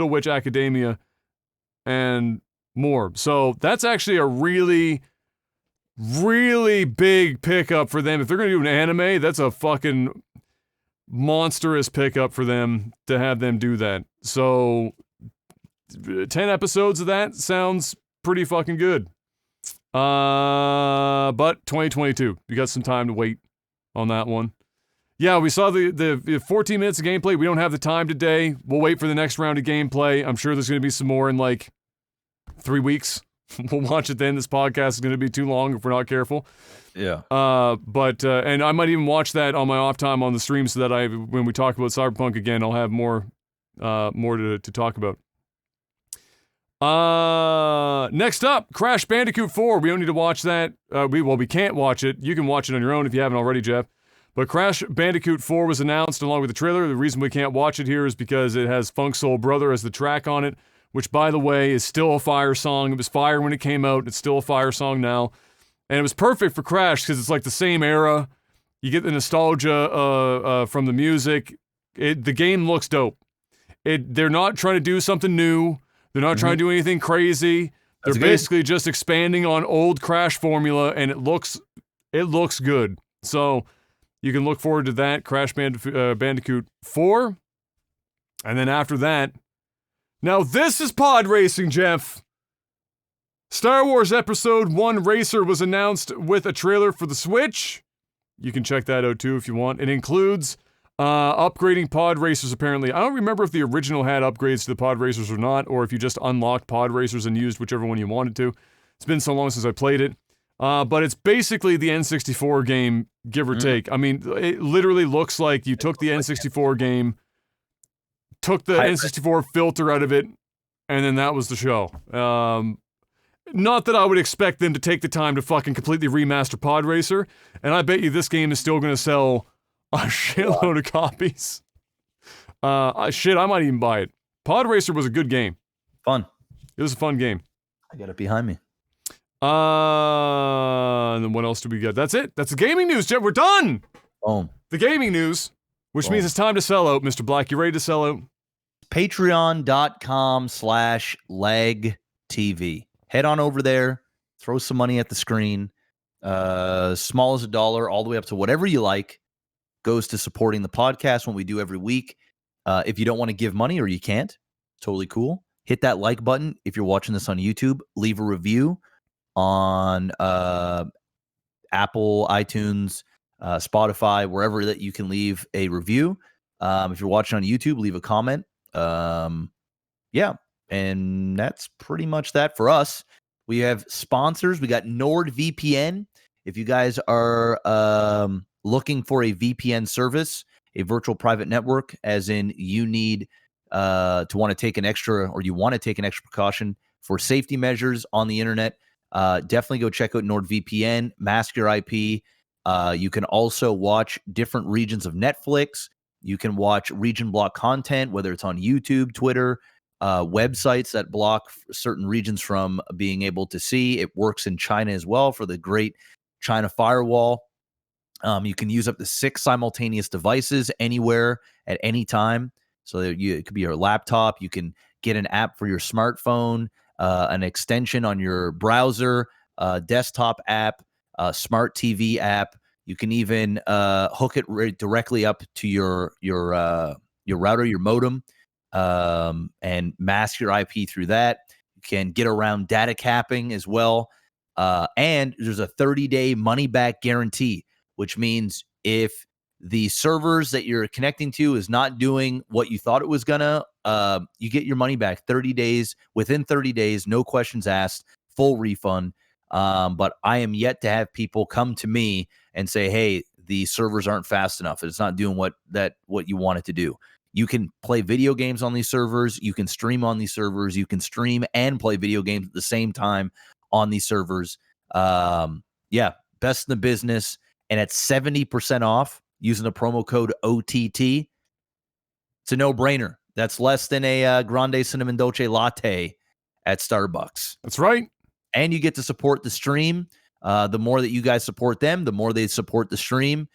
Witch Academia, and more. So that's actually a really, really big pickup for them. If they're going to do an anime, that's a fucking monstrous pickup for them to have them do that. So 10 episodes of that sounds pretty fucking good. But 2022, you got some time to wait on that one. Yeah, we saw the 14 minutes of gameplay. We don't have the time today. We'll wait for the next round of gameplay. I'm sure there's going to be some more in like 3 weeks. We'll watch it then. This podcast is going to be too long if we're not careful. Yeah. And I might even watch that on my off time on the stream so that when we talk about Cyberpunk again, I'll have more to talk about. Next up, Crash Bandicoot 4. We don't need to watch that. We can't watch it. You can watch it on your own if you haven't already, Jeff. But Crash Bandicoot 4 was announced along with the trailer. The reason we can't watch it here is because it has Funk Soul Brother as the track on it, which, by the way, is still a fire song. It was fire when it came out. It's still a fire song now. And it was perfect for Crash because it's like the same era. You get the nostalgia from the music. The game looks dope. They're not trying to do something new. They're not trying to do anything crazy. They're basically just expanding on old Crash formula, and it looks good. So you can look forward to that, Crash Bandicoot 4. And then after that, now this is pod racing, Jeff. Star Wars Episode 1 Racer was announced with a trailer for the Switch. You can check that out too if you want. It includes upgrading pod racers, apparently. I don't remember if the original had upgrades to the pod racers or not, or if you just unlocked pod racers and used whichever one you wanted to. It's been so long since I played it. But it's basically the N64 game, give or take. I mean, it literally looks like you took the N64 game, took the N64 filter out of it, and then that was the show. Not that I would expect them to take the time to fucking completely remaster Pod Racer, and I bet you this game is still going to sell a shitload of copies. Shit, I might even buy it. Pod Racer was a good game. Fun. It was a fun game. I got it behind me. And then what else do we get? That's it. That's the gaming news, Jeff. We're done. Boom. The gaming news, which means it's time to sell out. Mr. Black, you ready to sell out? Patreon.com/LagTV. Head on over there. Throw some money at the screen. Small as $1, all the way up to whatever you like. Goes to supporting the podcast when we do every week. If you don't want to give money or you can't, totally cool. Hit that like button. If you're watching this on YouTube, leave a review on Apple, iTunes, Spotify, wherever that you can leave a review. If you're watching on YouTube, leave a comment. Yeah, and that's pretty much that for us. We have sponsors. We got NordVPN. If you guys are looking for a VPN service, a virtual private network, as in you need to want to take an extra, or you want to take an extra precaution for safety measures on the internet, definitely go check out NordVPN. Mask your IP. You can also watch different regions of Netflix. You can watch region block content, whether it's on YouTube, Twitter, websites that block certain regions from being able to see. It works in China as well for the great China firewall. You can use up to 6 simultaneous devices anywhere at any time. So it could be your laptop. You can get an app for your smartphone, an extension on your browser, desktop app, smart TV app. You can even hook it directly up to your router, your modem, and mask your IP through that. You can get around data capping as well. And there's a 30-day money-back guarantee, which means if the servers that you're connecting to is not doing what you thought it was gonna, you get your money back 30 days. Within 30 days, no questions asked, full refund. But I am yet to have people come to me and say, hey, the servers aren't fast enough. It's not doing what you want it to do. You can play video games on these servers. You can stream on these servers. You can stream and play video games at the same time on these servers. Yeah, best in the business. And at 70% off using the promo code OTT. It's a no-brainer. That's less than a Grande Cinnamon Dolce Latte at Starbucks. That's right. And you get to support the stream. The more that you guys support them, the more they support the stream.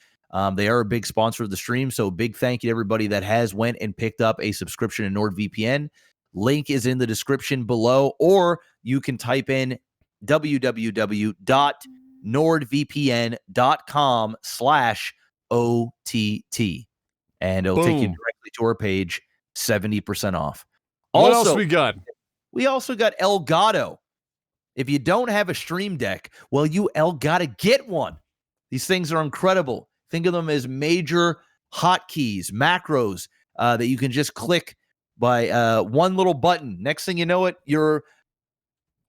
They are a big sponsor of the stream, so big thank you to everybody that has went and picked up a subscription to NordVPN. Link is in the description below, or you can type in www.nordvpn.com/OTT, and it'll take you directly to our page, 70% off. What else we got? We also got Elgato. If you don't have a Stream Deck, well, you gotta get one. These things are incredible. Think of them as major hotkeys, macros that you can just click by one little button. Next thing you know it, you're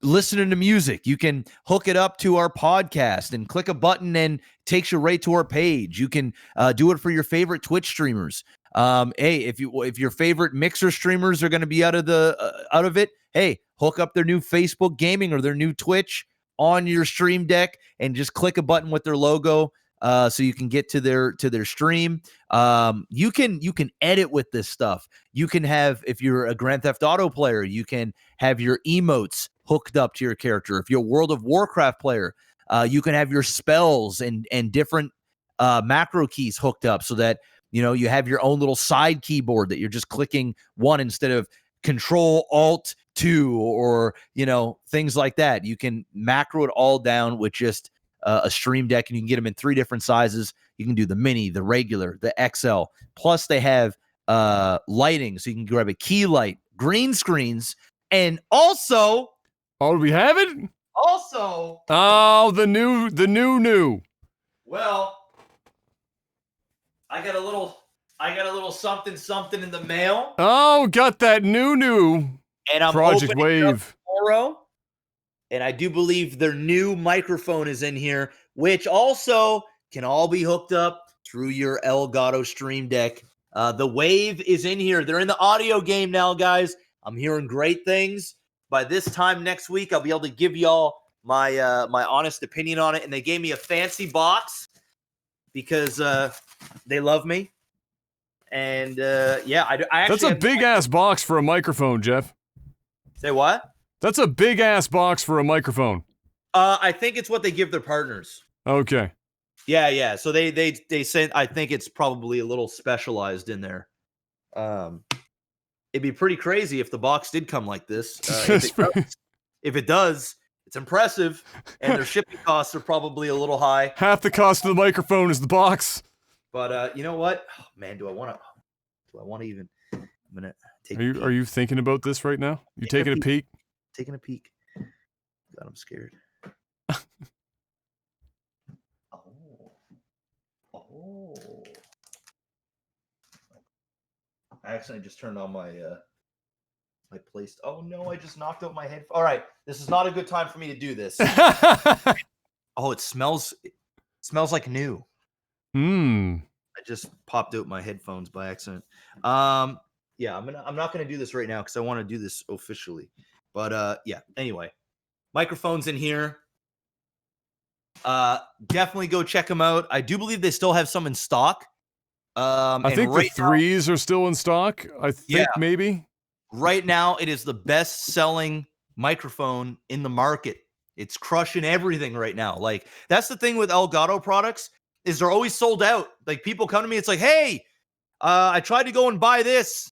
listening to music. You can hook it up to our podcast and click a button and it takes you right to our page. You can do it for your favorite Twitch streamers. Hey, if your favorite Mixer streamers are going to be out of it, hey, hook up their new Facebook gaming or their new Twitch on your Stream Deck and just click a button with their logo, so you can get to their stream. You can edit with this stuff. You can have, if you're a Grand Theft Auto player, you can have your emotes hooked up to your character. If you're a World of Warcraft player, you can have your spells and different macro keys hooked up so that you have your own little side keyboard that you're just clicking one instead of Control-Alt-2 or things like that. You can macro it all down with just a Stream Deck, and you can get them in 3 different sizes. You can do the mini, the regular, the XL. Plus, they have lighting, so you can grab a key light, green screens, and also. Oh, do we have it? Also. Oh, the new. Well, I got a little something in the mail. Oh, got that new. And I'm Project opening it up Wave tomorrow. And I do believe their new microphone is in here, which also can all be hooked up through your Elgato Stream Deck. The Wave is in here. They're in the audio game now, guys. I'm hearing great things. By this time next week, I'll be able to give y'all my my honest opinion on it. And they gave me a fancy box because they love me. And yeah, I actually... That's a big-ass box for a microphone, Jeff. Say what? That's a big-ass box for a microphone. I think it's what they give their partners. Okay. Yeah. So they sent. I think it's probably a little specialized in there. It'd be pretty crazy if the box did come like this. If it does, it's impressive, and their shipping costs are probably a little high. Half the cost of the microphone is the box. But you know what? Oh, man, do I want to even? I'm gonna take. Are you thinking about this right now? You taking a peek? Taking a peek. God, I'm scared. Oh. I accidentally just turned on my my place. Oh no, I just knocked out my head. All right, this is not a good time for me to do this. Oh, it smells like new. I just popped out my headphones by accident. Yeah, I'm not gonna do this right now because I want to do this officially. But yeah, anyway. Microphones in here. Definitely go check them out. I do believe they still have some in stock. I think the 3s are still in stock. I think maybe. Right now, it is the best-selling microphone in the market. It's crushing everything right now. Like, that's the thing with Elgato products, is they're always sold out. Like, people come to me, it's like, hey, I tried to go and buy this.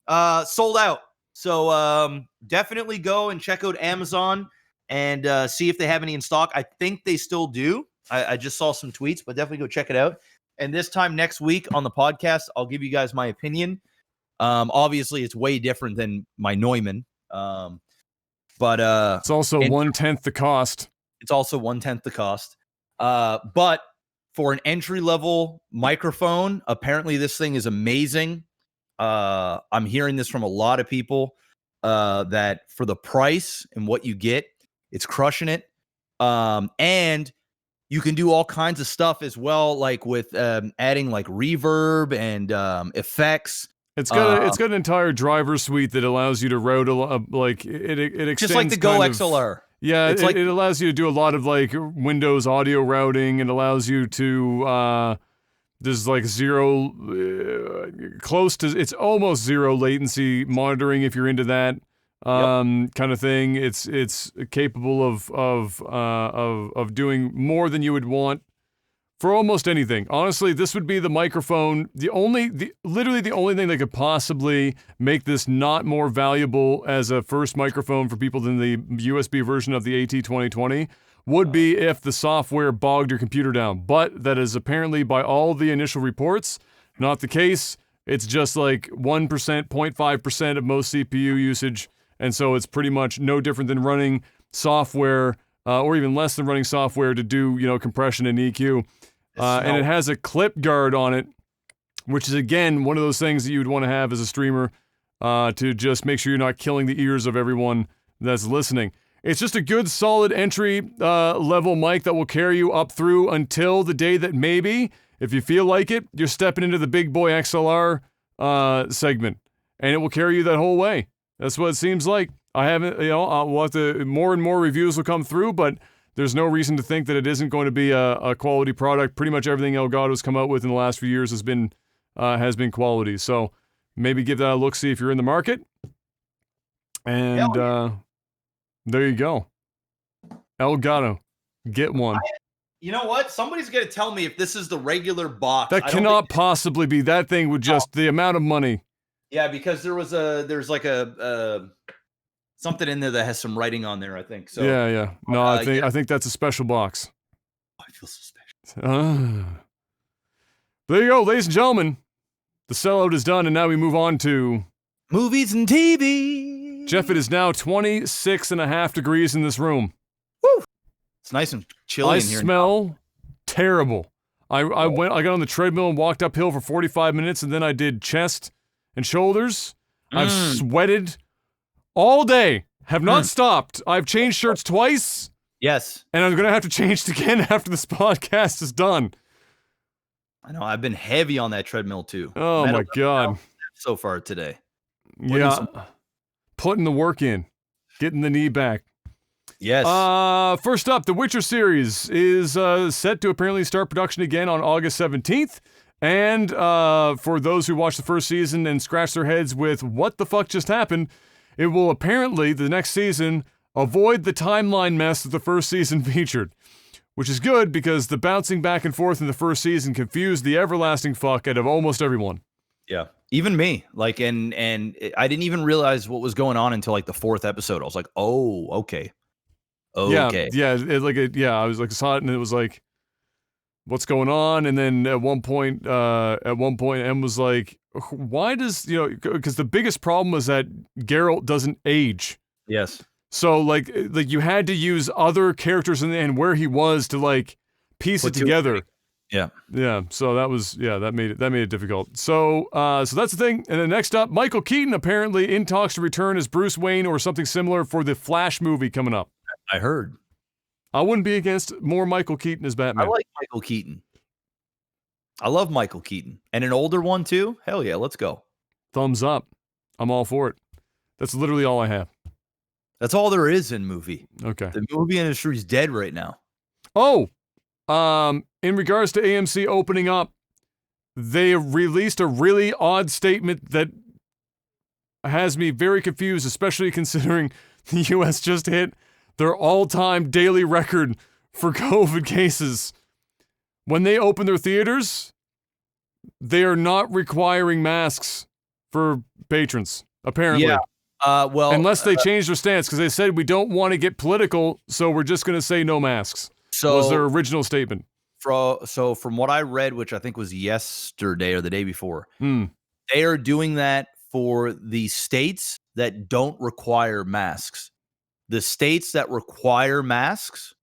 Sold out. So definitely go and check out Amazon and see if they have any in stock. I think they still do. I just saw some tweets, but definitely go check it out. And this time next week on the podcast, I'll give you guys my opinion. Obviously, it's way different than my Neumann. But it's also 1/10 the cost. It's also 1/10 the cost. But for an entry-level microphone, apparently this thing is amazing. I'm hearing this from a lot of people that for the price and what you get, it's crushing it. And you can do all kinds of stuff as well, like with adding like reverb and effects. It's got an entire driver suite that allows you to route like it extends just like the Go XLR. Yeah, it allows you to do a lot of like Windows audio routing. It allows you to there's like it's almost zero latency monitoring if you're into that kind of thing. It's capable of doing more than you would want for almost anything. Honestly, this would be the microphone, literally the only thing that could possibly make this not more valuable as a first microphone for people than the USB version of the AT2020 would be if the software bogged your computer down. But that is apparently, by all the initial reports, not the case. It's just like 1%, 0.5% of most CPU usage, and so it's pretty much no different than running software, or even less than running software to do, compression and EQ. And it has a clip guard on it, which is, again, one of those things that you would want to have as a streamer to just make sure you're not killing the ears of everyone that's listening. It's just a good, solid entry level mic that will carry you up through until the day that maybe, if you feel like it, you're stepping into the big boy XLR segment, and it will carry you that whole way. That's what it seems like. I haven't, we'll have to, more and more reviews will come through, but there's no reason to think that it isn't going to be a quality product. Pretty much everything Elgato's come out with in the last few years has been quality. So maybe give that a look, see if you're in the market. And there you go. Elgato, get one. You know what? Somebody's going to tell me if this is the regular box. That cannot possibly be. That thing would just, the amount of money. Yeah, because there's like a something in there that has some writing on there, I think. So yeah. No, I think that's a special box. Oh, I feel so special. There you go, ladies and gentlemen. The sellout is done, and now we move on to movies and TV. Jeff, it is now 26.5 degrees in this room. Woo! It's nice and chilly in here. I smell terrible. I got on the treadmill and walked uphill for 45 minutes, and then I did chest and shoulders. I've sweated all day. have not stopped. I've changed shirts twice. Yes. And I'm going to have to change it again after this podcast is done. I know. I've been heavy on that treadmill too. Oh, my God. So far today. Putting the work in. Getting the knee back. Yes. First up, the Witcher series is set to apparently start production again on August 17th. And for those who watched the first season and scratched their heads with what the fuck just happened, it will apparently, the next season, avoid the timeline mess that the first season featured. Which is good because the bouncing back and forth in the first season confused the everlasting fuck out of almost everyone. Yeah. Even me. Like, and I didn't even realize what was going on until like the 4th episode. I was like, oh, okay. Okay. Yeah. I was like, saw it and it was like, what's going on? And then at one point, Em was like, why does, because the biggest problem was that Geralt doesn't age. Yes. So like you had to use other characters and where he was to like piece it together. Yeah. Yeah. So that made it difficult. So that's the thing. And then next up, Michael Keaton apparently in talks to return as Bruce Wayne or something similar for the Flash movie coming up. I heard. I wouldn't be against more Michael Keaton as Batman. I like Michael Keaton. I love Michael Keaton. And an older one too? Hell yeah, let's go. Thumbs up. I'm all for it. That's literally all I have. That's all there is in movie. Okay. The movie industry is dead right now. Oh, in regards to AMC opening up, they released a really odd statement that has me very confused, especially considering the U.S. just hit their all-time daily record for COVID cases. When they open their theaters, they are not requiring masks for patrons, apparently. Yeah. Unless they change their stance, because they said we don't want to get political, so we're just going to say no masks. So was their original statement. So from what I read, which I think was yesterday or the day before, they are doing that for the states that don't require masks. The states that require masks,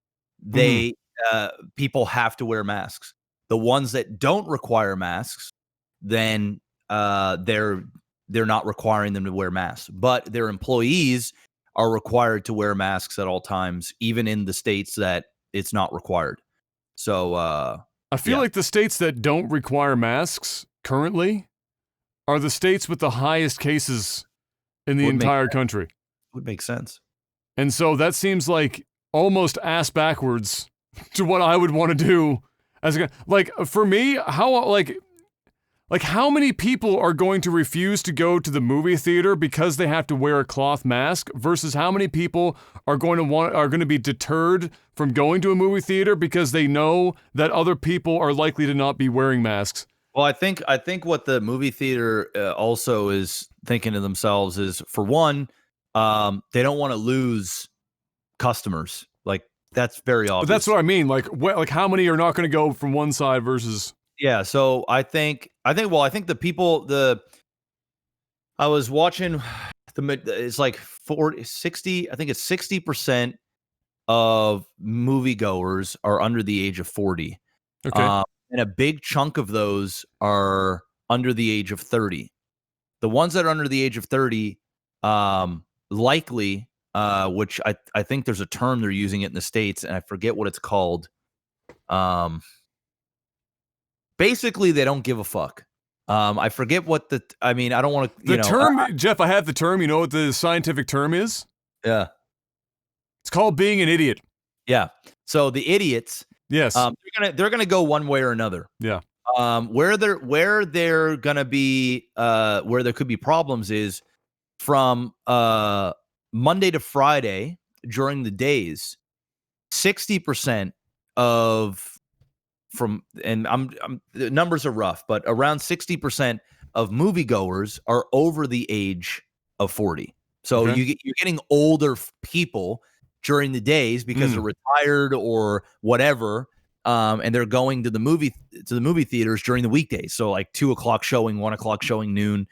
people have to wear masks. The ones that don't require masks, then they're not requiring them to wear masks, but their employees are required to wear masks at all times, even in the states that it's not required. So I feel like the states that don't require masks currently are the states with the highest cases in the entire country. Would make sense. And so that seems like almost ass backwards to what I would want to do as a, like, for me, how many people are going to refuse to go to the movie theater because they have to wear a cloth mask versus how many people are going to be deterred from going to a movie theater because they know that other people are likely to not be wearing masks? Well, I think what the movie theater also is thinking to themselves is, for one, they don't want to lose customers. Like, that's very obvious. But that's what I mean. Like how many are not going to go from one side versus... Yeah, so I think the people, I was watching it's like 60, I think it's 60% of moviegoers are under the age of 40. Okay. And a big chunk of those are under the age of 30. The ones that are under the age of 30, likely, which I think there's a term they're using it in the States, and I forget what it's called. Basically, they don't give a fuck. I forget what I don't want to... The term, Jeff, I have the term. You know what the scientific term is? Yeah. It's called being an idiot. Yeah. So the idiots... Yes. They're gonna go one way or another. Yeah. Where they're gonna be, where there could be problems is from Monday to Friday during the days, 60% the numbers are rough, but around 60% of moviegoers are over the age of 40. So you're getting older people during the days because they're retired or whatever, and they're going to the movie theaters during the weekdays. So like 2:00 showing, 1:00 showing, noon.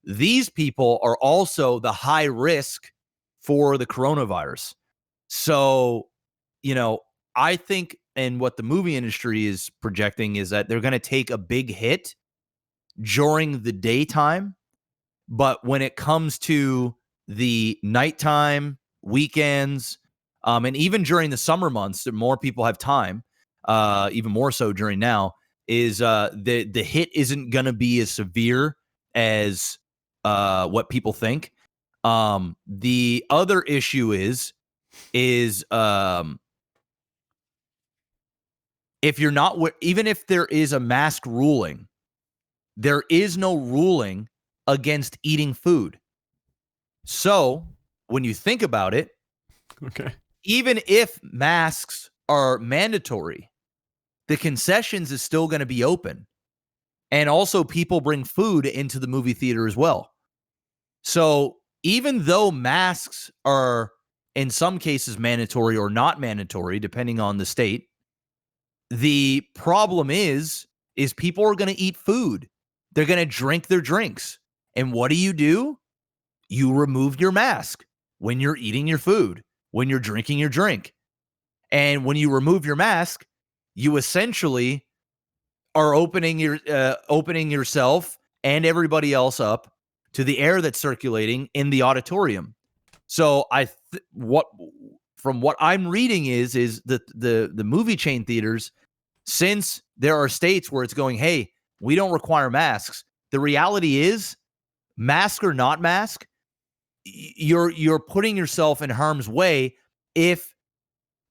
These people are also the high risk for the coronavirus. So, I think, and what the movie industry is projecting is that they're going to take a big hit during the daytime, but when it comes to the nighttime, weekends, and even during the summer months, that more people have time, even more so during now, is the hit isn't going to be as severe as what people think. The other issue is if you're not, even if there is a mask ruling, there is no ruling against eating food. So when you think about it, okay, even if masks are mandatory, the concessions is still going to be open. And also people bring food into the movie theater as well. So even though masks are in some cases mandatory or not mandatory, depending on the state, the problem is people are going to eat food. They're going to drink their drinks. And what do? You remove your mask when you're eating your food, when you're drinking your drink. And when you remove your mask, you essentially are opening yourself and everybody else up to the air that's circulating in the auditorium. So from what I'm reading is that the movie chain theaters, since there are states where it's going, hey, we don't require masks. The reality is, mask or not mask, you're putting yourself in harm's way if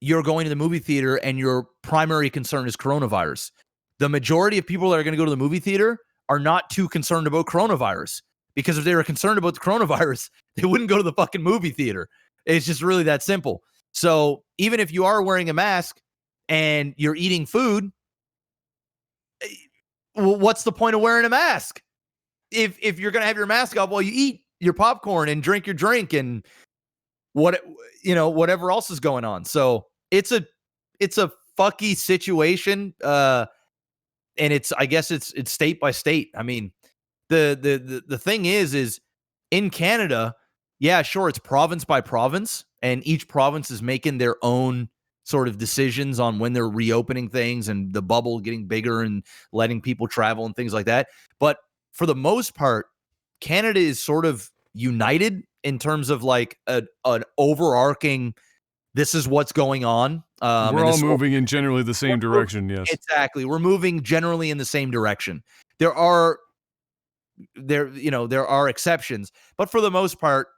you're going to the movie theater and your primary concern is coronavirus. The majority of people that are going to go to the movie theater are not too concerned about coronavirus, because if they were concerned about the coronavirus, they wouldn't go to the fucking movie theater. It's just really that simple. So even if you are wearing a mask and you're eating food, what's the point of wearing a mask? If you're going to have your mask up while you eat your popcorn and drink your drink and whatever else is going on. So it's a fucky situation. And I guess it's state by state. I mean, the thing is in Canada, yeah, sure, it's province by province, and each province is making their own sort of decisions on when they're reopening things and the bubble getting bigger and letting people travel and things like that. But for the most part, Canada is sort of united in terms of like an overarching, this is what's going on. We're all moving in generally the same direction. Yes, exactly. We're moving generally in the same direction. There are exceptions, but for the most part,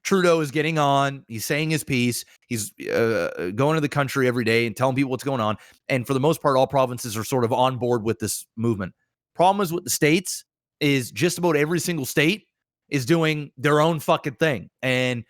Trudeau is getting on. He's saying his piece. He's going to the country every day and telling people what's going on. And for the most part, all provinces are sort of on board with this movement. Problem is with the states is just about every single state is doing their own fucking thing. And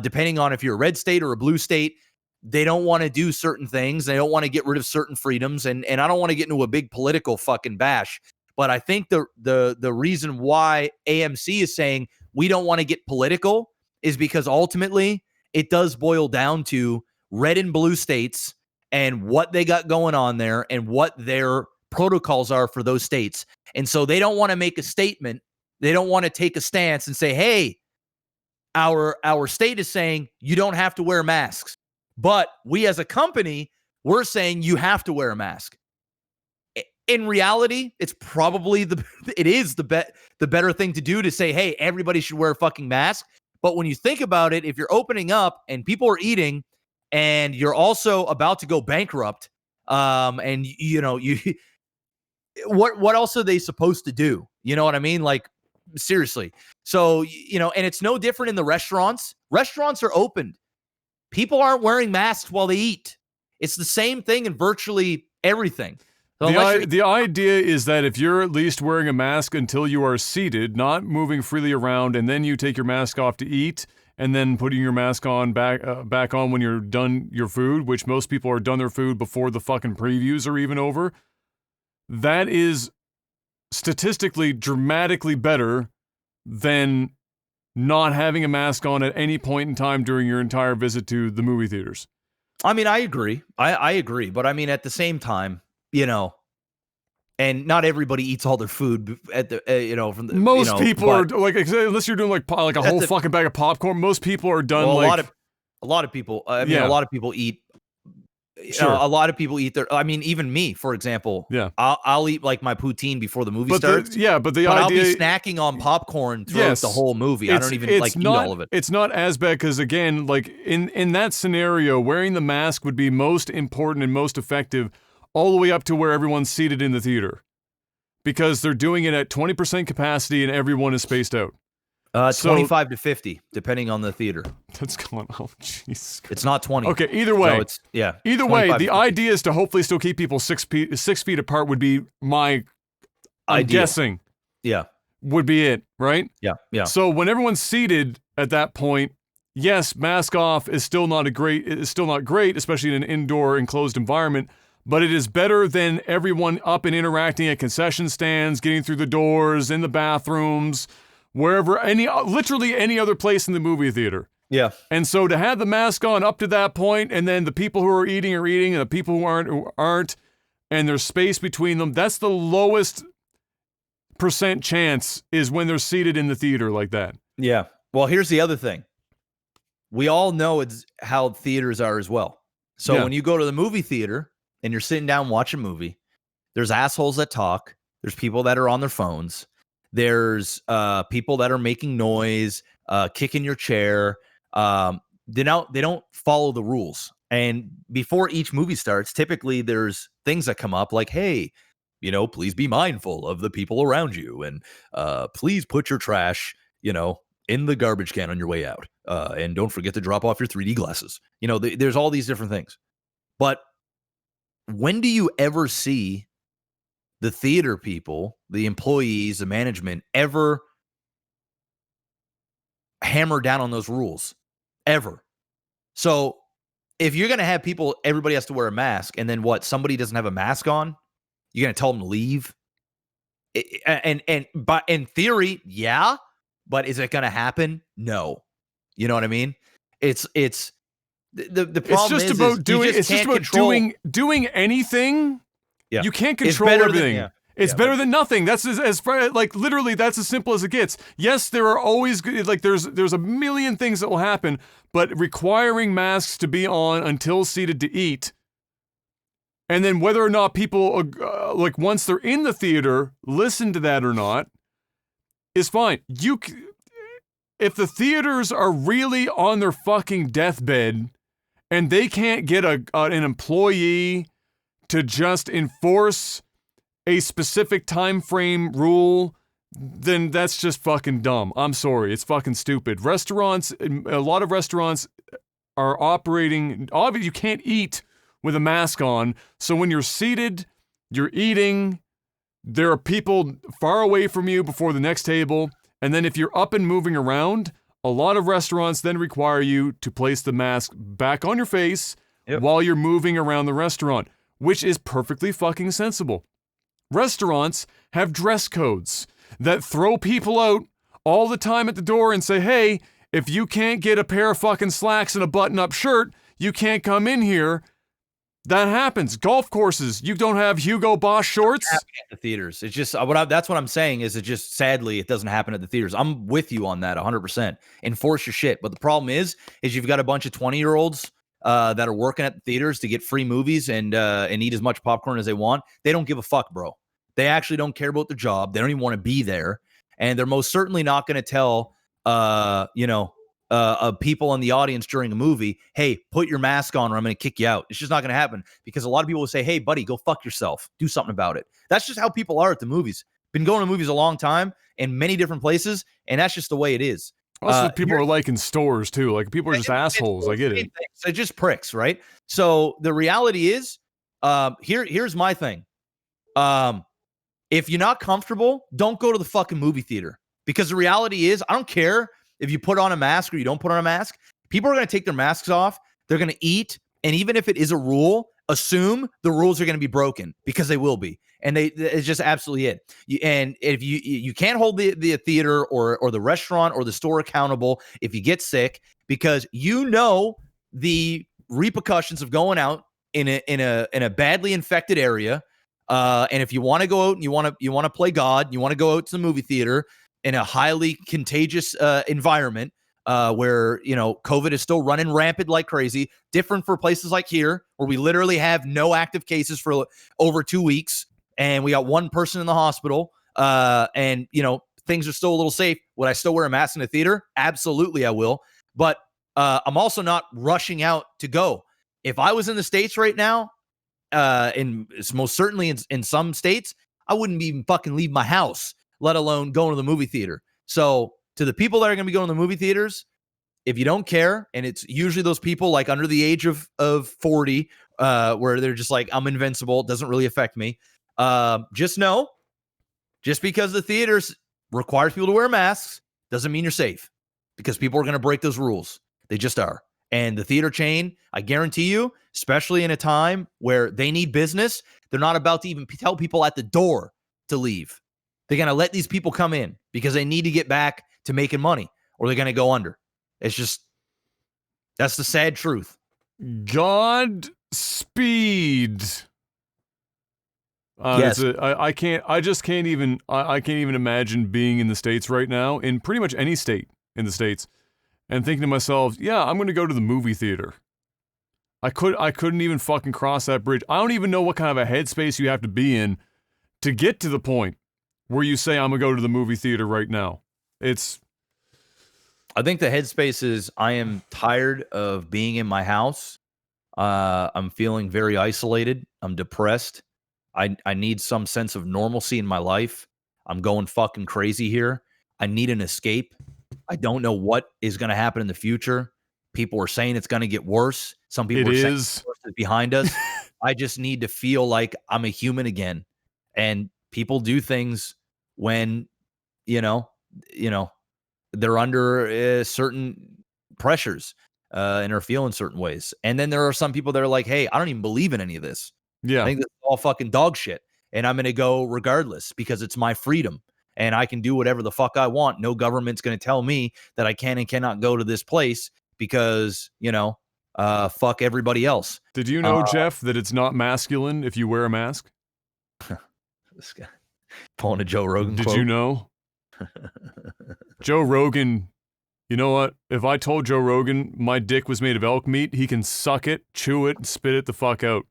depending on if you're a red state or a blue state, they don't want to do certain things. They don't want to get rid of certain freedoms. And I don't want to get into a big political fucking bash. But I think the reason why AMC is saying we don't want to get political is because ultimately it does boil down to red and blue states and what they got going on there and what their protocols are for those states. And so they don't want to make a statement. They don't want to take a stance and say, hey, our state is saying you don't have to wear masks. But we as a company, we're saying you have to wear a mask. In reality, it's probably the better thing to do to say, hey, everybody should wear a fucking mask. But when you think about it, if you're opening up and people are eating and you're also about to go bankrupt, and what else are they supposed to do? You know what I mean? Like, seriously. So, and it's no different in the restaurants. Restaurants are opened. People aren't wearing masks while they eat. It's the same thing in virtually everything. So the idea is that if you're at least wearing a mask until you are seated, not moving freely around, and then you take your mask off to eat, and then putting your mask on back on when you're done your food, which most people are done their food before the fucking previews are even over, that is statistically dramatically better than not having a mask on at any point in time during your entire visit to the movie theaters. I mean, I agree. I agree. But I mean, at the same time, and not everybody eats all their food at the, from the, most people are like, unless you're doing like a whole fucking bag of popcorn, most people are done. Well, a lot of people, a lot of people eat you Sure. know, a lot of people eat their. I mean, even me, for example. Yeah. I'll eat like my poutine before the movie But starts. the idea, but I'll be snacking on popcorn throughout the whole movie. I don't even like eat all of it. It's not as bad because again, like in that scenario, wearing the mask would be most important and most effective all the way up to where everyone's seated in the theater, because they're doing it at 20% capacity and everyone is spaced out. 25 to 50, depending on the theater. That's going. Oh, jeez. It's not 20. Okay. Either way, So it's Either way, the idea is to hopefully still keep people 6 feet apart. Would be my. I'm Ideal. guessing. Yeah. Would be it, right? Yeah. Yeah. So when everyone's seated at that point, yes, mask off is still not great, especially in an indoor enclosed environment. But it is better than everyone up and interacting at concession stands, getting through the doors, in the bathrooms, wherever, literally any other place in the movie theater. Yeah. And so to have the mask on up to that point, and then the people who are eating, and the people who aren't, and there's space between them, that's the lowest percent chance is when they're seated in the theater like that. Yeah. Well, here's the other thing. We all know it's how theaters are as well. So when you go to the movie theater and you're sitting down watching a movie, there's assholes that talk. There's people that are on their phones. There's people that are making noise, kicking your chair. They don't follow the rules. And before each movie starts, typically there's things that come up like, hey, you know, please be mindful of the people around you. And please put your trash, you know, in the garbage can on your way out. And don't forget to drop off your 3D glasses. You know, there's all these different things. But when do you ever see the theater people, the employees, the management ever hammer down on those rules? Ever. So if you're going to have people, everybody has to wear a mask, and then what? Somebody doesn't have a mask on? You're going to tell them to leave? But in theory, yeah. But is it going to happen? No. You know what I mean? It's the problem it's just is about doing. you just It's just can't about control. doing anything. Yeah. You can't It's control better than- everything. yeah. It's better than nothing. That's as far, like literally that's as simple as it gets. Yes, there are always like there's a million things that will happen, but requiring masks to be on until seated to eat, and then whether or not people like once they're in the theater listen to that or not is fine. If the theaters are really on their fucking deathbed and they can't get an employee to just enforce a specific time frame rule, then that's just fucking dumb. I'm sorry. It's fucking stupid. Restaurants, a lot of restaurants are operating, obviously you can't eat with a mask on. So when you're seated, you're eating, there are people far away from you before the next table. And then if you're up and moving around, a lot of restaurants then require you to place the mask back on your face while you're moving around the restaurant, which is perfectly fucking sensible. Restaurants have dress codes that throw people out all the time at the door and say, hey, if you can't get a pair of fucking slacks and a button-up shirt, you can't come in here. That happens. Golf courses, you don't have Hugo Boss shorts. At the theaters. It's just that's what I'm saying is it just sadly it doesn't happen at the theaters. I'm with you on that 100%. Enforce your shit. But the problem is you've got a bunch of 20-year-olds that are working at the theaters to get free movies and eat as much popcorn as they want. They don't give a fuck, bro. They actually don't care about their job. They don't even want to be there. And they're most certainly not going to tell, people in the audience during a movie, hey, put your mask on or I'm going to kick you out. It's just not going to happen because a lot of people will say, hey, buddy, go fuck yourself. Do something about it. That's just how people are at the movies. Been going to movies a long time in many different places, and that's just the way it is. Also, people are like in stores, too. Like, people are just assholes. I get it. They're just pricks, right? So the reality is, here's my thing. If you're not comfortable, don't go to the fucking movie theater. Because the reality is, I don't care if you put on a mask or you don't put on a mask. People are going to take their masks off. They're going to eat. And even if it is a rule, assume the rules are going to be broken because they will be. And it's just absolutely it. And if you can't hold the theater or the restaurant or the store accountable if you get sick, because you know the repercussions of going out in a badly infected area. And if you want to go out and you want to play God, you want to go out to the movie theater in a highly contagious environment, where, you know, COVID is still running rampant like crazy. Different for places like here, where we literally have no active cases for over 2 weeks, and we got one person in the hospital, and, you know, things are still a little safe. Would I still wear a mask in the theater? Absolutely, I will. But I'm also not rushing out to go. If I was in the States right now, most certainly in some states, I wouldn't even fucking leave my house, let alone going to the movie theater. So to the people that are going to be going to the movie theaters, if you don't care, and it's usually those people like under the age of 40, where they're just like, I'm invincible, it doesn't really affect me. Just know, just because the theaters requires people to wear masks doesn't mean you're safe, because people are going to break those rules. They just are. And the theater chain, I guarantee you, especially in a time where they need business, they're not about to even tell people at the door to leave. They're going to let these people come in because they need to get back to making money, or they're going to go under. It's just, that's the sad truth. Godspeed. Yes. I can't even imagine being in the States right now, in pretty much any state in the States, and thinking to myself, yeah, I'm going to go to the movie theater. I couldn't even fucking cross that bridge. I don't even know what kind of a headspace you have to be in to get to the point where you say, I'm going to go to the movie theater right now. I think the headspace is, I am tired of being in my house. I'm feeling very isolated. I'm depressed. I need some sense of normalcy in my life. I'm going fucking crazy here. I need an escape. I don't know what is going to happen in the future. People are saying it's going to get worse. Some people are saying the worst is behind us. I just need to feel like I'm a human again. And people do things when, you know, they're under certain pressures and are feeling certain ways. And then there are some people that are like, hey, I don't even believe in any of this. Yeah. I think this is all fucking dog shit. And I'm going to go regardless because it's my freedom. And I can do whatever the fuck I want. No government's going to tell me that I can and cannot go to this place because, you know, fuck everybody else. Did you know, Jeff, that it's not masculine if you wear a mask? This guy pulling a Joe Rogan Did quote. you know? Joe Rogan, you know what? If I told Joe Rogan my dick was made of elk meat, he can suck it, chew it, and spit it the fuck out.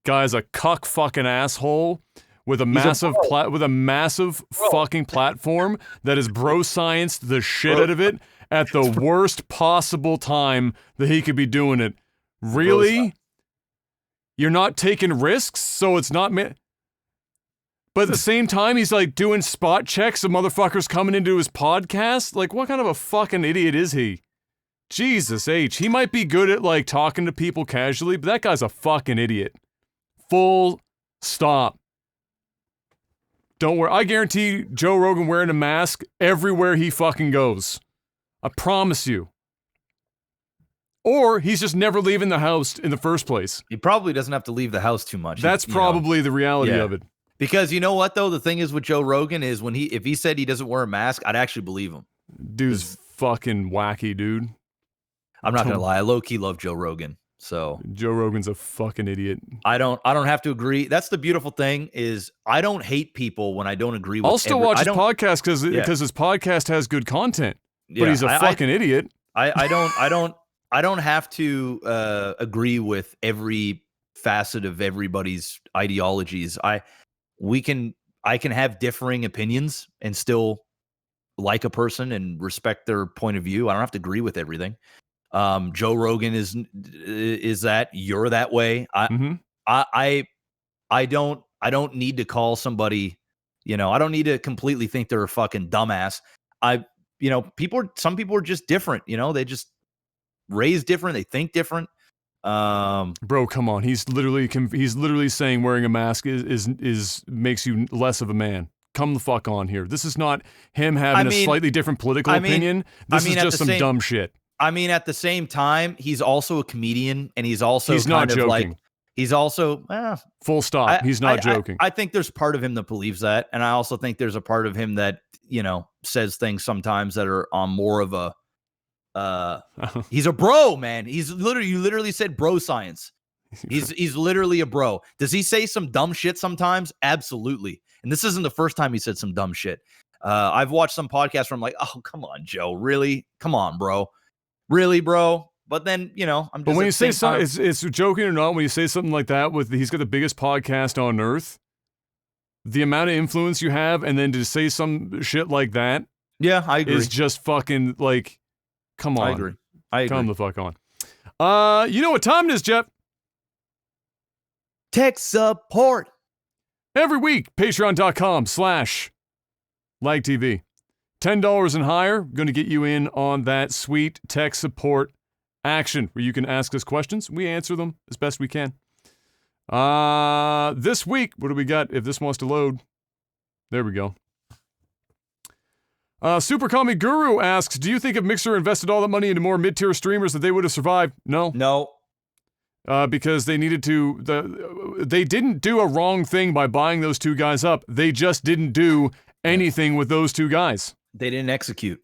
Guy's a cuck fucking asshole with a massive fucking platform that is bro scienced the shit out of it at the worst possible time that he could be doing it. Really? You're not taking risks, so it's not but at the same time, he's like doing spot checks of motherfuckers coming into his podcast. Like, what kind of a fucking idiot is he? Jesus H. He might be good at like talking to people casually, but that guy's a fucking idiot. Full stop. Don't worry. I guarantee Joe Rogan wearing a mask everywhere he fucking goes. I promise you. Or he's just never leaving the house in the first place. He probably doesn't have to leave the house too much. That's probably the reality of it. Because you know what though, the thing is with Joe Rogan is if he said he doesn't wear a mask, I'd actually believe him. Dude's fucking wacky, dude. I'm not gonna lie, I low key love Joe Rogan. So Joe Rogan's a fucking idiot. I don't have to agree. That's the beautiful thing is I don't hate people when I don't agree with. I'll still watch his podcast because his podcast has good content. But he's a fucking idiot. I don't have to agree with every facet of everybody's ideologies. I can have differing opinions and still like a person and respect their point of view. I don't have to agree with everything. Joe Rogan is that you're that way. I don't need to call somebody, you know, I don't need to completely think they're a fucking dumbass. Some people are just different, you know, they just raised different, they think different. Bro, come on. He's literally saying wearing a mask is makes you less of a man. Come the fuck on here. This is not him having a slightly different political opinion. This is just some dumb shit. I mean, at the same time, he's also a comedian, and he's also not joking. He's also full stop. He's not joking. I think there's part of him that believes that, and I also think there's a part of him that, you know, says things sometimes that are on more of a he's a bro, man. You literally said bro science. He's literally a bro. Does he say some dumb shit sometimes? Absolutely. And this isn't the first time he said some dumb shit. I've watched some podcasts where I'm like, oh, come on, Joe, really? Come on, bro, really, bro. But then I'm just. But when you say something, it's joking or not, when you say something like that, he's got the biggest podcast on earth, the amount of influence you have, and then to say some shit like that, yeah, I agree. is just fucking like, come on, I agree. Come the fuck on. You know what time it is, Jeff? Tech support. Every week, patreon.com/LagTV. $10 and higher, going to get you in on that sweet tech support action where you can ask us questions. We answer them as best we can. This week, what do we got? If this wants to load. There we go. Super Comic Guru asks, do you think if Mixer invested all that money into more mid-tier streamers that they would have survived? No. No. Because they needed to, they didn't do a wrong thing by buying those two guys up. They just didn't do anything with those two guys. They didn't execute.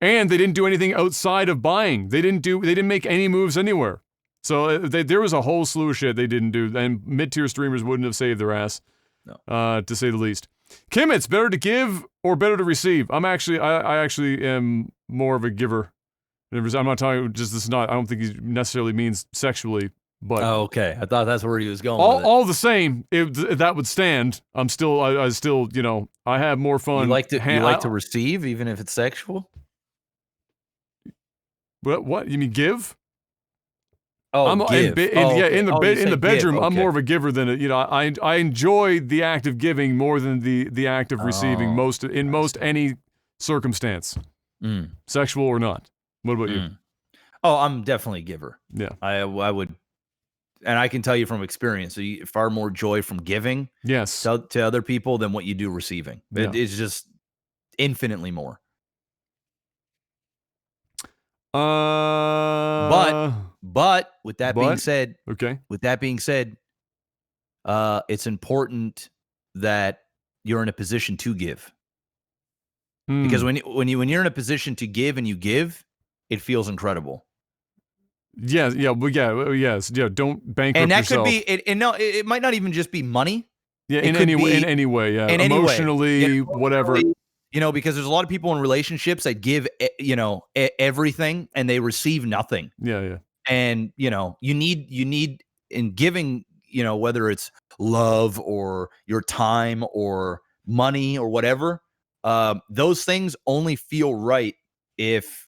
And they didn't do anything outside of buying. They didn't make any moves anywhere. So there was a whole slew of shit they didn't do, and mid-tier streamers wouldn't have saved their ass, to say the least. Kim, it's better to give or better to receive? I actually am more of a giver. I'm not talking just this. I don't think he necessarily means sexually. But okay, I thought that's where he was going. All the same, if that would stand, I still, I have more fun. You like to receive, even if it's sexual. What you mean give? Oh, give. In the bedroom, give. I'm more of a giver than I enjoy the act of giving more than the act of receiving in most any circumstance, sexual or not. What about you? Oh, I'm definitely a giver. Yeah, I would. And I can tell you from experience, so far more joy from giving to other people than what you do receiving. Yeah. It's just infinitely more. But with that being said, it's important that you're in a position to give. Because when you're in a position to give and you give, it feels incredible. Yes. Don't bankrupt yourself. And that could be it might not even just be money. Yeah, in any way, yeah. Emotionally, whatever. Because there's a lot of people in relationships that give everything and they receive nothing. Yeah. And you need in giving, whether it's love or your time or money or whatever, those things only feel right if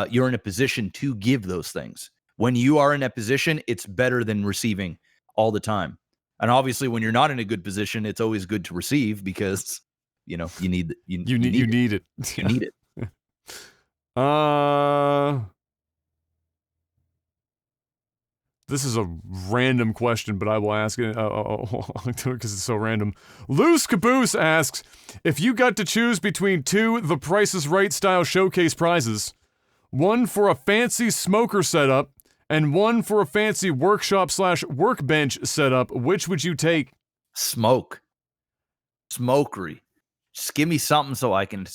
you're in a position to give those things. When you are in that position, it's better than receiving all the time. And obviously, when you're not in a good position, it's always good to receive because you need it. You need it. This is a random question, but I will ask it because it's so random. Loose Caboose asks, if you got to choose between two The Price is Right style showcase prizes, one for a fancy smoker setup and one for a fancy workshop/workbench setup, which would you take? Smokery. Just give me something so I can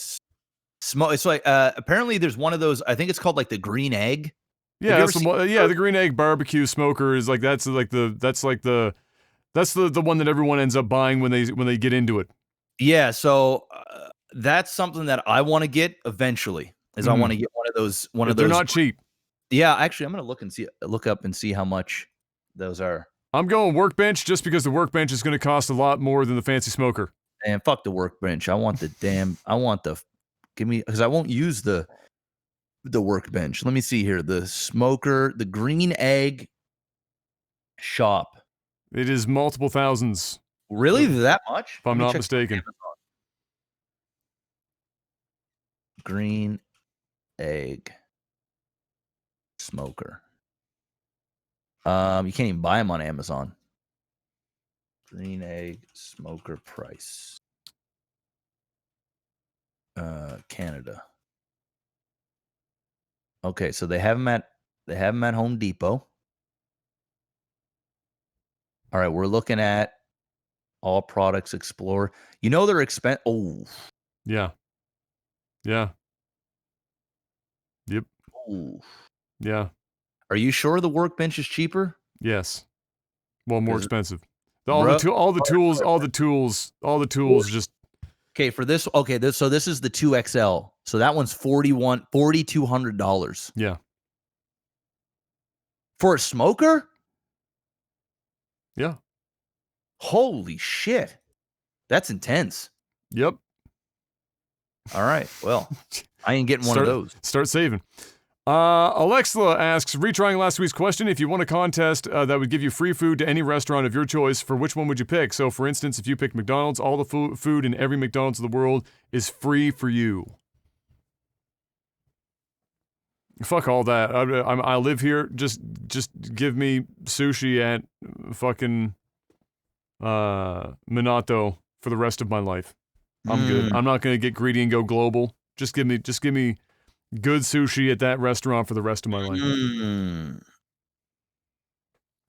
smoke. It's like apparently there's one of those. I think it's called like the green egg. Yeah, the green egg barbecue smoker is like that's the one that everyone ends up buying when they get into it. Yeah, so that's something that I want to get eventually. I want to get one of those. They're not cheap. Yeah, actually, I'm gonna look up and see how much those are. I'm going workbench just because the workbench is going to cost a lot more than the fancy smoker. And fuck the workbench. I want give me, because I won't use the workbench. Let me see here. The smoker, the green egg shop. It is multiple thousands. Really? That much? If I'm not mistaken. Green egg smoker. You can't even buy them on Amazon. Green egg smoker price. Canada. Okay, so they have them at Home Depot. All right, we're looking at all products explore. They're expensive. Oh. Yeah. Yeah. Yep. Ooh. Yeah. Are you sure the workbench is cheaper? Yes. Well, more expensive. All the tools just Okay, for this, so this is the 2XL. So that one's $4,200. Yeah. For a smoker? Yeah. Holy shit. That's intense. Yep. All right. Well, I ain't getting one of those. Start saving. Alexa asks, retrying last week's question, if you won a contest that would give you free food to any restaurant of your choice, for which one would you pick? So, for instance, if you picked McDonald's, all the food in every McDonald's of the world is free for you. Fuck all that. I live here. Just give me sushi at fucking Minato for the rest of my life. I'm good. I'm not gonna get greedy and go global. Just give me good sushi at that restaurant for the rest of my life.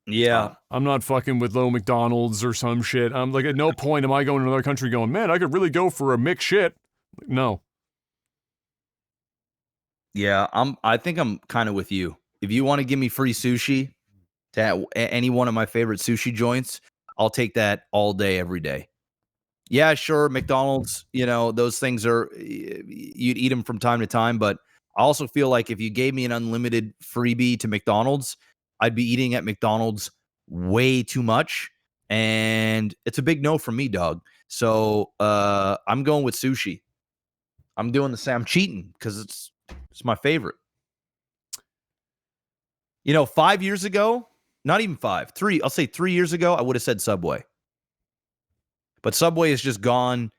Yeah. I'm not fucking with low McDonald's or some shit. I'm like, at no point am I going to another country going, man, I could really go for a mix shit. No. Yeah, I think I'm kind of with you. If you want to give me free sushi to any one of my favorite sushi joints, I'll take that all day, every day. Yeah, sure, McDonald's, those things are, you'd eat them from time to time, but I also feel like if you gave me an unlimited freebie to McDonald's, I'd be eating at McDonald's way too much, and it's a big no from me, dog. So I'm going with sushi. I'm doing the same. I'm cheating because it's my favorite. 5 years ago, not even 5, 3, I'll say 3 years ago, I would have said Subway. But Subway has just gone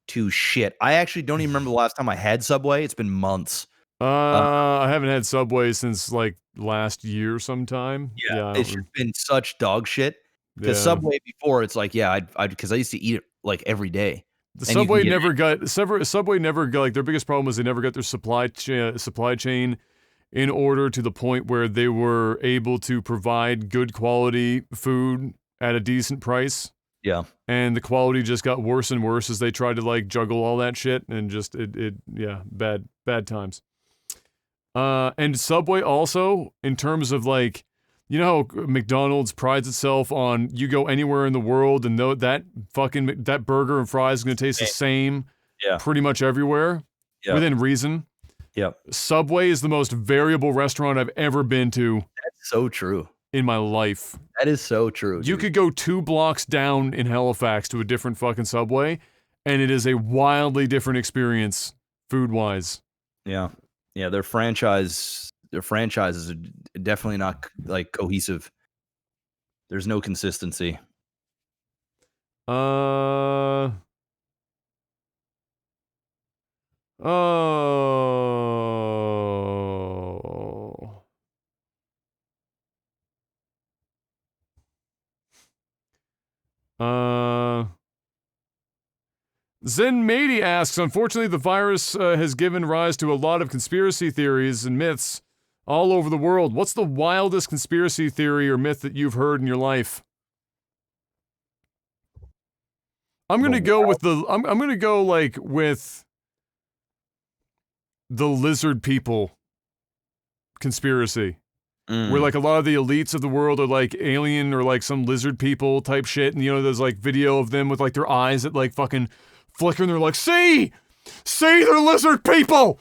to shit. I actually don't even remember the last time I had Subway. It's been months. I haven't had Subway since like last year sometime. Yeah, it's just been such dog shit. Because Subway before, it's like, because I used to eat it like every day. The Subway never got like, their biggest problem was they never got their supply chain in order to the point where they were able to provide good quality food at a decent price. Yeah. And the quality just got worse and worse as they tried to like juggle all that shit, and just bad times. And Subway also, in terms of like, how McDonald's prides itself on, you go anywhere in the world and that burger and fries is going to taste the same pretty much everywhere within reason. Yep. Subway is the most variable restaurant I've ever been to. That's so true. In my life. That is so true. You could go 2 blocks down in Halifax to a different fucking Subway, and it is a wildly different experience food-wise. Yeah. Yeah, their franchises are definitely not like cohesive. There's no consistency. Zen Matey asks, unfortunately, the virus has given rise to a lot of conspiracy theories and myths all over the world. What's the wildest conspiracy theory or myth that you've heard in your life? I'm gonna go with I'm gonna go like with the lizard people conspiracy. Where like a lot of the elites of the world are like alien or like some lizard people type shit, and there's like video of them with like their eyes that like fucking flicker, and they're like, see, they're lizard people.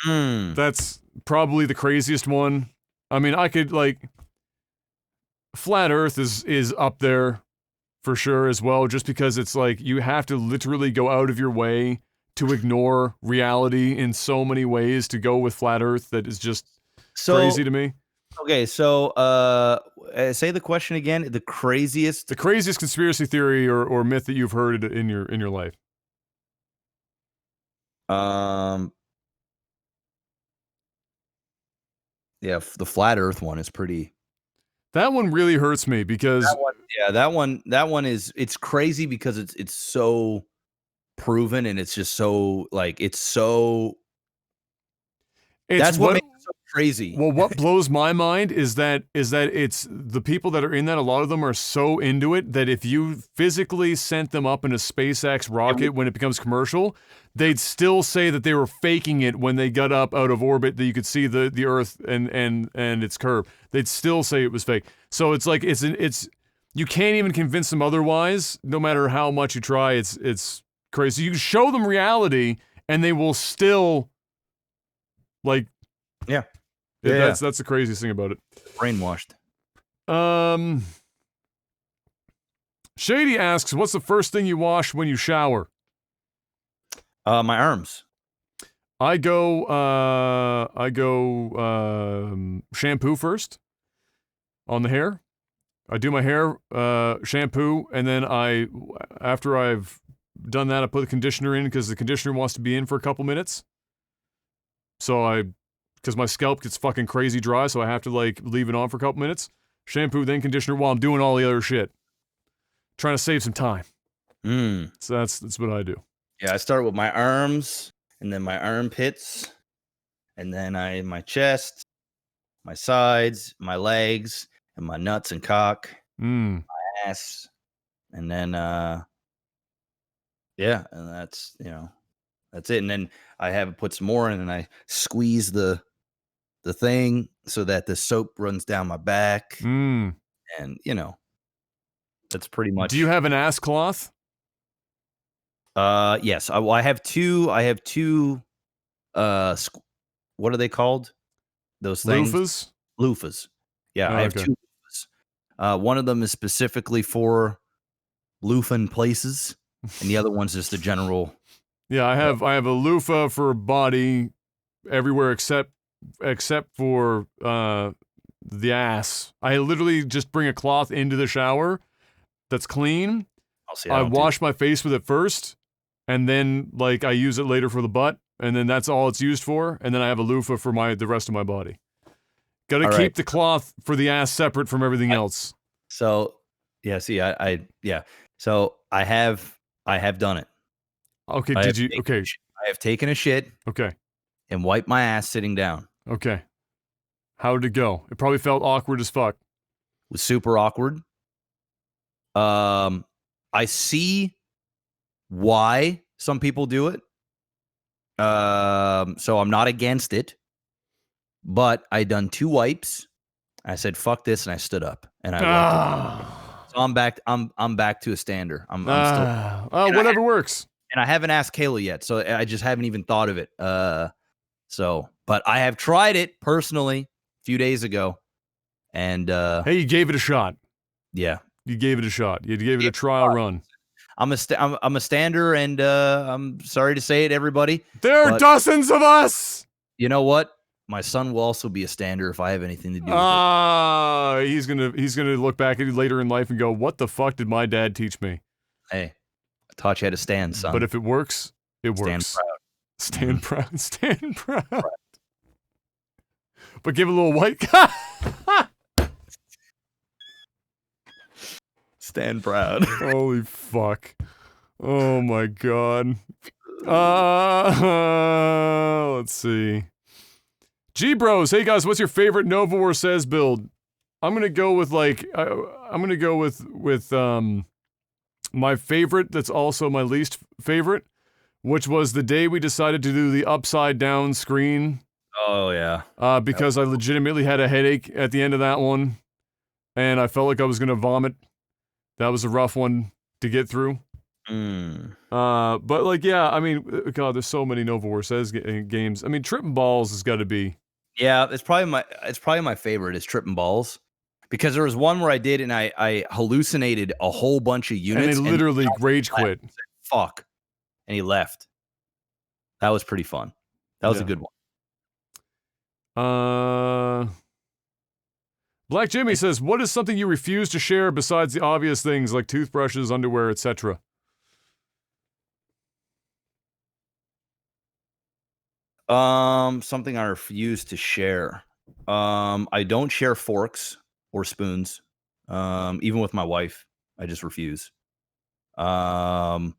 That's probably the craziest one. I mean, I could like, flat Earth is up there for sure as well, just because it's like you have to literally go out of your way to ignore reality in so many ways to go with flat Earth that is just crazy to me. Okay, so say the question again. The craziest conspiracy theory or myth that you've heard in your life. Yeah, the flat Earth one is pretty. That one really hurts me because that one is, it's crazy because it's so proven, and it's just so like that's what makes it so crazy. Well, what blows my mind is that it's the people that are in that, a lot of them are so into it that if you physically sent them up in a SpaceX rocket when it becomes commercial, they'd still say that they were faking it when they got up out of orbit, that you could see the Earth and its curve. They'd still say it was fake. So it's like it's you can't even convince them otherwise, no matter how much you try. It's crazy. You show them reality, and they will still like. Yeah. That's the craziest thing about it. Brainwashed. Shady asks, "What's the first thing you wash when you shower?" My arms. I go shampoo first on the hair. I do my hair, shampoo, and then after I've done that, I put the conditioner in because the conditioner wants to be in for a couple minutes. So because my scalp gets fucking crazy dry, so I have to like leave it on for a couple minutes. Shampoo, then conditioner while I'm doing all the other shit. Trying to save some time. So that's what I do. Yeah, I start with my arms, and then my armpits, and then my chest, my sides, my legs, and my nuts and cock, my ass, and then and that's that's it. And then I have put some more in, and I squeeze the thing so that the soap runs down my back, and that's pretty much. Do you have an ass cloth? Yes. I have two. What are they called? Those things. Loofahs. Yeah, I have two loofahs. One of them is specifically for loofing places, and the other one's just a general. Yeah, I have a loofah for body everywhere except for the ass. I literally just bring a cloth into the shower that's clean. I wash my face with it first, and then like I use it later for the butt, and then that's all it's used for. And then I have a loofah for the rest of my body. Got to keep the cloth for the ass separate from everything else. So yeah, see, So I have done it. Okay, I have taken a shit. Okay. And wiped my ass sitting down. Okay. How did it go? It probably felt awkward as fuck. It was super awkward. I see why some people do it. So I'm not against it. But I done 2 wipes. I said, "Fuck this," and I stood up and I So I'm back. I'm back to a stander. I'm still. Whatever works. And I haven't asked Kayla yet, so I just haven't even thought of it. But I have tried it personally a few days ago, and hey, you gave it a shot. Yeah, you gave it a shot. You gave it a trial run. I'm a stander, and I'm sorry to say it, everybody. There are dozens of us. You know what? My son will also be a stander if I have anything to do with it. He's gonna look back at you later in life and go, "What the fuck did my dad teach me?" Hey, I taught you how to stand, son. But if it works, it Stand works. proud. Stand proud. Stand proud. But give a little white. Stand proud. Holy fuck. Oh my god. Let's see. G-Bros, hey guys, what's your favorite Nova War Says build? I'm gonna go with my favorite that's also my least favorite, which was the day we decided to do the upside down screen. Oh yeah. Because I legitimately had a headache at the end of that one, and I felt like I was gonna vomit. That was a rough one to get through. But like, yeah, I mean, God, there's so many Nova War Says games. I mean, Trippin' Balls has got to be. Yeah, it's probably my favorite is Trippin' Balls, because there was one where I did and I hallucinated a whole bunch of units and they literally rage quit. Said, "Fuck," and he left. That was pretty fun. That was a good one. Black Jimmy says, "What is something you refuse to share besides the obvious things like toothbrushes, underwear, etc.?" Something I refuse to share. I don't share forks or spoons. Even with my wife, I just refuse. So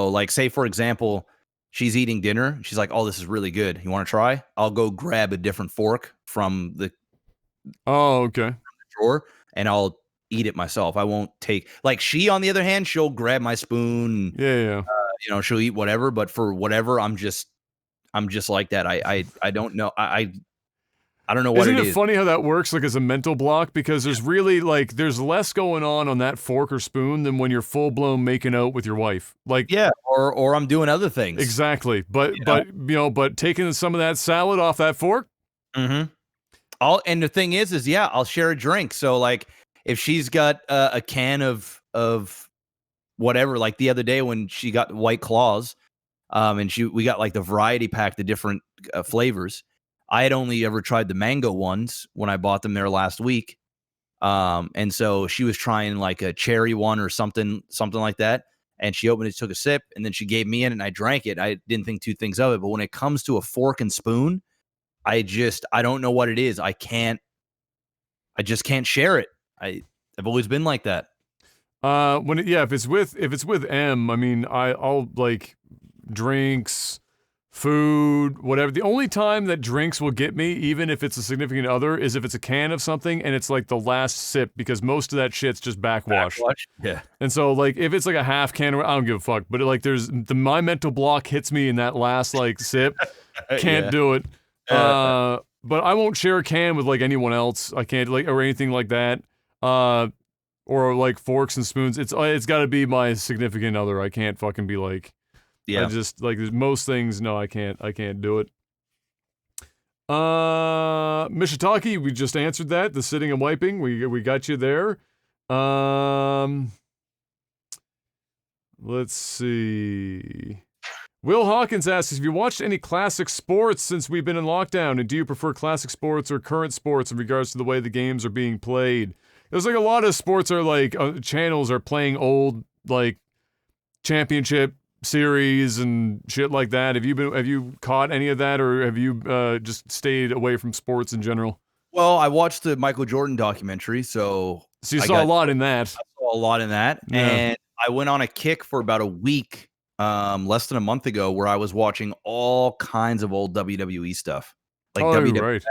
like, say for example, she's eating dinner. She's like, "Oh, this is really good. You want to try?" I'll go grab a different fork from the drawer, and I'll eat it myself. I won't take, like, she, on the other hand, she'll grab my spoon. Yeah. She'll eat whatever, but for whatever, I'm just like that. I don't know. I don't know what Isn't it it is. funny how that works, like as a mental block? Because there's really like there's less going on that fork or spoon than when you're full blown making out with your wife. Like Yeah, or I'm doing other things. Exactly, but but taking some of that salad off that fork. Mm-hmm. And the thing is yeah, I'll share a drink. So like if she's got a can of whatever, like the other day when she got White Claws, and we got like the variety pack, the different flavors. I had only ever tried the mango ones when I bought them there last week. And so she was trying like a cherry one or something like that. And she opened it, took a sip, and then she gave me it and I drank it. I didn't think two things of it. But when it comes to a fork and spoon, I don't know what it is. I just can't share it. I've always been like that. If it's with M, I mean, I'll like drinks, food, whatever. The only time that drinks will get me, even if it's a significant other, is if it's a can of something and it's like the last sip, because most of that shit's just backwash. Yeah. And so like if it's like a half can, I don't give a fuck. But like my mental block hits me in that last like sip. Can't do it. But I won't share a can with like anyone else. I can't like or anything like that. Or like forks and spoons. It's got to be my significant other. I can't fucking be like. Yeah. I just like there's most things. No, I can't do it. Mishitaki, we just answered that. The sitting and wiping. We got you there. Let's see. Will Hawkins asks, have you watched any classic sports since we've been in lockdown? And do you prefer classic sports or current sports in regards to the way the games are being played? There's like a lot of sports are like channels are playing old like championship series and shit like that. Have you caught any of that, or have you just stayed away from sports in general? Well, I watched the Michael Jordan documentary, so you saw a lot in that. I saw a lot in that, and I went on a kick for about a week, less than a month ago, where I was watching all kinds of old WWE stuff. Like WWE. Right.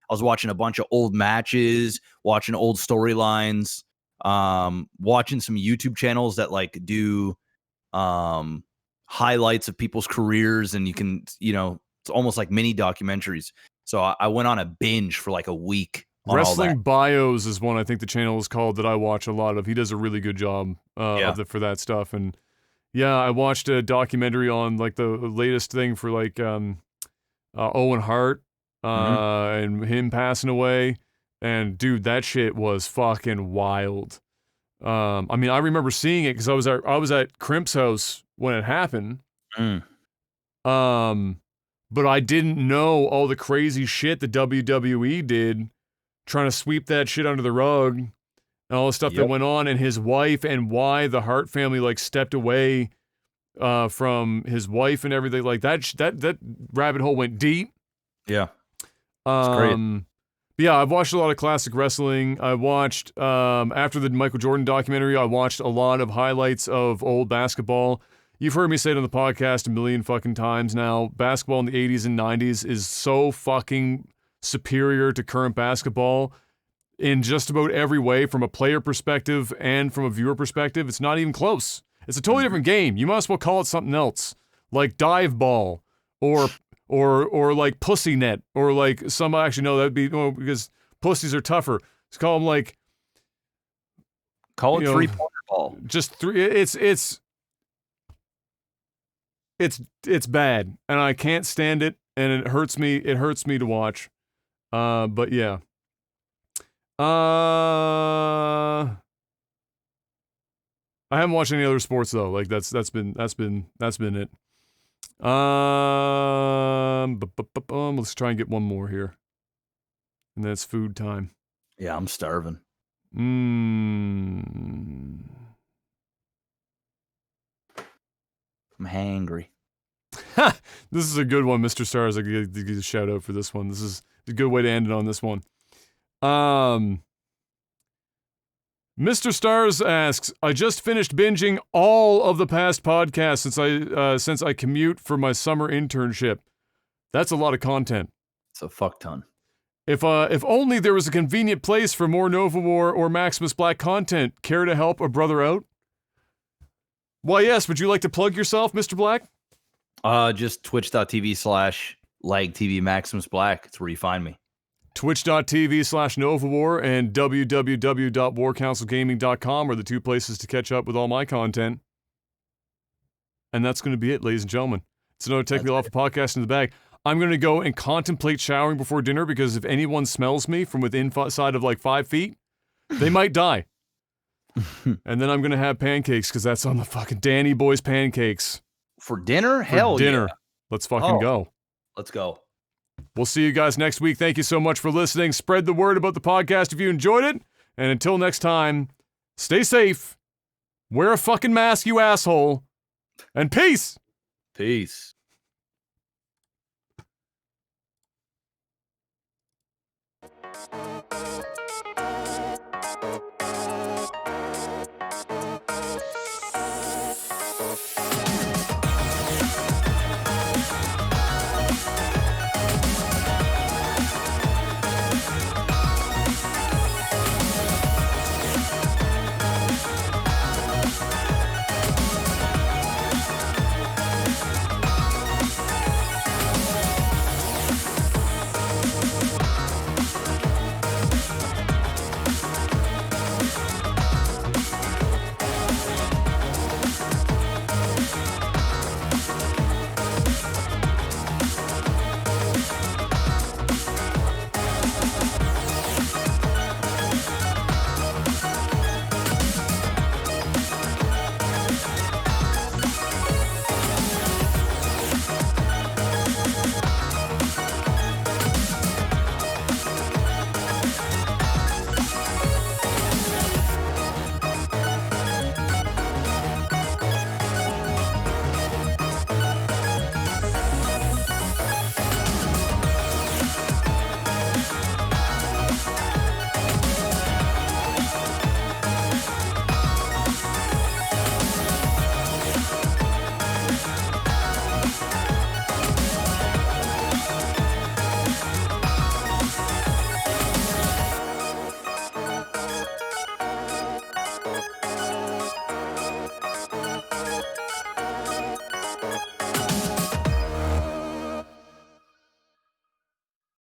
I was watching a bunch of old matches, watching old storylines, watching some YouTube channels that like do highlights of people's careers, and you can, it's almost like mini documentaries. So I went on a binge for like a week. Wrestling Bios is one I think the channel is called that I watch a lot of. He does a really good job for that stuff. And yeah, I watched a documentary on like the latest thing for like Owen Hart and him passing away. And dude, that shit was fucking wild. I mean, I remember seeing it because I was at Crimp's house when it happened. But I didn't know all the crazy shit the WWE did, trying to sweep that shit under the rug, and all the stuff that went on, and his wife, and why the Hart family like stepped away from his wife and everything like that. That rabbit hole went deep. Yeah, it's great. Yeah, I've watched a lot of classic wrestling. I watched, after the Michael Jordan documentary, I watched a lot of highlights of old basketball. You've heard me say it on the podcast a million fucking times now. Basketball in the 80s and 90s is so fucking superior to current basketball in just about every way, from a player perspective and from a viewer perspective. It's not even close. It's a totally different game. You might as well call it something else, like dive ball or like pussy net, or like actually no, that'd be because pussies are tougher. Let's call them like call it 3-pointer ball. Just three. It's bad, and I can't stand it, and it hurts me. It hurts me to watch. But yeah. I haven't watched any other sports though. Like that's been it. Let's try and get one more here, and that's food time. Yeah, I'm starving. I'm hangry. This is a good one, Mr. Stars. I give you a shout out for this one. This is a good way to end it on this one. Mr. Stars asks, I just finished binging all of the past podcasts since I commute for my summer internship. That's a lot of content. It's a fuck ton. If only there was a convenient place for more Nova War or Maximus Black content. Care to help a brother out? Why, yes. Would you like to plug yourself, Mr. Black? Just twitch.tv/LagTV Maximus Black. It's where you find me. Twitch.tv/NovaWar and www.warcouncilgaming.com are the two places to catch up with all my content. And that's going to be it, ladies and gentlemen. It's another Take Me Off podcast in the bag. I'm going to go and contemplate showering before dinner because if anyone smells me from within inside of like 5 feet, they might die. And then I'm going to have pancakes because that's on the fucking Danny Boy's pancakes. For dinner? Hell dinner. yeah. Let's fucking go. Let's go. We'll see you guys next week. Thank you so much for listening. Spread the word about the podcast if you enjoyed it. And until next time, stay safe. Wear a fucking mask, you asshole. And peace. Peace.